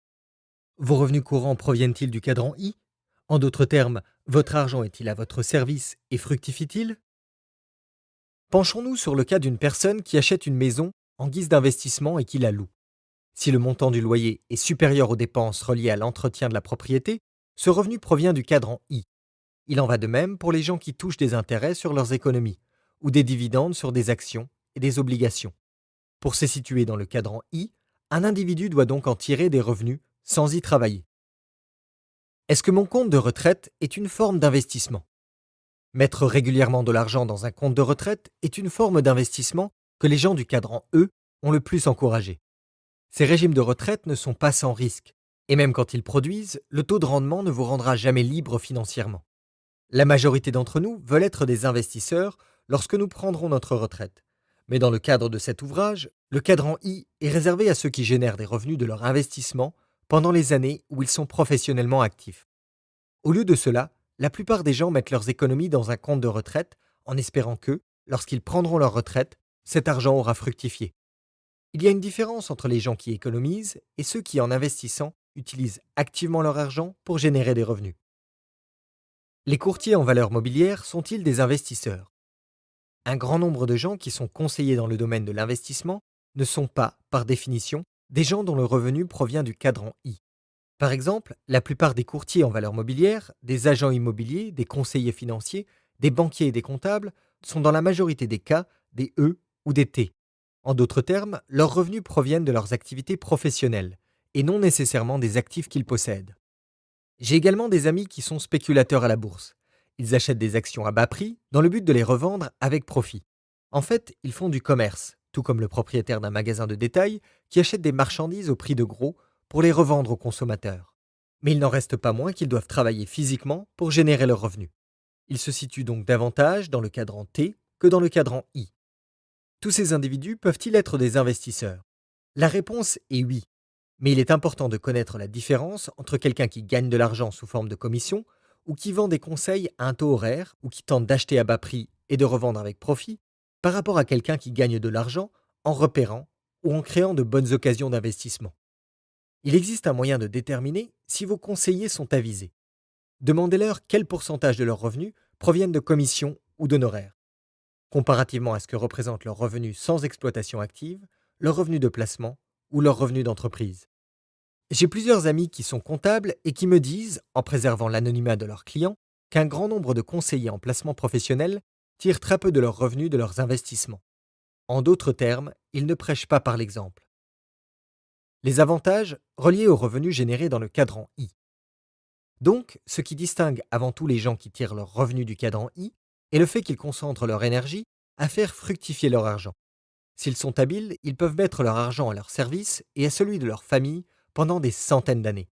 Vos revenus courants proviennent-ils du cadran I? En d'autres termes, votre argent est-il à votre service et fructifie-t-il? Penchons-nous sur le cas d'une personne qui achète une maison en guise d'investissement et qui la loue. Si le montant du loyer est supérieur aux dépenses reliées à l'entretien de la propriété, ce revenu provient du cadran I. Il en va de même pour les gens qui touchent des intérêts sur leurs économies ou des dividendes sur des actions et des obligations. Pour se situer dans le cadran I, un individu doit donc en tirer des revenus sans y travailler. Est-ce que mon compte de retraite est une forme d'investissement? Mettre régulièrement de l'argent dans un compte de retraite est une forme d'investissement que les gens du cadran E ont le plus encouragé. Ces régimes de retraite ne sont pas sans risque, et même quand ils produisent, le taux de rendement ne vous rendra jamais libre financièrement. La majorité d'entre nous veulent être des investisseurs lorsque nous prendrons notre retraite. Mais dans le cadre de cet ouvrage, le cadran I est réservé à ceux qui génèrent des revenus de leur investissement pendant les années où ils sont professionnellement actifs. Au lieu de cela, la plupart des gens mettent leurs économies dans un compte de retraite en espérant que, lorsqu'ils prendront leur retraite, cet argent aura fructifié. Il y a une différence entre les gens qui économisent et ceux qui, en investissant, utilisent activement leur argent pour générer des revenus. Les courtiers en valeurs mobilières sont-ils des investisseurs? Un grand nombre de gens qui sont conseillés dans le domaine de l'investissement ne sont pas, par définition, des gens dont le revenu provient du cadran I. Par exemple, la plupart des courtiers en valeurs mobilières, des agents immobiliers, des conseillers financiers, des banquiers et des comptables sont dans la majorité des cas des E ou des T. En d'autres termes, leurs revenus proviennent de leurs activités professionnelles et non nécessairement des actifs qu'ils possèdent. J'ai également des amis qui sont spéculateurs à la bourse. Ils achètent des actions à bas prix dans le but de les revendre avec profit. En fait, ils font du commerce, tout comme le propriétaire d'un magasin de détail qui achète des marchandises au prix de gros pour les revendre aux consommateurs. Mais il n'en reste pas moins qu'ils doivent travailler physiquement pour générer leurs revenus. Ils se situent donc davantage dans le cadran T que dans le cadran I. Tous ces individus peuvent-ils être des investisseurs? La réponse est oui. Mais il est important de connaître la différence entre quelqu'un qui gagne de l'argent sous forme de commission ou qui vend des conseils à un taux horaire ou qui tente d'acheter à bas prix et de revendre avec profit par rapport à quelqu'un qui gagne de l'argent en repérant ou en créant de bonnes occasions d'investissement. Il existe un moyen de déterminer si vos conseillers sont avisés. Demandez-leur quel pourcentage de leurs revenus proviennent de commissions ou d'honoraires, comparativement à ce que représentent leurs revenus sans exploitation active, leurs revenus de placement ou leurs revenus d'entreprise. J'ai plusieurs amis qui sont comptables et qui me disent, en préservant l'anonymat de leurs clients, qu'un grand nombre de conseillers en placement professionnel tirent très peu de leurs revenus de leurs investissements. En d'autres termes, ils ne prêchent pas par l'exemple. Les avantages reliés aux revenus générés dans le cadran I. Donc, ce qui distingue avant tout les gens qui tirent leurs revenus du cadran I est le fait qu'ils concentrent leur énergie à faire fructifier leur argent. S'ils sont habiles, ils peuvent mettre leur argent à leur service et à celui de leur famille pendant des centaines d'années.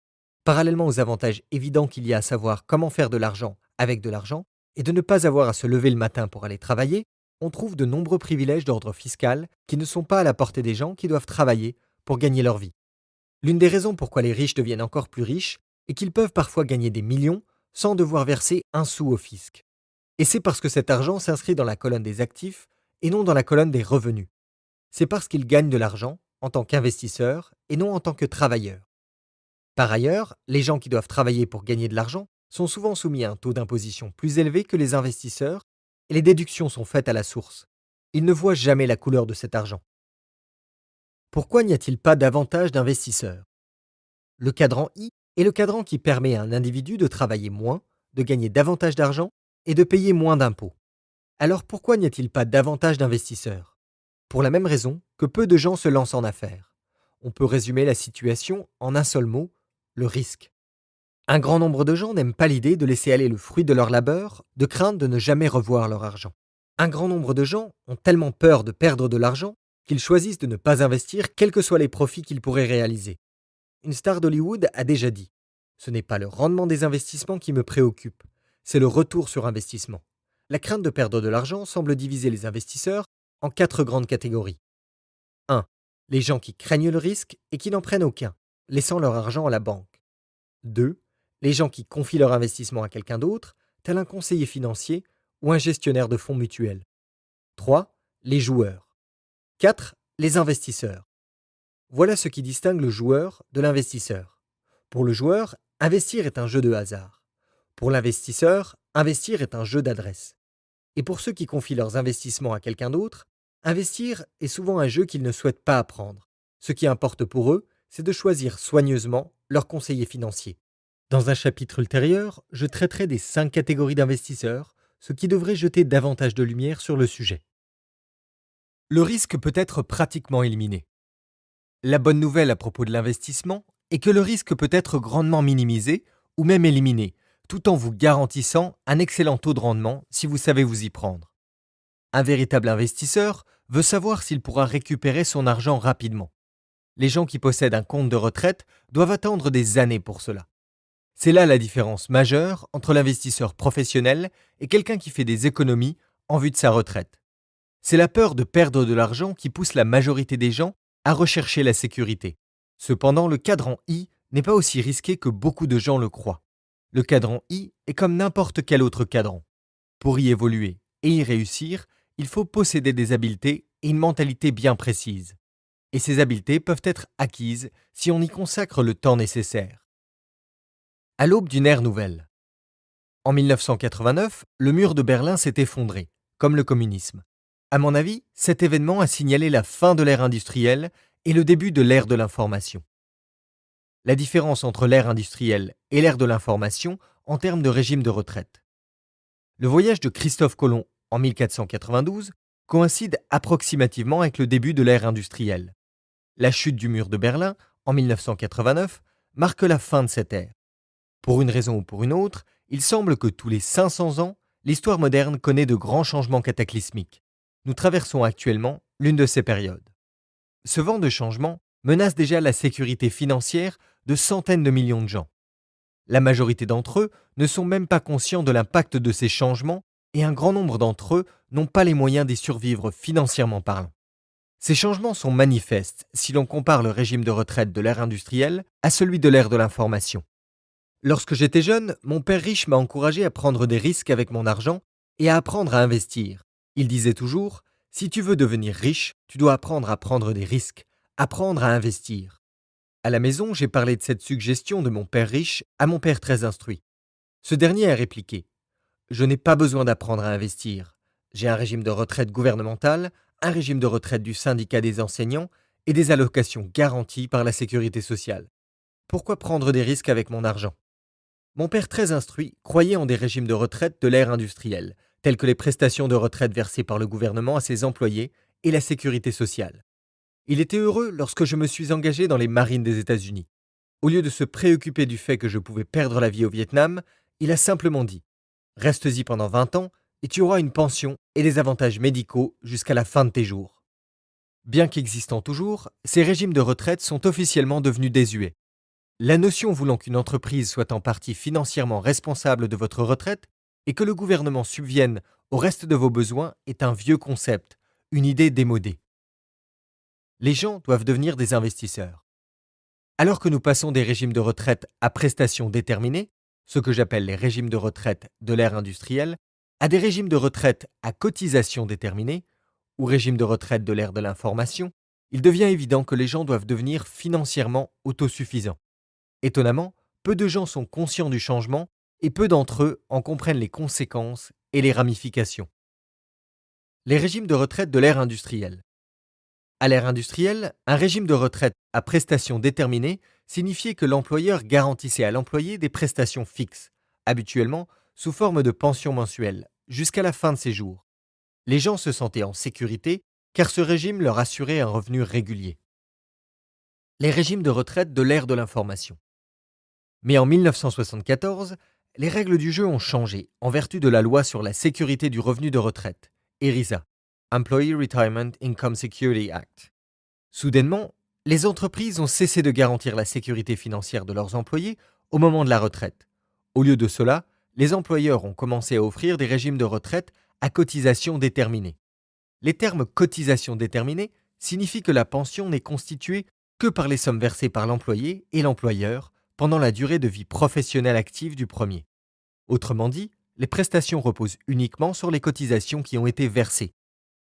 Parallèlement aux avantages évidents qu'il y a à savoir comment faire de l'argent avec de l'argent et de ne pas avoir à se lever le matin pour aller travailler, on trouve de nombreux privilèges d'ordre fiscal qui ne sont pas à la portée des gens qui doivent travailler pour gagner leur vie. L'une des raisons pourquoi les riches deviennent encore plus riches est qu'ils peuvent parfois gagner des millions sans devoir verser un sou au fisc. Et c'est parce que cet argent s'inscrit dans la colonne des actifs et non dans la colonne des revenus. C'est parce qu'ils gagnent de l'argent en tant qu'investisseurs et non en tant que travailleurs. Par ailleurs, les gens qui doivent travailler pour gagner de l'argent sont souvent soumis à un taux d'imposition plus élevé que les investisseurs et les déductions sont faites à la source. Ils ne voient jamais la couleur de cet argent. Pourquoi n'y a-t-il pas davantage d'investisseurs? Le cadran I est le cadran qui permet à un individu de travailler moins, de gagner davantage d'argent et de payer moins d'impôts. Alors pourquoi n'y a-t-il pas davantage d'investisseurs? Pour la même raison que peu de gens se lancent en affaires. On peut résumer la situation en un seul mot, le risque. Un grand nombre de gens n'aiment pas l'idée de laisser aller le fruit de leur labeur, de crainte de ne jamais revoir leur argent. Un grand nombre de gens ont tellement peur de perdre de l'argent qu'ils choisissent de ne pas investir quels que soient les profits qu'ils pourraient réaliser. Une star d'Hollywood a déjà dit : ce n'est pas le rendement des investissements qui me préoccupe, c'est le retour sur investissement. La crainte de perdre de l'argent semble diviser les investisseurs en 4 grandes catégories. 1. Les gens qui craignent le risque et qui n'en prennent aucun, laissant leur argent à la banque. 2. Les gens qui confient leur investissement à quelqu'un d'autre, tel un conseiller financier ou un gestionnaire de fonds mutuels. 3. Les joueurs. 4. Les investisseurs. Voilà ce qui distingue le joueur de l'investisseur. Pour le joueur, investir est un jeu de hasard. Pour l'investisseur, investir est un jeu d'adresse. Et pour ceux qui confient leurs investissements à quelqu'un d'autre, investir est souvent un jeu qu'ils ne souhaitent pas apprendre. Ce qui importe pour eux, c'est de choisir soigneusement leur conseiller financier. Dans un chapitre ultérieur, je traiterai des 5 catégories d'investisseurs, ce qui devrait jeter davantage de lumière sur le sujet. Le risque peut être pratiquement éliminé. La bonne nouvelle à propos de l'investissement est que le risque peut être grandement minimisé ou même éliminé, tout en vous garantissant un excellent taux de rendement si vous savez vous y prendre. Un véritable investisseur veut savoir s'il pourra récupérer son argent rapidement. Les gens qui possèdent un compte de retraite doivent attendre des années pour cela. C'est là la différence majeure entre l'investisseur professionnel et quelqu'un qui fait des économies en vue de sa retraite. C'est la peur de perdre de l'argent qui pousse la majorité des gens à rechercher la sécurité. Cependant, le cadran I n'est pas aussi risqué que beaucoup de gens le croient. Le cadran I est comme n'importe quel autre cadran. Pour y évoluer et y réussir, il faut posséder des habiletés et une mentalité bien précise. Et ces habiletés peuvent être acquises si on y consacre le temps nécessaire. À l'aube d'une ère nouvelle. En 1989, le mur de Berlin s'est effondré, comme le communisme. À mon avis, cet événement a signalé la fin de l'ère industrielle et le début de l'ère de l'information. la différence entre l'ère industrielle et l'ère de l'information en termes de régime de retraite. Le voyage de Christophe Colomb en 1492 coïncide approximativement avec le début de l'ère industrielle. La chute du mur de Berlin en 1989 marque la fin de cette ère. Pour une raison ou pour une autre, il semble que tous les 500 ans, l'histoire moderne connaît de grands changements cataclysmiques. Nous traversons actuellement l'une de ces périodes. Ce vent de changement menace déjà la sécurité financière de centaines de millions de gens. La majorité d'entre eux ne sont même pas conscients de l'impact de ces changements et un grand nombre d'entre eux n'ont pas les moyens d'y survivre financièrement parlant. Ces changements sont manifestes si l'on compare le régime de retraite de l'ère industrielle à celui de l'ère de l'information. Lorsque j'étais jeune, mon père riche m'a encouragé à prendre des risques avec mon argent et à apprendre à investir. Il disait toujours, si tu veux devenir riche, tu dois apprendre à prendre des risques, apprendre à investir. À la maison, j'ai parlé de cette suggestion de mon père riche à mon père très instruit. Ce dernier a répliqué, je n'ai pas besoin d'apprendre à investir. J'ai un régime de retraite gouvernemental, un régime de retraite du syndicat des enseignants et des allocations garanties par la sécurité sociale. Pourquoi prendre des risques avec mon argent ? Mon père très instruit croyait en des régimes de retraite de l'ère industrielle, tels que les prestations de retraite versées par le gouvernement à ses employés et la sécurité sociale. Il était heureux lorsque je me suis engagé dans les marines des États-Unis. Au lieu de se préoccuper du fait que je pouvais perdre la vie au Vietnam, il a simplement dit « Reste-y pendant 20 ans et tu auras une pension et des avantages médicaux jusqu'à la fin de tes jours. » Bien qu'existant toujours, ces régimes de retraite sont officiellement devenus désuets. La notion voulant qu'une entreprise soit en partie financièrement responsable de votre retraite et que le gouvernement subvienne au reste de vos besoins est un vieux concept, une idée démodée. Les gens doivent devenir des investisseurs. Alors que nous passons des régimes de retraite à prestations déterminées, ce que j'appelle les régimes de retraite de l'ère industrielle, à des régimes de retraite à cotisation déterminée, ou régimes de retraite de l'ère de l'information, il devient évident que les gens doivent devenir financièrement autosuffisants. Étonnamment, peu de gens sont conscients du changement et peu d'entre eux en comprennent les conséquences et les ramifications. Les régimes de retraite de l'ère industrielle. À l'ère industrielle, un régime de retraite à prestations déterminées signifiait que l'employeur garantissait à l'employé des prestations fixes, habituellement sous forme de pension mensuelle, jusqu'à la fin de ses jours. Les gens se sentaient en sécurité car ce régime leur assurait un revenu régulier. Les régimes de retraite de l'ère de l'information. Mais en 1974, les règles du jeu ont changé en vertu de la loi sur la sécurité du revenu de retraite, ERISA, Employee Retirement Income Security Act. Soudainement, les entreprises ont cessé de garantir la sécurité financière de leurs employés au moment de la retraite. Au lieu de cela, les employeurs ont commencé à offrir des régimes de retraite à cotisation déterminée. Les termes cotisation déterminée signifient que la pension n'est constituée que par les sommes versées par l'employé et l'employeur pendant la durée de vie professionnelle active du premier. Autrement dit, les prestations reposent uniquement sur les cotisations qui ont été versées.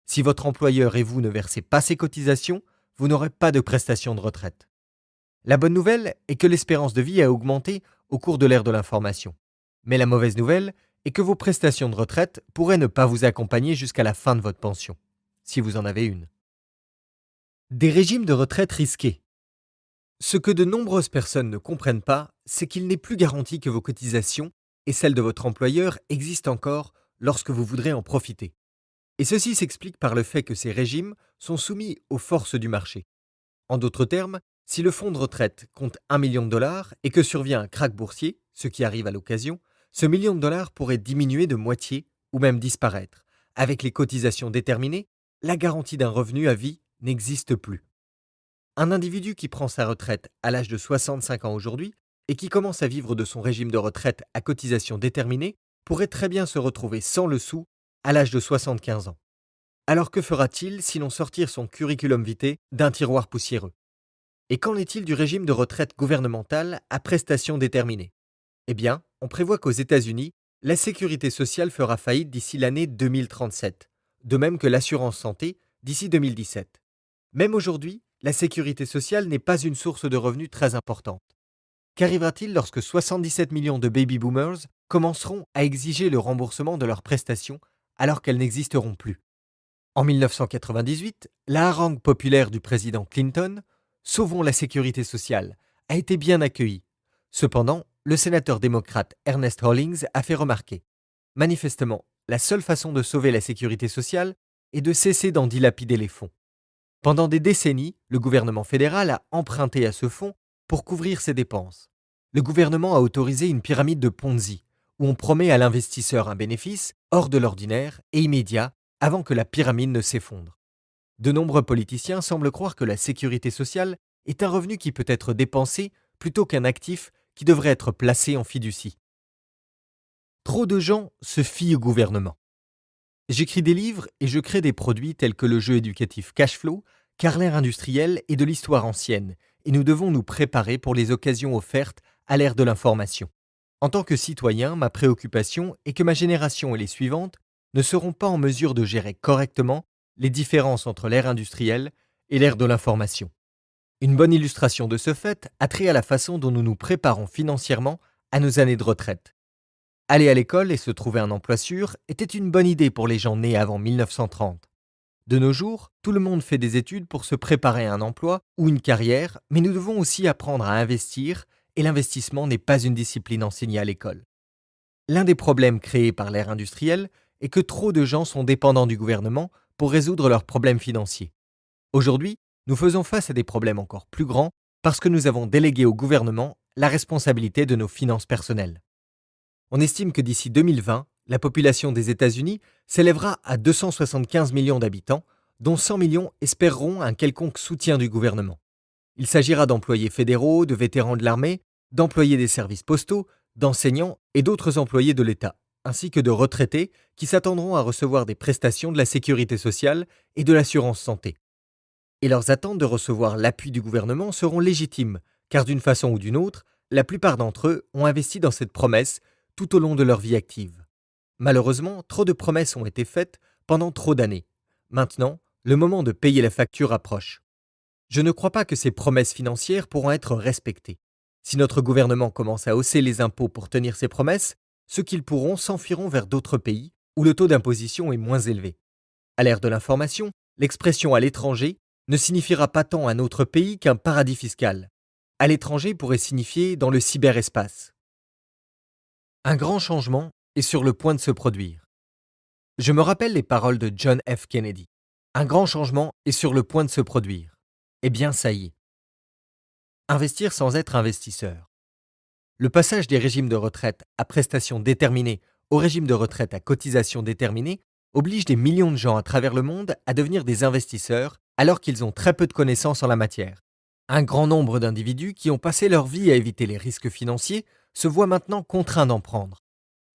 Si votre employeur et vous ne versez pas ces cotisations, vous n'aurez pas de prestations de retraite. La bonne nouvelle est que l'espérance de vie a augmenté au cours de l'ère de l'information. Mais la mauvaise nouvelle est que vos prestations de retraite pourraient ne pas vous accompagner jusqu'à la fin de votre pension, si vous en avez une. Des régimes de retraite risqués. Ce que de nombreuses personnes ne comprennent pas, c'est qu'il n'est plus garanti que vos cotisations et celles de votre employeur existent encore lorsque vous voudrez en profiter. Et ceci s'explique par le fait que ces régimes sont soumis aux forces du marché. En d'autres termes, si le fonds de retraite compte 1 million de dollars et que survient un krach boursier, ce qui arrive à l'occasion, ce million de dollars pourrait diminuer de moitié ou même disparaître. Avec les cotisations déterminées, la garantie d'un revenu à vie n'existe plus. Un individu qui prend sa retraite à l'âge de 65 ans aujourd'hui et qui commence à vivre de son régime de retraite à cotisation déterminée pourrait très bien se retrouver sans le sou à l'âge de 75 ans. Alors que fera-t-il sinon sortir son curriculum vitae d'un tiroir poussiéreux ? Et qu'en est-il du régime de retraite gouvernemental à prestations déterminées ? Eh bien, on prévoit qu'aux États-Unis, la sécurité sociale fera faillite d'ici l'année 2037, de même que l'assurance santé d'ici 2017. Même aujourd'hui, la sécurité sociale n'est pas une source de revenus très importante. Qu'arrivera-t-il lorsque 77 millions de baby-boomers commenceront à exiger le remboursement de leurs prestations alors qu'elles n'existeront plus ? En 1998, la harangue populaire du président Clinton « Sauvons la sécurité sociale » a été bien accueilli. Cependant, le sénateur démocrate Ernest Hollings a fait remarquer: manifestement, la seule façon de sauver la sécurité sociale est de cesser d'en dilapider les fonds. Pendant des décennies, le gouvernement fédéral a emprunté à ce fonds pour couvrir ses dépenses. Le gouvernement a autorisé une pyramide de Ponzi, où on promet à l'investisseur un bénéfice hors de l'ordinaire et immédiat avant que la pyramide ne s'effondre. De nombreux politiciens semblent croire que la sécurité sociale est un revenu qui peut être dépensé plutôt qu'un actif qui devrait être placé en fiducie. Trop de gens se fient au gouvernement. J'écris des livres et je crée des produits tels que le jeu éducatif Cashflow, car l'ère industrielle est de l'histoire ancienne et nous devons nous préparer pour les occasions offertes à l'ère de l'information. En tant que citoyen, ma préoccupation est que ma génération et les suivantes ne seront pas en mesure de gérer correctement les différences entre l'ère industrielle et l'ère de l'information. Une bonne illustration de ce fait a trait à la façon dont nous nous préparons financièrement à nos années de retraite. Aller à l'école et se trouver un emploi sûr était une bonne idée pour les gens nés avant 1930. De nos jours, tout le monde fait des études pour se préparer à un emploi ou une carrière, mais nous devons aussi apprendre à investir, et l'investissement n'est pas une discipline enseignée à l'école. L'un des problèmes créés par l'ère industrielle est que trop de gens sont dépendants du gouvernement pour résoudre leurs problèmes financiers. Aujourd'hui, nous faisons face à des problèmes encore plus grands parce que nous avons délégué au gouvernement la responsabilité de nos finances personnelles. On estime que d'ici 2020, la population des États-Unis s'élèvera à 275 millions d'habitants, dont 100 millions espéreront un quelconque soutien du gouvernement. Il s'agira d'employés fédéraux, de vétérans de l'armée, d'employés des services postaux, d'enseignants et d'autres employés de l'État, ainsi que de retraités qui s'attendront à recevoir des prestations de la sécurité sociale et de l'assurance santé. Et leurs attentes de recevoir l'appui du gouvernement seront légitimes, car d'une façon ou d'une autre, la plupart d'entre eux ont investi dans cette promesse tout au long de leur vie active. Malheureusement, trop de promesses ont été faites pendant trop d'années. Maintenant, le moment de payer la facture approche. Je ne crois pas que ces promesses financières pourront être respectées. Si notre gouvernement commence à hausser les impôts pour tenir ses promesses, ceux qu'ils pourront s'enfuiront vers d'autres pays où le taux d'imposition est moins élevé. À l'ère de l'information, l'expression « à l'étranger » ne signifiera pas tant un autre pays qu'un paradis fiscal. À l'étranger pourrait signifier dans le cyberespace. Un grand changement est sur le point de se produire. Je me rappelle les paroles de John F. Kennedy. Un grand changement est sur le point de se produire. Eh bien, ça y est. Investir sans être investisseur. Le passage des régimes de retraite à prestations déterminées au régime de retraite à cotisation déterminée oblige des millions de gens à travers le monde à devenir des investisseurs alors qu'ils ont très peu de connaissances en la matière. Un grand nombre d'individus qui ont passé leur vie à éviter les risques financiers se voient maintenant contraints d'en prendre.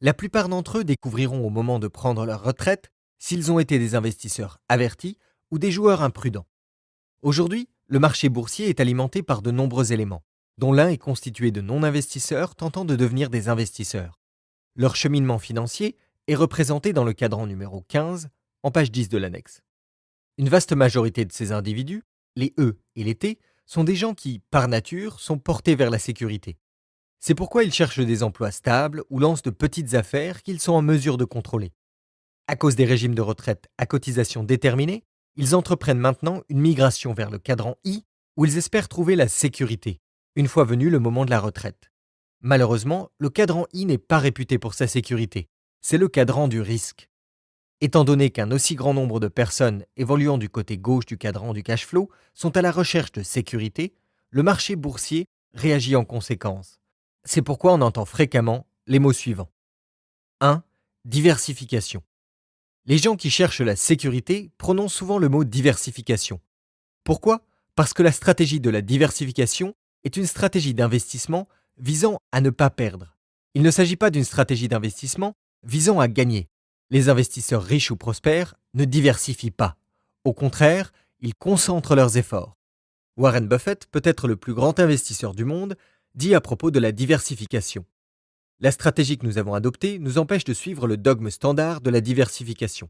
La plupart d'entre eux découvriront au moment de prendre leur retraite s'ils ont été des investisseurs avertis ou des joueurs imprudents. Aujourd'hui, le marché boursier est alimenté par de nombreux éléments, dont l'un est constitué de non-investisseurs tentant de devenir des investisseurs. Leur cheminement financier est représenté dans le cadran numéro 15, en page 10 de l'annexe. Une vaste majorité de ces individus, les E et les T, sont des gens qui, par nature, sont portés vers la sécurité. C'est pourquoi ils cherchent des emplois stables ou lancent de petites affaires qu'ils sont en mesure de contrôler. À cause des régimes de retraite à cotisation déterminée, ils entreprennent maintenant une migration vers le cadran I où ils espèrent trouver la sécurité, une fois venu le moment de la retraite. Malheureusement, le cadran I n'est pas réputé pour sa sécurité. C'est le cadran du risque. Étant donné qu'un aussi grand nombre de personnes évoluant du côté gauche du cadran du cash flow sont à la recherche de sécurité, le marché boursier réagit en conséquence. C'est pourquoi on entend fréquemment les mots suivants. 1. Diversification. Les gens qui cherchent la sécurité prononcent souvent le mot diversification. Pourquoi ? Parce que la stratégie de la diversification est une stratégie d'investissement visant à ne pas perdre. Il ne s'agit pas d'une stratégie d'investissement visant à gagner. Les investisseurs riches ou prospères ne diversifient pas. Au contraire, ils concentrent leurs efforts. Warren Buffett, peut-être le plus grand investisseur du monde, dit à propos de la diversification. La stratégie que nous avons adoptée nous empêche de suivre le dogme standard de la diversification.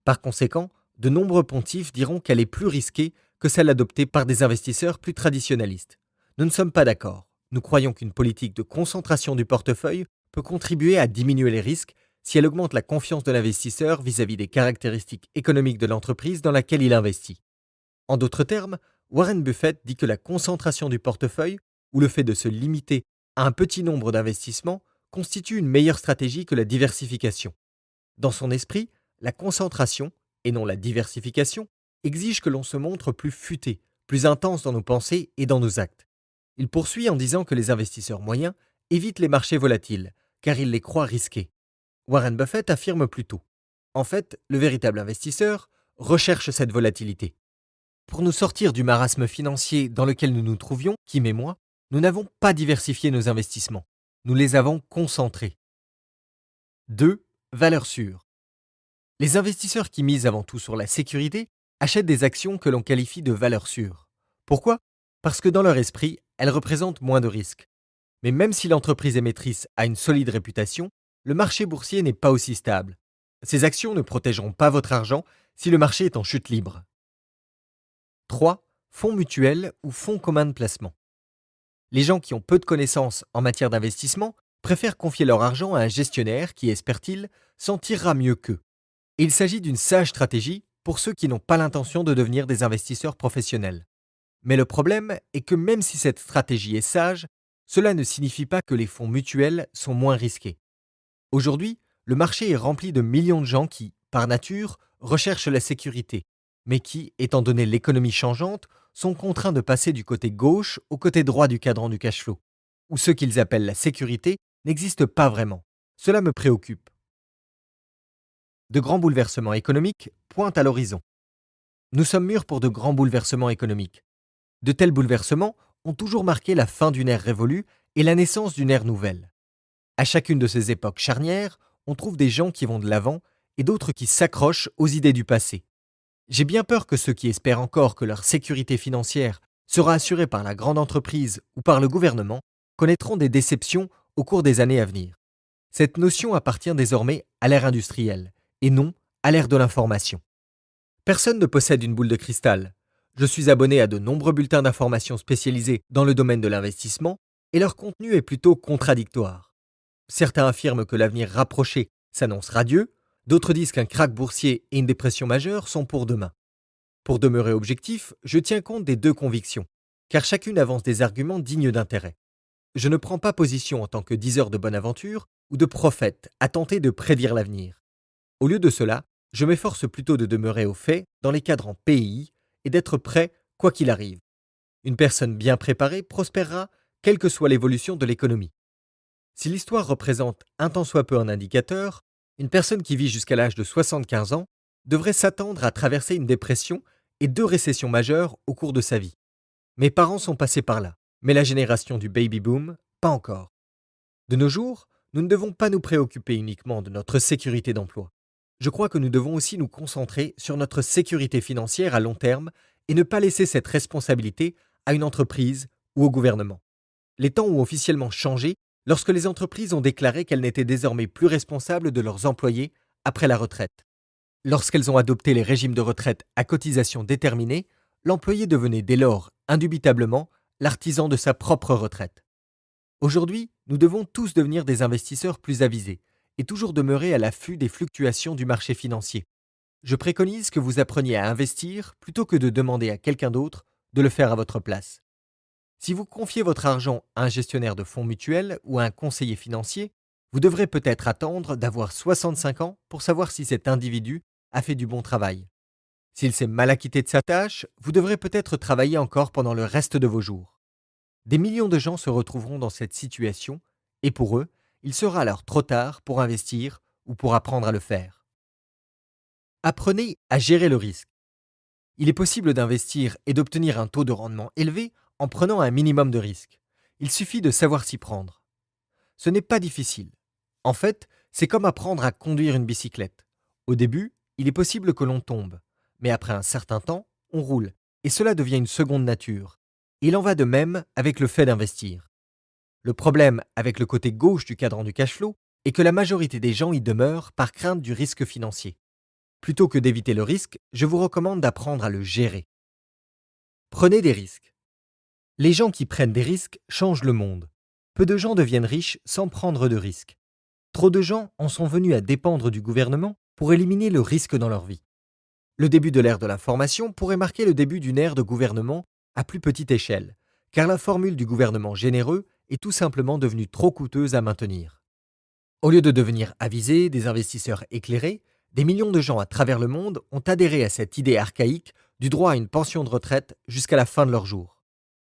Par conséquent, de nombreux pontifes diront qu'elle est plus risquée que celle adoptée par des investisseurs plus traditionnalistes. Nous ne sommes pas d'accord. Nous croyons qu'une politique de concentration du portefeuille peut contribuer à diminuer les risques si elle augmente la confiance de l'investisseur vis-à-vis des caractéristiques économiques de l'entreprise dans laquelle il investit. En d'autres termes, Warren Buffett dit que la concentration du portefeuille où le fait de se limiter à un petit nombre d'investissements constitue une meilleure stratégie que la diversification. Dans son esprit, la concentration, et non la diversification, exige que l'on se montre plus futé, plus intense dans nos pensées et dans nos actes. Il poursuit en disant que les investisseurs moyens évitent les marchés volatiles, car ils les croient risqués. Warren Buffett affirme plutôt: en fait, le véritable investisseur recherche cette volatilité. Pour nous sortir du marasme financier dans lequel nous nous trouvions, Kim et moi, nous n'avons pas diversifié nos investissements. Nous les avons concentrés. 2. Valeurs sûres. Les investisseurs qui misent avant tout sur la sécurité achètent des actions que l'on qualifie de valeurs sûres. Pourquoi? Parce que dans leur esprit, elles représentent moins de risques. Mais même si l'entreprise émettrice a une solide réputation, le marché boursier n'est pas aussi stable. Ces actions ne protégeront pas votre argent si le marché est en chute libre. 3. Fonds mutuels ou fonds communs de placement. Les gens qui ont peu de connaissances en matière d'investissement préfèrent confier leur argent à un gestionnaire qui, espère-t-il, s'en tirera mieux qu'eux. Et il s'agit d'une sage stratégie pour ceux qui n'ont pas l'intention de devenir des investisseurs professionnels. Mais le problème est que même si cette stratégie est sage, cela ne signifie pas que les fonds mutuels sont moins risqués. Aujourd'hui, le marché est rempli de millions de gens qui, par nature, recherchent la sécurité, mais qui, étant donné l'économie changeante, sont contraints de passer du côté gauche au côté droit du cadran du cash flow, où ce qu'ils appellent la sécurité n'existe pas vraiment. Cela me préoccupe. De grands bouleversements économiques pointent à l'horizon. Nous sommes mûrs pour de grands bouleversements économiques. De tels bouleversements ont toujours marqué la fin d'une ère révolue et la naissance d'une ère nouvelle. À chacune de ces époques charnières, on trouve des gens qui vont de l'avant et d'autres qui s'accrochent aux idées du passé. J'ai bien peur que ceux qui espèrent encore que leur sécurité financière sera assurée par la grande entreprise ou par le gouvernement connaîtront des déceptions au cours des années à venir. Cette notion appartient désormais à l'ère industrielle et non à l'ère de l'information. Personne ne possède une boule de cristal. Je suis abonné à de nombreux bulletins d'information spécialisés dans le domaine de l'investissement et leur contenu est plutôt contradictoire. Certains affirment que l'avenir rapproché s'annonce radieux, d'autres disent qu'un krach boursier et une dépression majeure sont pour demain. Pour demeurer objectif, je tiens compte des deux convictions, car chacune avance des arguments dignes d'intérêt. Je ne prends pas position en tant que diseur de bonne aventure ou de prophète à tenter de prédire l'avenir. Au lieu de cela, je m'efforce plutôt de demeurer au fait dans les cadrans PI et d'être prêt quoi qu'il arrive. Une personne bien préparée prospérera quelle que soit l'évolution de l'économie. Si l'histoire représente un tant soit peu un indicateur, une personne qui vit jusqu'à l'âge de 75 ans devrait s'attendre à traverser une dépression et 2 récessions majeures au cours de sa vie. Mes parents sont passés par là, mais la génération du baby-boom, pas encore. De nos jours, nous ne devons pas nous préoccuper uniquement de notre sécurité d'emploi. Je crois que nous devons aussi nous concentrer sur notre sécurité financière à long terme et ne pas laisser cette responsabilité à une entreprise ou au gouvernement. Les temps ont officiellement changé lorsque les entreprises ont déclaré qu'elles n'étaient désormais plus responsables de leurs employés après la retraite. Lorsqu'elles ont adopté les régimes de retraite à cotisation déterminée, l'employé devenait dès lors, indubitablement, l'artisan de sa propre retraite. Aujourd'hui, nous devons tous devenir des investisseurs plus avisés et toujours demeurer à l'affût des fluctuations du marché financier. Je préconise que vous appreniez à investir plutôt que de demander à quelqu'un d'autre de le faire à votre place. Si vous confiez votre argent à un gestionnaire de fonds mutuels ou à un conseiller financier, vous devrez peut-être attendre d'avoir 65 ans pour savoir si cet individu a fait du bon travail. S'il s'est mal acquitté de sa tâche, vous devrez peut-être travailler encore pendant le reste de vos jours. Des millions de gens se retrouveront dans cette situation et pour eux, il sera alors trop tard pour investir ou pour apprendre à le faire. Apprenez à gérer le risque. Il est possible d'investir et d'obtenir un taux de rendement élevé en prenant un minimum de risque. Il suffit de savoir s'y prendre. Ce n'est pas difficile. En fait, c'est comme apprendre à conduire une bicyclette. Au début, il est possible que l'on tombe, mais après un certain temps, on roule, et cela devient une seconde nature. Il en va de même avec le fait d'investir. Le problème avec le côté gauche du cadran du cash flow est que la majorité des gens y demeurent par crainte du risque financier. Plutôt que d'éviter le risque, je vous recommande d'apprendre à le gérer. Prenez des risques. Les gens qui prennent des risques changent le monde. Peu de gens deviennent riches sans prendre de risques. Trop de gens en sont venus à dépendre du gouvernement pour éliminer le risque dans leur vie. Le début de l'ère de l'information pourrait marquer le début d'une ère de gouvernement à plus petite échelle, car la formule du gouvernement généreux est tout simplement devenue trop coûteuse à maintenir. Au lieu de devenir avisés, des investisseurs éclairés, des millions de gens à travers le monde ont adhéré à cette idée archaïque du droit à une pension de retraite jusqu'à la fin de leurs jours.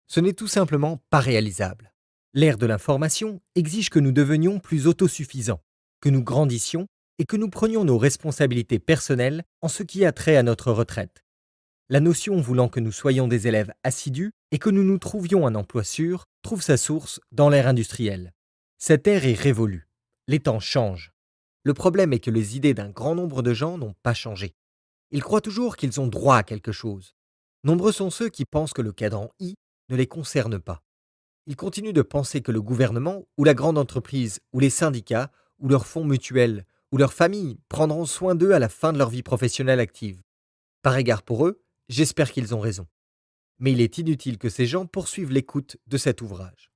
Ce n'est tout simplement pas réalisable. L'ère de l'information exige que nous devenions plus autosuffisants, que nous grandissions et que nous prenions nos responsabilités personnelles en ce qui a trait à notre retraite. La notion voulant que nous soyons des élèves assidus et que nous nous trouvions un emploi sûr trouve sa source dans l'ère industrielle. Cette ère est révolue. Les temps changent. Le problème est que les idées d'un grand nombre de gens n'ont pas changé. Ils croient toujours qu'ils ont droit à quelque chose. Nombreux sont ceux qui pensent que le cadran I ne les concerne pas. Ils continuent de penser que le gouvernement, ou la grande entreprise, ou les syndicats, ou leurs fonds mutuels, ou leurs familles prendront soin d'eux à la fin de leur vie professionnelle active. Par égard pour eux, j'espère qu'ils ont raison. Mais il est inutile que ces gens poursuivent l'écoute de cet ouvrage.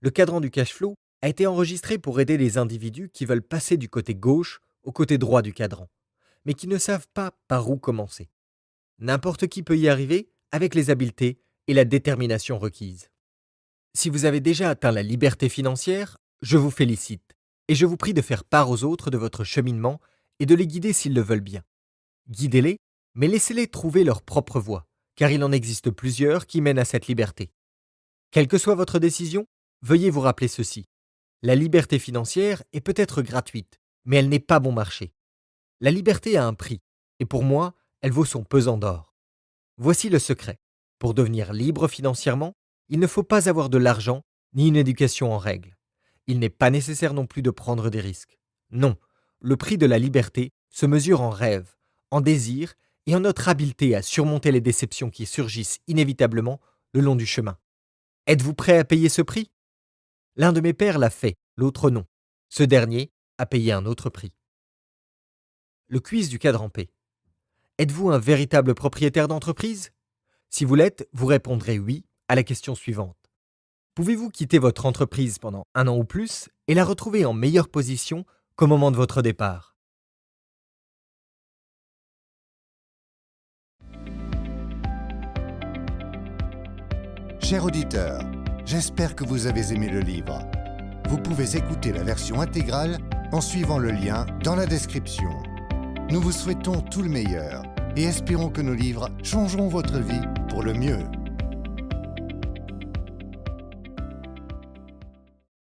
Le cadran du cash flow a été enregistré pour aider les individus qui veulent passer du côté gauche au côté droit du cadran, mais qui ne savent pas par où commencer. N'importe qui peut y arriver avec les habiletés et la détermination requises. Si vous avez déjà atteint la liberté financière, je vous félicite et je vous prie de faire part aux autres de votre cheminement et de les guider s'ils le veulent bien. Guidez-les, mais laissez-les trouver leur propre voie, car il en existe plusieurs qui mènent à cette liberté. Quelle que soit votre décision, veuillez vous rappeler ceci. La liberté financière est peut-être gratuite, mais elle n'est pas bon marché. La liberté a un prix, et pour moi, elle vaut son pesant d'or. Voici le secret. Pour devenir libre financièrement, il ne faut pas avoir de l'argent ni une éducation en règle. Il n'est pas nécessaire non plus de prendre des risques. Non, le prix de la liberté se mesure en rêve, en désir et en notre habileté à surmonter les déceptions qui surgissent inévitablement le long du chemin. Êtes-vous prêt à payer ce prix ? L'un de mes pères l'a fait, l'autre non. Ce dernier a payé un autre prix. Le quiz du cadran P. Êtes-vous un véritable propriétaire d'entreprise ? Si vous l'êtes, vous répondrez oui à la question suivante. Pouvez-vous quitter votre entreprise pendant 1 an ou plus et la retrouver en meilleure position qu'au moment de votre départ ? Chers auditeurs, j'espère que vous avez aimé le livre. Vous pouvez écouter la version intégrale en suivant le lien dans la description. Nous vous souhaitons tout le meilleur et espérons que nos livres changeront votre vie pour le mieux.